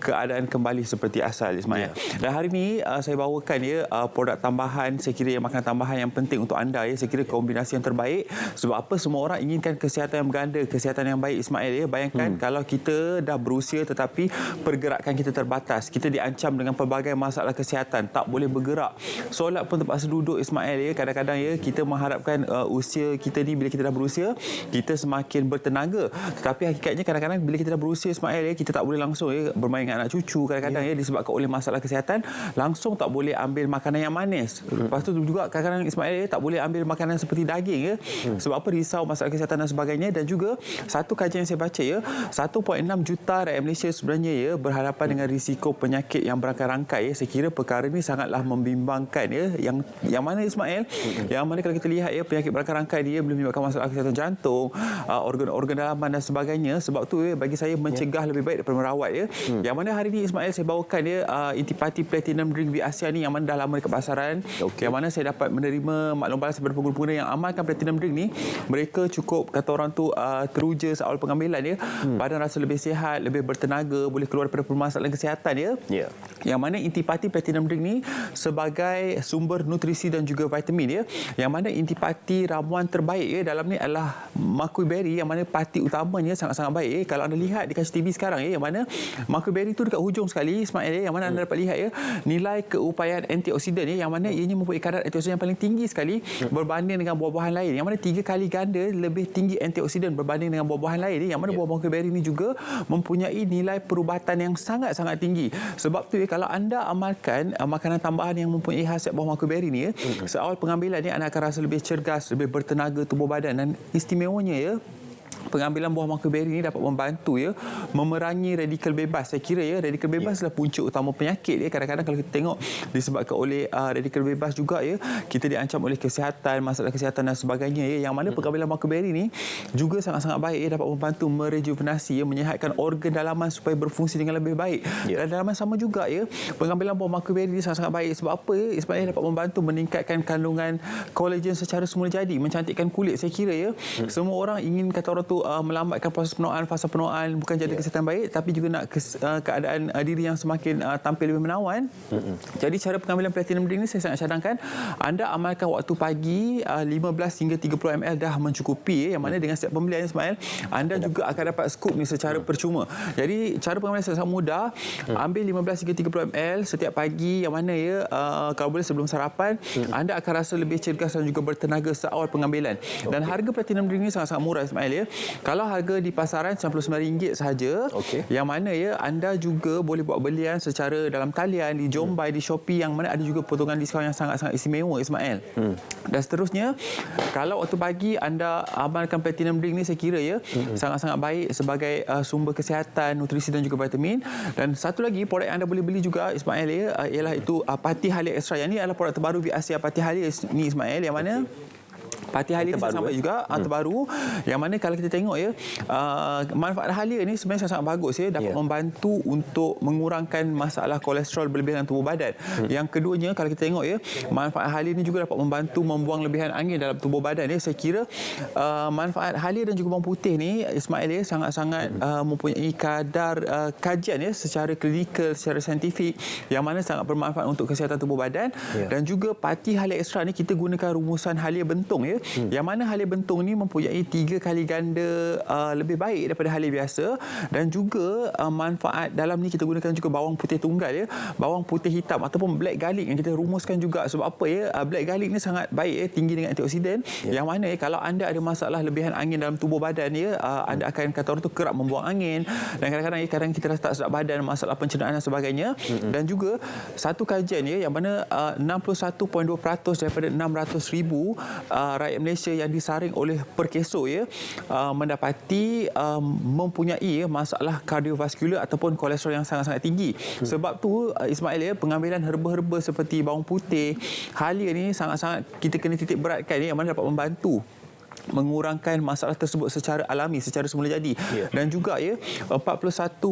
[SPEAKER 4] keadaan kembali seperti asal, Ismail. Dan hari ini saya bawakan produk tambahan, saya kira makanan tambahan yang penting untuk anda saya kira kombinasi yang terbaik. Sebab apa, semua orang inginkan kesihatan yang berganda, kesihatan yang baik, Ismail Bayangkan kalau kita dah berusia tetapi pergerakan kita terbatas, kita diancam dengan pelbagai masalah kesihatan, tak boleh bergerak, solat pun terpaksa duduk, Ismail kadang-kadang kita mengharapkan usia kita ni bila kita dah berusia kita semakin bertenaga, tetapi hakikatnya kadang-kadang bila kita dah berusia, Ismail kita tak boleh langsung bermain dengan anak cucu, kadang-kadang disebabkan oleh masalah kesihatan langsung tak boleh ambil makanan yang manis. Lepas tu juga kadang-kadang Ismail tak boleh ambil makanan seperti daging sebab apa, risau masalah kesihatan dan sebagainya. Dan juga satu kajian yang saya baca 1.6 juta rakyat Malaysia sebenarnya berhadapan dengan risiko penyakit yang berangkai-rangkai. Saya kira perkara ini sangatlah membimbangkan yang mana, Ismail, yang mana kalau kita lihat penyakit berangkai-rangkai dia boleh menyebabkan masalah kesihatan jantung, organ-organ dalaman dan sebagainya. Sebab tu bagi saya mencegah lebih baik daripada merawat Yang mana hari ini, Ismail, saya bawakan Intipati Platinum Drink V Asia ni yang mana dah lama dekat pasaran. Yang mana saya dapat menerima maklum balas daripada pengguna-pengguna yang amalkan Platinum Drink ni. Mereka cukup, kata orang tu, teruja seawal pengambilan badan rasa lebih sihat, lebih bertenaga, boleh keluar daripada permasalahan kesihatan Yang mana Intipati Platinum Drink ni sebagai sumber nutrisi dan juga vitamin yang mana Intipati ramuan terbaik dalam ni adalah Makui Berry, yang mana parti utamanya sangat-sangat baik. Kalau anda lihat di kaca TV sekarang yang mana Makui Berry berry tu dekat hujung sekali Ismail yang mana anda dapat lihat nilai keupayaan antioksidan yang mana ianya mempunyai kadar antioksidan yang paling tinggi sekali berbanding dengan buah-buahan lain, yang mana 3 kali ganda lebih tinggi antioksidan berbanding dengan buah-buahan lain, yang mana buah mangkuberi ini juga mempunyai nilai perubatan yang sangat-sangat tinggi. Sebab tu kalau anda amalkan makanan tambahan yang mempunyai khasiat buah mangkuberi ni seawal pengambilan anda akan rasa lebih cergas, lebih bertenaga tubuh badan, dan istimewanya pengambilan buah mangkuberi ini dapat membantu memerangi radikal bebas. Saya kira radikal bebas adalah punca utama penyakit. Kadang-kadang kalau kita tengok disebabkan oleh radikal bebas juga kita diancam oleh kesihatan, masalah kesihatan dan sebagainya yang mana pengambilan mangkuberi ini juga sangat-sangat baik dapat membantu merejuvenasi, menyihatkan organ dalaman supaya berfungsi dengan lebih baik. Dan dalaman sama juga pengambilan buah mangkuberi ini sangat-sangat baik. Sebab apa? Ismail dapat membantu meningkatkan kandungan kolagen secara semula jadi, mencantikkan kulit. Saya kira semua orang ingin kata orang tu melambatkan proses penuaan, fasa penuaan, bukan jadi kesihatan baik tapi juga nak keadaan diri yang semakin tampil lebih menawan. Jadi cara pengambilan platinum drink ni saya sangat cadangkan anda amalkan waktu pagi 15 hingga 30 ml dah mencukupi, yang mana dengan setiap pembelian Ismail anda juga akan dapat scoop ni secara percuma. Jadi cara pengambilan sangat mudah, ambil 15 hingga 30 ml setiap pagi, yang mana kalau boleh sebelum sarapan anda akan rasa lebih cergas dan juga bertenaga seawal pengambilan. Dan harga platinum drink ni sangat-sangat murah Ismail Kalau harga di pasaran RM99 sahaja, yang mana anda juga boleh buat belian secara dalam talian di Jombai, di Shopee, yang mana ada juga potongan diskaun yang sangat-sangat istimewa Ismail. Dan seterusnya, kalau waktu pagi anda amalkan platinum drink ni, saya kira sangat-sangat baik sebagai sumber kesihatan, nutrisi dan juga vitamin. Dan satu lagi produk yang anda boleh beli juga Ismail ialah itu Pati Halia Extra. Yang ni adalah produk terbaru Viasia Pati Halia ni Ismail, yang mana Pati Halia ni sampai juga terbaru, yang mana kalau kita tengok manfaat Halia ni sebenarnya sangat bagus dapat membantu untuk mengurangkan masalah kolesterol berlebihan dalam tubuh badan. Yang keduanya kalau kita tengok manfaat Halia ni juga dapat membantu membuang lebihan angin dalam tubuh badan. Saya kira manfaat Halia dan juga bawang putih ni Ismail sangat-sangat mempunyai kadar kajian secara klinikal, secara saintifik, yang mana sangat bermanfaat untuk kesihatan tubuh badan. Dan juga Pati Halia Extra ni kita gunakan rumusan Halia bentung yang mana Halia bentung ni mempunyai 3 kali ganda lebih baik daripada Halia biasa. Dan juga manfaat dalam ni kita gunakan juga bawang putih tunggal bawang putih hitam ataupun black garlic yang kita rumuskan juga. Sebab apa black garlic ni sangat baik tinggi dengan antioksidan, yang mana kalau anda ada masalah lebihan angin dalam tubuh badan anda akan kata orang tu kerap membuang angin, dan kadang-kadang kita rasa tak sedap badan, masalah pencernaan dan sebagainya. Dan juga satu kajian yang mana 61.2% daripada 600,000 rakyat Malaysia yang disaring oleh Perkeso mendapati mempunyai masalah kardiovaskular ataupun kolesterol yang sangat-sangat tinggi. Sebab tu Ismail pengambilan herba-herba seperti bawang putih Halia ni sangat-sangat kita kena titik beratkan yang mana dapat membantu mengurangkan masalah tersebut secara alami, secara semula jadi. Dan juga 41.2%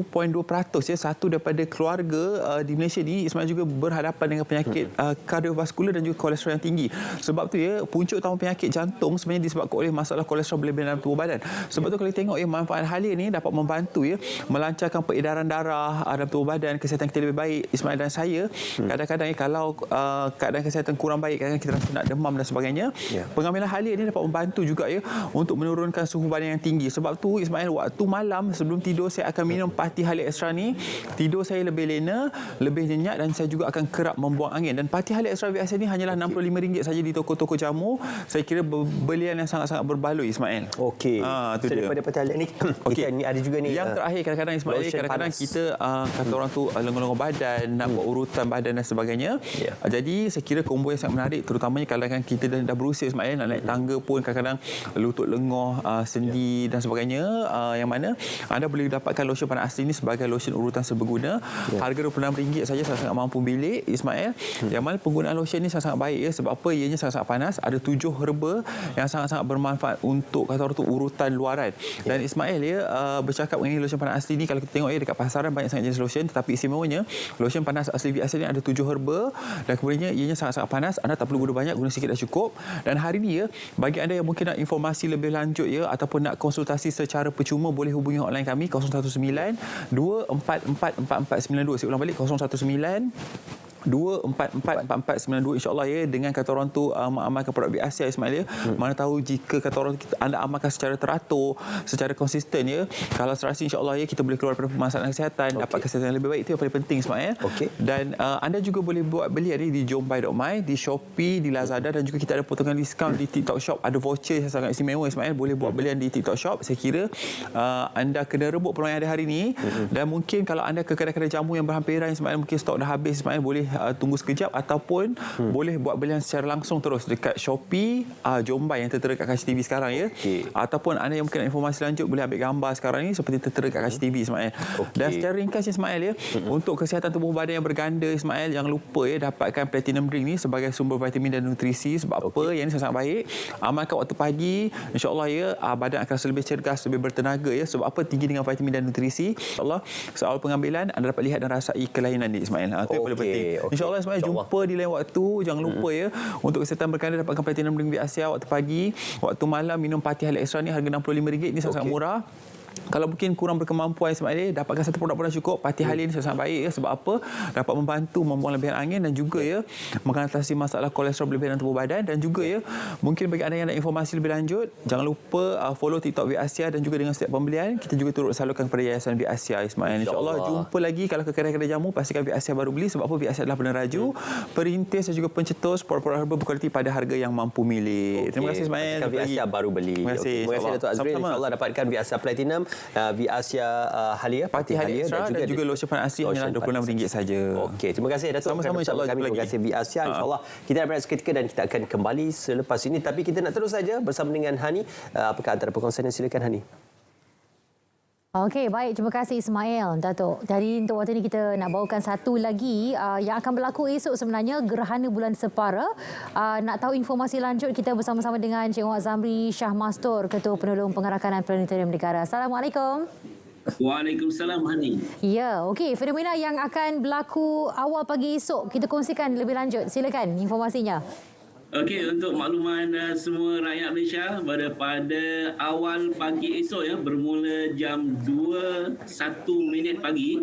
[SPEAKER 4] satu daripada keluarga di Malaysia ni Ismail juga berhadapan dengan penyakit kardiovaskular dan juga kolesterol yang tinggi. Sebab tu punca utama penyakit jantung sebenarnya disebabkan oleh masalah kolesterol berlebihan dalam tubuh badan. Sebab tu kalau kita tengok manfaat Halia ni dapat membantu melancarkan peredaran darah dalam tubuh badan, kesihatan kita lebih baik. Ismail dan saya kadang-kadang kalau keadaan kesihatan kurang baik, kadang-kadang kita rasa nak demam dan sebagainya, pengambilan Halia ni dapat membantu juga untuk menurunkan suhu badan yang tinggi. Sebab tu Ismail, waktu malam sebelum tidur saya akan minum Pati Halia Extra ni. Tidur saya lebih lena, lebih nyenyak, dan saya juga akan kerap membuang angin. Dan Pati Halia Extra biasa ni hanyalah RM65 saja di toko-toko jamu. Saya kira belian yang sangat-sangat berbaloi Ismail.
[SPEAKER 1] Okey. So daripada Pati Halia ni kita ni ada juga ni
[SPEAKER 4] yang terakhir kadang-kadang Ismail, kadang-kadang kita kata orang tu lengan-lengan badan, nak buat urutan badan dan sebagainya. Jadi saya kira combo yang sangat menarik, terutamanya kalau kita dah berusia Ismail, nak naik tangga pun kadang-kadang lutut lengoh, sendi dan sebagainya, yang mana anda boleh dapatkan lotion panas asli ini sebagai lotion urutan serbaguna. Harga RM26 saja sangat mampu bilik Ismail. Yang mana penggunaan lotion ini sangat baik sebab apa? Ianya sangat panas, ada 7 herba yang sangat-sangat bermanfaat untuk kata orang tu urutan luaran. Dan Ismail bercakap mengenai lotion panas asli ini, kalau kita tengok dekat pasaran banyak sangat jenis lotion, tetapi istimewanya lotion panas asli Viasia ini ada 7 herba dan kemudiannya ianya sangat-sangat panas. Anda tak perlu guna banyak, guna sikit dah cukup. Dan hari ini bagi anda yang mungkin nak informasi lebih lanjut ataupun nak konsultasi secara percuma, boleh hubungi hotline kami 019 2444492. Saya ulang balik 019 244492 insya-Allah ya, dengan kata orang tu mengamalkan produk Biasia Ismail ya. Mana tahu jika kata orang anda amalkan secara teratur, secara konsisten ya, kalau serasi insya-Allah ya kita boleh keluar daripada permasalahan kesihatan, dapat kesihatan yang lebih baik. Itu yang paling penting Ismail. Dan anda juga boleh buat beli hari di Jombai.my, di Shopee, di Lazada, dan juga kita ada potongan diskaun di TikTok Shop. Ada voucher yang sangat istimewa Ismail, boleh buat belian di TikTok Shop. Saya kira anda kena rebut peluang yang ada hari ini. Dan mungkin kalau anda ke kedai-kedai jamu yang berhampiran Ismail, mungkin stok dah habis Ismail, boleh tunggu sekejap ataupun boleh buat belian secara langsung terus dekat Shopee Jombai yang tertera kat kaca TV sekarang ya. Ataupun anda yang mungkin informasi lanjut boleh ambil gambar sekarang ni seperti tertera kat kaca TV Ismail. Dan secara ringkas Ismail ya, untuk kesihatan tubuh badan yang berganda Ismail, jangan lupa ya dapatkan Platinum Drink ni sebagai sumber vitamin dan nutrisi. Sebab apa? Yang ini sangat baik. Amalkan waktu pagi, insya-Allah ya, badan akan lebih cergas, lebih bertenaga ya. Sebab apa? Tinggi dengan vitamin dan nutrisi. Insya-Allah soal pengambilan anda dapat lihat dan rasai kelainan ni Ismail. Itu yang paling penting. Insya-Allah Ismail, jumpa di lain waktu. Jangan lupa ya, untuk kesihatan berkanda dapatkan Platinum Drink Biasia waktu pagi, waktu malam minum Pati Halid Extra ni harga RM65. Ini sangat murah. Kalau mungkin kurang berkemampuan Ismail, dapatkan satu produk pun dah cukup. Pati Halid ni sangat baik ya. Sebab apa? Dapat membantu membuang lebihan angin dan juga ya mengatasi masalah kolesterol berlebihan dalam tubuh badan. Dan juga ya, mungkin bagi anda yang nak informasi lebih lanjut, jangan lupa follow TikTok Biasia, dan juga dengan setiap pembelian kita juga turut salurkan kepada Yayasan Biasia Ismail. InsyaAllah jumpa lagi. Kalau ke kedai-kedai jamu, pastikan Biasia baru beli. Sebab apa? Biasia adalah peneraju, perintis dan juga pencetus produk-produk herba berkualiti pada harga yang mampu milik. Terima kasih Ismail.
[SPEAKER 1] Pastikan Biasia baru beli.
[SPEAKER 4] Terima kasih.
[SPEAKER 1] Terima kasih Datuk Azril. InsyaAllah dapatkan Biasia Platinum, Biasia Halia,
[SPEAKER 4] Pati Halia dan juga lotion panas asli hanya RM26 saja.
[SPEAKER 1] Okey, terima kasih Datuk.
[SPEAKER 4] Sama-sama insya-Allah.
[SPEAKER 1] Terima kasih Biasia. InsyaAllah kita nak berehat seketika dan kita akan kembali selepas ini. Tapi kita nak terus saja bersama dengan Hani. Apakah antara perkongsian? Silakan Hani.
[SPEAKER 2] Okey, baik. Terima kasih Ismail, Datuk. Jadi untuk waktu ini kita nak bawakan satu lagi yang akan berlaku esok sebenarnya, gerhana bulan separa. Nak tahu informasi lanjut, kita bersama-sama dengan Encik Muhammad Zamri Shah Mastur, Ketua Penolong Pengerakanan Planetarium Negara. Assalamualaikum.
[SPEAKER 7] Waalaikumsalam Hani.
[SPEAKER 2] Ya, okey. Fenomena yang akan berlaku awal pagi esok, kita kongsikan lebih lanjut. Silakan informasinya.
[SPEAKER 7] Okey, untuk makluman semua rakyat Malaysia, pada awal pagi esok ya, bermula jam 2:01 pagi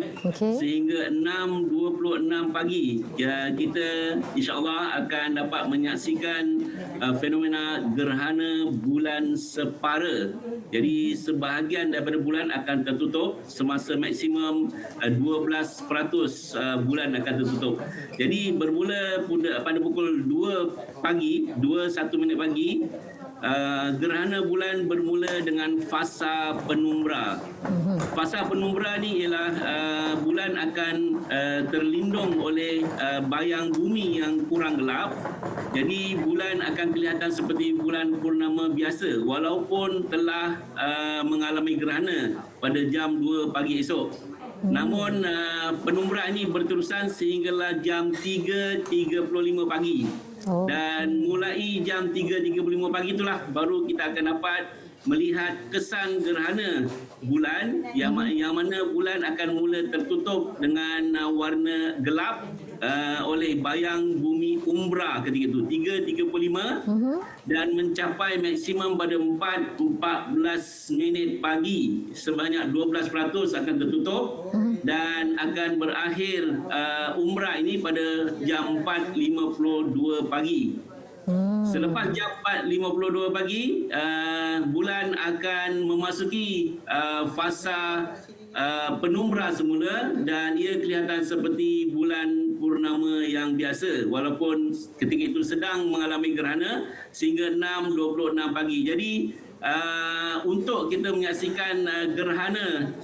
[SPEAKER 7] sehingga 6:26 pagi, ya, kita insya-Allah akan dapat menyaksikan fenomena gerhana bulan separa. Jadi sebahagian daripada bulan akan tertutup semasa maksimum 12% bulan akan tertutup. Jadi bermula pada pukul 2:01 pagi, gerhana bulan bermula dengan fasa penumbra. Fasa penumbra ni ialah bulan akan terlindung oleh bayang bumi yang kurang gelap. Jadi bulan akan kelihatan seperti bulan purnama biasa walaupun telah mengalami gerhana pada jam 2 pagi esok. Namun penumbra ini berterusan sehinggalah jam 3:35 pagi. Dan mulai jam 3:35 pagi itulah baru kita akan dapat melihat kesan gerhana bulan yang mana bulan akan mula tertutup dengan warna gelap oleh bayang bumi umbra ketika itu 3:35 dan mencapai maksimum pada 4:14 pagi, sebanyak 12% akan tertutup dan akan berakhir umrah ini pada jam 4:52 pagi. Selepas jam 4:52 pagi, bulan akan memasuki fasa penumbra semula dan ia kelihatan seperti bulan purnama yang biasa walaupun ketika itu sedang mengalami gerhana sehingga 6:26 pagi. Jadi untuk kita menyaksikan gerhana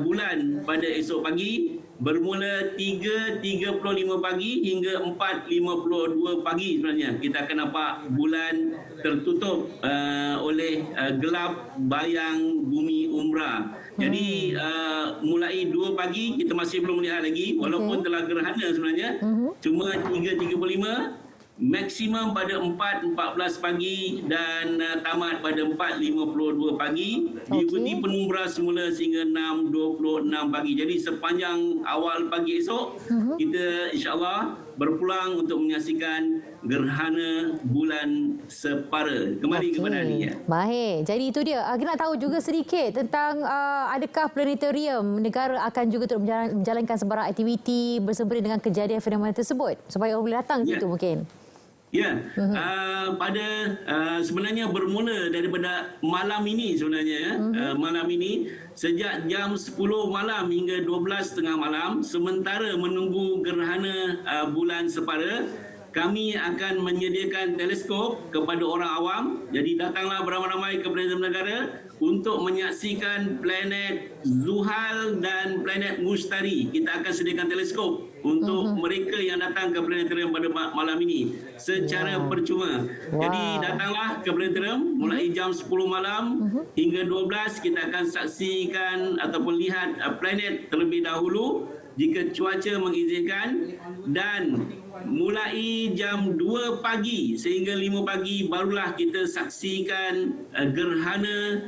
[SPEAKER 7] bulan pada esok pagi bermula 3:35 pagi hingga 4:52 pagi sebenarnya kita akan nampak bulan tertutup oleh gelap bayang bumi umbra. Jadi mulai 2 pagi kita masih belum melihat lagi walaupun telah gerhana sebenarnya. Cuma 3:35 maksimum pada 4:14 pagi dan tamat pada 4:52 pagi. Diikuti penumbra semula sehingga 6:26 pagi. Jadi sepanjang awal pagi esok kita insya-Allah berpulang untuk menyaksikan gerhana bulan separa. Kembali kepada Ani. Ya.
[SPEAKER 2] Baik, jadi itu dia. Kita nak tahu juga sedikit tentang adakah planetarium negara akan juga turut menjalankan sebarang aktiviti bersempena dengan kejadian fenomena tersebut supaya orang boleh datang situ mungkin.
[SPEAKER 7] Ya, pada sebenarnya bermula daripada malam ini sebenarnya malam ini sejak jam 10 malam hingga 12.30 malam sementara menunggu gerhana bulan separa, kami akan menyediakan teleskop kepada orang awam. Jadi datanglah beramai-ramai ke Planetarium Negara untuk menyaksikan planet Zuhal dan planet Mustari. Kita akan sediakan teleskop untuk mereka yang datang ke planetarium pada malam ini secara percuma. Jadi datanglah ke planetarium mulai jam 10 malam hingga 12. Kita akan saksikan ataupun lihat planet terlebih dahulu jika cuaca mengizinkan, dan mulai jam 2 pagi sehingga 5 pagi barulah kita saksikan gerhana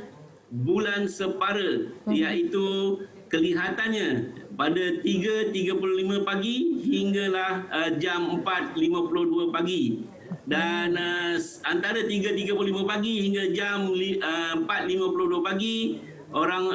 [SPEAKER 7] bulan separa, iaitu kelihatannya pada 3.35 pagi hinggalah jam 4.52 pagi. Dan antara 3.35 pagi hingga jam 4.52 pagi, orang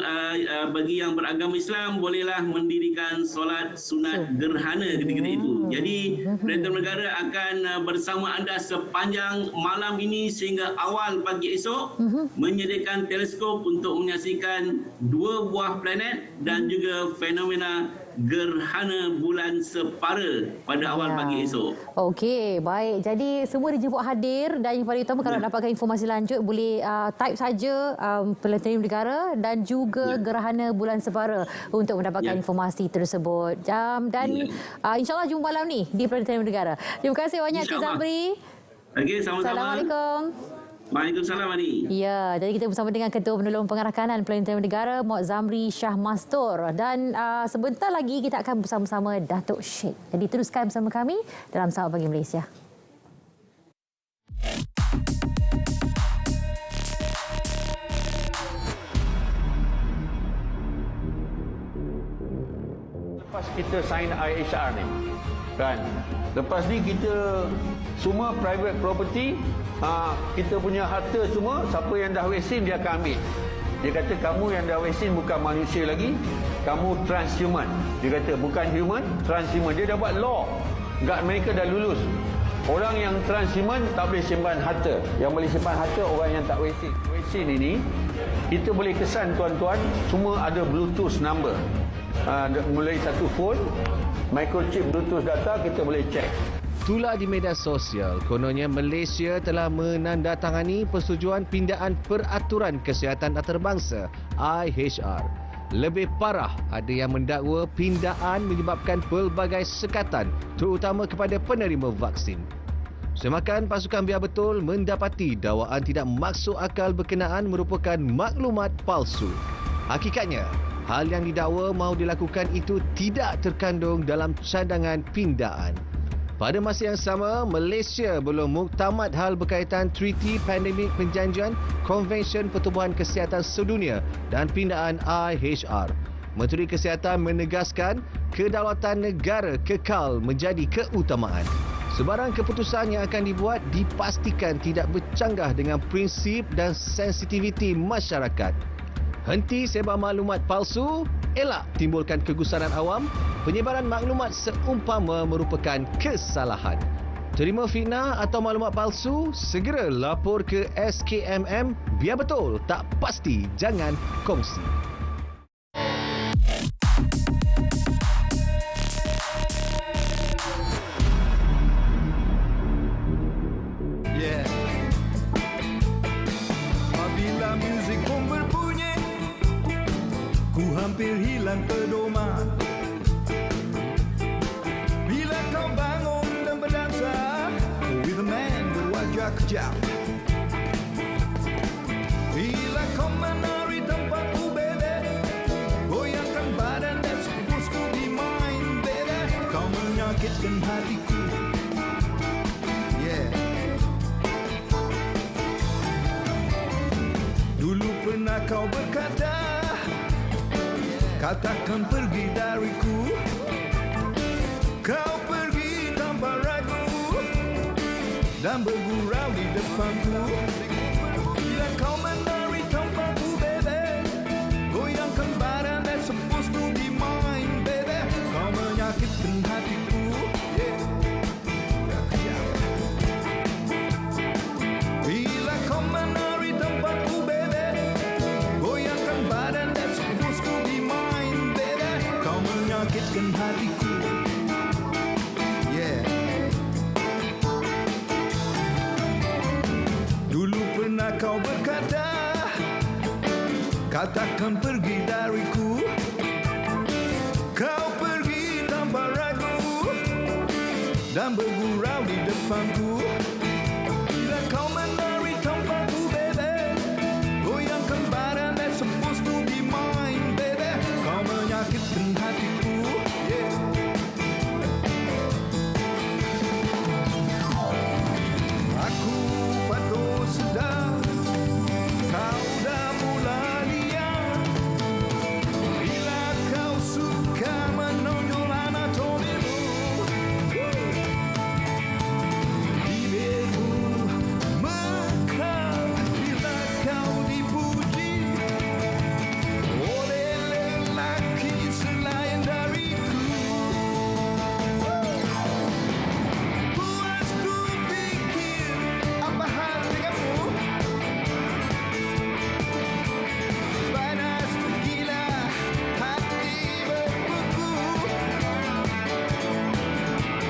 [SPEAKER 7] bagi yang beragama Islam bolehlah mendirikan solat sunat gerhana ketika itu. Jadi Planetarium Negara akan bersama anda sepanjang malam ini sehingga awal pagi esok menyediakan teleskop untuk menyaksikan 2 buah planet dan juga fenomena gerhana bulan separa pada awal pagi esok.
[SPEAKER 2] Okey, baik. Jadi semua dijemput hadir, dan yang paling utama kalau dapatkan informasi lanjut boleh type saja Planetarium Negara dan juga gerhana bulan separa untuk mendapatkan informasi tersebut. Dan insyaAllah jumpa malam ni di Planetarium Negara. Terima kasih banyak Cik Zamri.
[SPEAKER 7] Okey, sama-sama.
[SPEAKER 2] Assalamualaikum.
[SPEAKER 7] Waalaikumsalam, Ani.
[SPEAKER 2] Ya, jadi kita bersama dengan Ketua Penolong Pengarah Kanan Planetarium Negara, Muhammad Zamri Shah Mastur. Dan sebentar lagi kita akan bersama-sama Datuk Sheikh. Jadi teruskan bersama kami dalam Selamat Pagi Malaysia.
[SPEAKER 14] Lepas kita sign IHR ni, kan? Lepas ni kita semua private property, kita punya harta semua, siapa yang dah vaksin dia akan ambil. Dia kata kamu yang dah vaksin bukan manusia lagi, kamu transhuman. Dia kata bukan human, transhuman. Dia dah buat law. Dekat Amerika dah lulus. Orang yang transhuman tak boleh simpan harta. Yang boleh simpan harta orang yang tak vaksin. Vaksin ini kita boleh kesan tuan-tuan, semua ada Bluetooth number. Mulai satu phone, microchip Bluetooth data, kita boleh cek.
[SPEAKER 8] Tular di media sosial, kononnya Malaysia telah menandatangani persetujuan pindaan Peraturan Kesihatan Antarabangsa IHR. Lebih parah, ada yang mendakwa pindaan menyebabkan pelbagai sekatan, terutama kepada penerima vaksin. Semakan pasukan Biar Betul mendapati dakwaan tidak maksud akal berkenaan merupakan maklumat palsu. Hakikatnya, hal yang didakwa mahu dilakukan itu tidak terkandung dalam cadangan pindaan. Pada masa yang sama, Malaysia belum muktamad hal berkaitan Treaty Pandemik Perjanjian Konvensyen Pertubuhan Kesihatan Sedunia dan pindaan IHR. Menteri Kesihatan menegaskan kedaulatan negara kekal menjadi keutamaan. Sebarang keputusan yang akan dibuat dipastikan tidak bercanggah dengan prinsip dan sensitiviti masyarakat. Henti sebar maklumat palsu, elak timbulkan kegusaran awam. Penyebaran maklumat seumpama merupakan kesalahan. Terima fitnah atau maklumat palsu, segera lapor ke SKMM. Biar betul, tak pasti, jangan kongsi.
[SPEAKER 10] Yeah. Apabila muzik pun berbunyi, ku hampir hilang pedoman. Bila kau bangun dan berdansa with a man berwajah kejam. Bila kau menari tempatku bebe, goyangkan badan dan sepusku di main bebe. Kau menyakitkan hatiku. Yeah. Dulu pernah kau berkata, katakan pergi dariku. Kau pergi tanpa dan bergurau di depanku. Bila kau menari tanpaku, baby, goyangkan badan that's supposed to be mine, baby. Kau menyakitkan hatiku, yeah. Bila kau menari tanpaku, baby, goyangkan badan that's supposed to be mine, baby. Kau menyakitkan hatiku, yeah. Dulu pernah kau berkata, katakan pergi dariku. Kau pergi tanpa ragu dan bergurau di depanku. Bila kau menari tanpaku, baby, goyangkan badan that's supposed to be mine, baby. Kau menyakitkan hatiku, yeah. Aku patut sedar kau dah mula liar bila kau suka menonjol anatomimu. Bibirmu mekar bila kau dipuji oleh lelaki selain dariku. Puas ku pikir apa hal denganmu. Panas gila hati berbeku.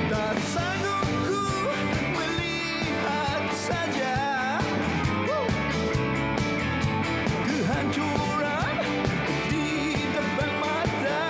[SPEAKER 10] Tak sanggup ku melihat saja kehancuran di depan mata.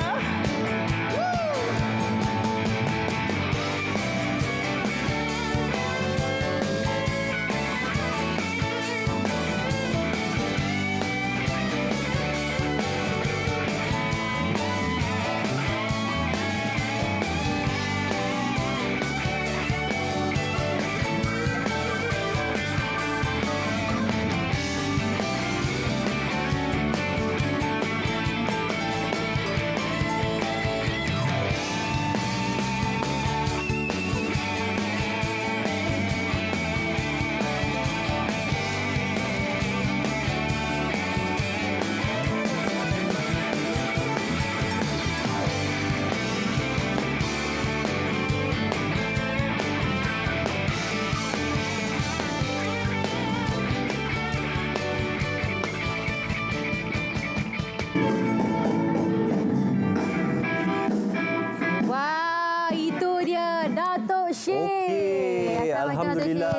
[SPEAKER 2] Wah, itu dia Datuk Syed.
[SPEAKER 1] Okey, alhamdulillah.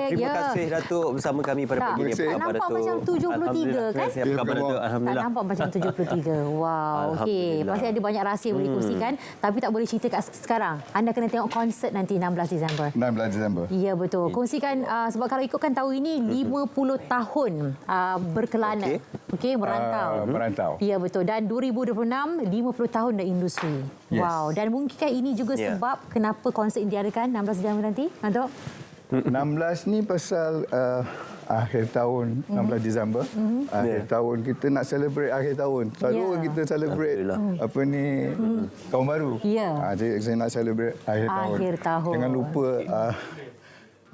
[SPEAKER 1] Terima kasih Datuk bersama kami pada pagi ini.
[SPEAKER 2] Tak nampak macam 73 kan?
[SPEAKER 1] Apa khabar Datuk?
[SPEAKER 2] Tak
[SPEAKER 1] Alhamdulillah.
[SPEAKER 2] nampak macam 73. Wow, okey. Masih ada banyak rahsia boleh kongsikan. Tapi tak boleh cerita kat sekarang. Anda kena tengok konsert nanti 16 Disember.
[SPEAKER 6] 16 Disember.
[SPEAKER 2] Ya, betul. Kongsikan sebab kalau ikutkan tahun ini 50 tahun berkelana. Okey, merantau.
[SPEAKER 6] Merantau.
[SPEAKER 2] Ya, betul. Dan 2026 50 tahun dalam industri.
[SPEAKER 6] Yes.
[SPEAKER 2] Wow. Dan mungkinkah ini juga sebab kenapa konsert ini diadakan 16 Disember nanti, Datuk?
[SPEAKER 6] 16 ni pasal akhir tahun 16 Disember. Akhir tahun kita nak celebrate akhir tahun. Selalu kita celebrate apa ni tahun baru. Jadi saya nak celebrate akhir tahun. Jangan lupa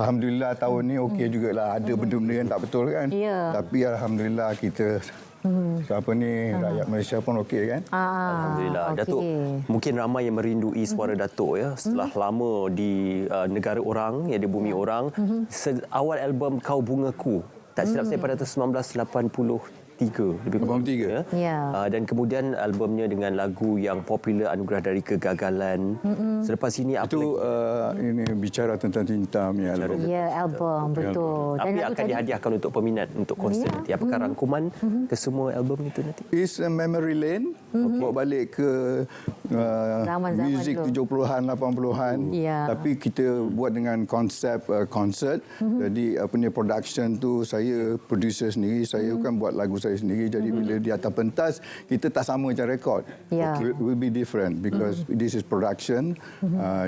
[SPEAKER 6] alhamdulillah tahun ni okey jugalah. Ada benda-benda yang tak betul kan. Tapi alhamdulillah kita apa ni rakyat Malaysia pun okey kan.
[SPEAKER 1] Alhamdulillah. Datuk, mungkin ramai yang merindui suara Datuk ya setelah lama di negara orang, ya di bumi orang. Awal album Kau Bungaku, tak silap saya pada tahun 1983 lebih kurang 83 ya. Dan kemudian albumnya dengan lagu yang popular Anugerah dari Kegagalan. Selepas ini apa
[SPEAKER 6] itu ini bicara tentang cinta punya album.
[SPEAKER 2] Ya, album betul.
[SPEAKER 1] Dan apa akan dihadiahkan untuk peminat untuk konsert nanti? Apakah rangkuman ke semua album itu nanti?
[SPEAKER 6] It's a memory lane. Bawa balik ke muzik 70-an 80-an. Tapi kita buat dengan konsep konsert. Jadi apa ni production tu saya producer sendiri, saya kan buat lagu saya saya sendiri. Jadi bila di atas pentas, kita tak sama macam rekod. It will be different because this is production.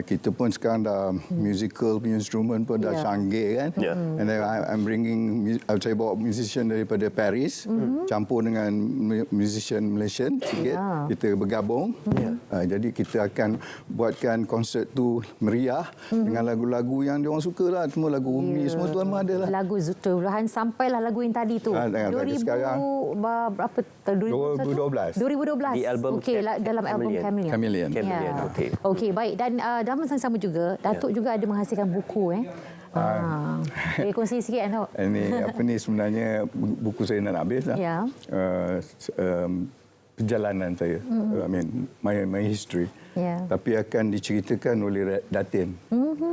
[SPEAKER 6] Kita pun sekarang dah musical punya instrument pun dah canggih kan. And then I'm bringing, saya bawa musician daripada Paris, campur dengan musician Malaysian sikit. Kita bergabung. Jadi kita akan buatkan konsert tu meriah dengan lagu-lagu yang diorang suka lah. Semua lagu Umi, semua tuan ada lah.
[SPEAKER 2] Lagu Zulhan sampailah lagu yang tadi tu. 2000
[SPEAKER 6] sekarang,
[SPEAKER 2] berapa?
[SPEAKER 6] 2012.
[SPEAKER 1] Di album
[SPEAKER 2] dalam album Chameleon. Okey, baik. Dan dalam masa sama juga, Datuk juga ada menghasilkan buku kongsi sikit kan, Datuk?
[SPEAKER 6] Ini sebenarnya buku saya nak habis lah. Perjalanan saya, my history. Tapi akan diceritakan oleh Datin.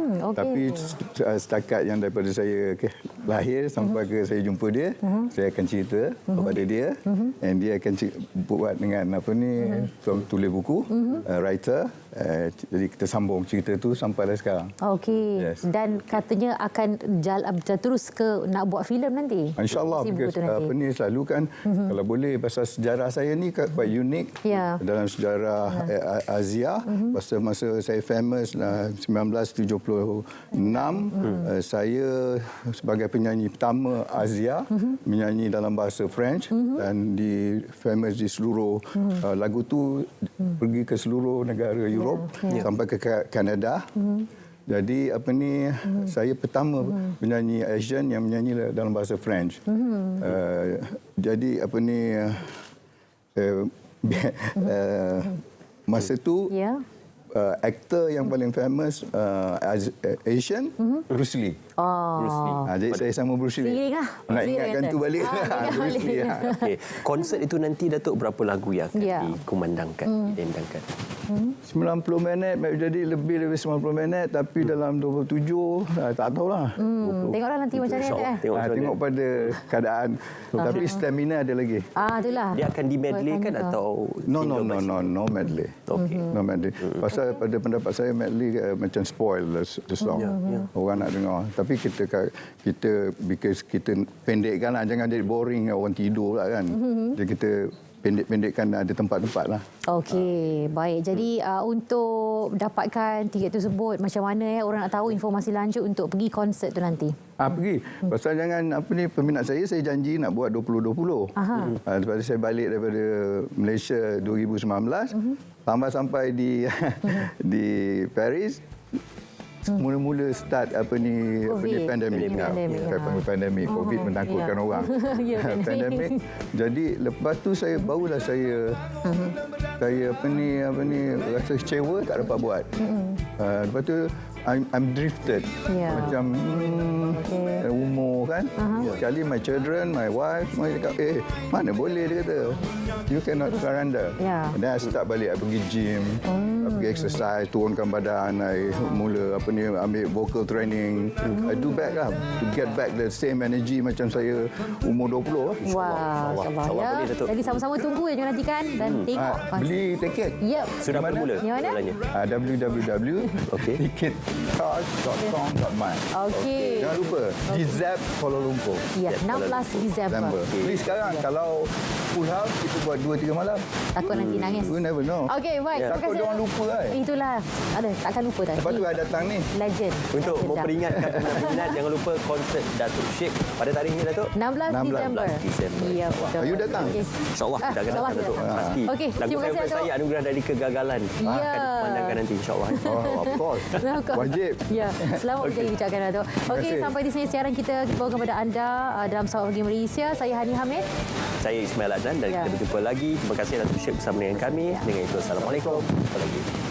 [SPEAKER 6] Tapi setakat yang daripada saya lahir sampai ke saya jumpa dia, saya akan cerita kepada dia, dan dia akan buat dengan tulis buku, writer. Jadi kita sambung cerita tu sampai sekarang.
[SPEAKER 2] Okey. Dan katanya akan terus ke nak buat filem nanti.
[SPEAKER 6] InsyaAllah. Selalu kan kalau boleh pasal sejarah saya ni quite unik dalam sejarah Asia. Masa saya famous 1976, saya sebagai penyanyi pertama Asia menyanyi dalam bahasa French dan famous di seluruh lagu tu pergi ke seluruh negara Europe sampai ke Kanada. Jadi saya pertama penyanyi Asian yang menyanyi dalam bahasa French. Jadi masa tu aktor yang paling famous Asian, Bruce Lee. Jadi saya sama Bruce Lee. Nak ingatkan tu balik. Bruce Lee.
[SPEAKER 1] Konsert itu nanti, Datuk, berapa lagu yang akan dikumandangkan, didendangkan?
[SPEAKER 6] 90 minit, jadi lebih 90 minit, tapi dalam 27, tak tahulah.
[SPEAKER 2] Tengoklah nanti macam mana.
[SPEAKER 6] Tengok pada keadaan. Tapi stamina ada lagi.
[SPEAKER 2] Itulah.
[SPEAKER 1] Dia akan di-medleykan atau?
[SPEAKER 6] No medley. No medley. Pasal pada pendapat saya, medley macam spoil the song. Orang nak dengar. Tapi kita because kita pendekkan lah, jangan jadi boring, orang tidur lah kan. Jadi kita pendek-pendekkan, ada tempat-tempat lah.
[SPEAKER 2] Okey, baik. Jadi untuk dapatkan tiket tersebut, macam mana orang nak tahu informasi lanjut untuk pergi konsert tu nanti?
[SPEAKER 6] Pergi. Pasal jangan peminat saya janji nak buat 2020. Lepas saya balik daripada Malaysia 2019, sampai di Paris. Mula-mula start pandemik. Pandemik COVID menakutkan orang. Pandemik. Jadi lepas tu barulah saya rasa kecewa, tak dapat buat. Lepas tu I'm drifted. Macam umur kan. Sekali my children, my wife, cakap, mana boleh, dia kata. You cannot surrender. Dan I start balik, I pergi gym, pergi exercise, turunkan badan, I mula ambil vocal training. I do back lah, to get back the same energy macam saya umur 20.
[SPEAKER 2] Wah, jadi sama-sama tunggu jangan nantikan dan tengok.
[SPEAKER 6] Beli tiket.
[SPEAKER 1] Sudah bermula.
[SPEAKER 6] www.ticketcard.com.my. Jangan lupa Dizab Kuala Lumpur.
[SPEAKER 2] 16 Disember.
[SPEAKER 6] Beli sekarang. Kalau full house kita buat 2-3 malam.
[SPEAKER 2] Takut nanti nangis.
[SPEAKER 6] You never know.
[SPEAKER 2] Okey, baik.
[SPEAKER 6] Takut dia orang lupa kan.
[SPEAKER 2] Itulah. Takkan lupa dah.
[SPEAKER 6] Lepas tu saya datang ni.
[SPEAKER 2] Legend.
[SPEAKER 1] Untuk memperingatkan peminat, jangan lupa konsert Datuk Sheikh pada tarikh ni, Datuk?
[SPEAKER 2] 16 Disember.
[SPEAKER 1] Ya,
[SPEAKER 2] betul.
[SPEAKER 6] You datang.
[SPEAKER 1] InsyaAllah kita akan datang, Datuk. Pasti.
[SPEAKER 2] Okey,
[SPEAKER 1] lagu favorit saya, Anugerah dari Kegagalan. Akan dikumandangkan nanti, insyaAllah.
[SPEAKER 6] Of course. Wajib.
[SPEAKER 2] Selamat menjadi ucapkan, Datuk. Okey, sampai di sini siaran kita bawa kepada anda dalam Sahabat Pagi Malaysia. Saya Hani Hamid.
[SPEAKER 1] Saya Ismail Adnan dan kita berjumpa lagi. Terima kasih Datuk Sheikh bersama dengan kami. Dengan itu, Assalamualaikum. Jumpa lagi.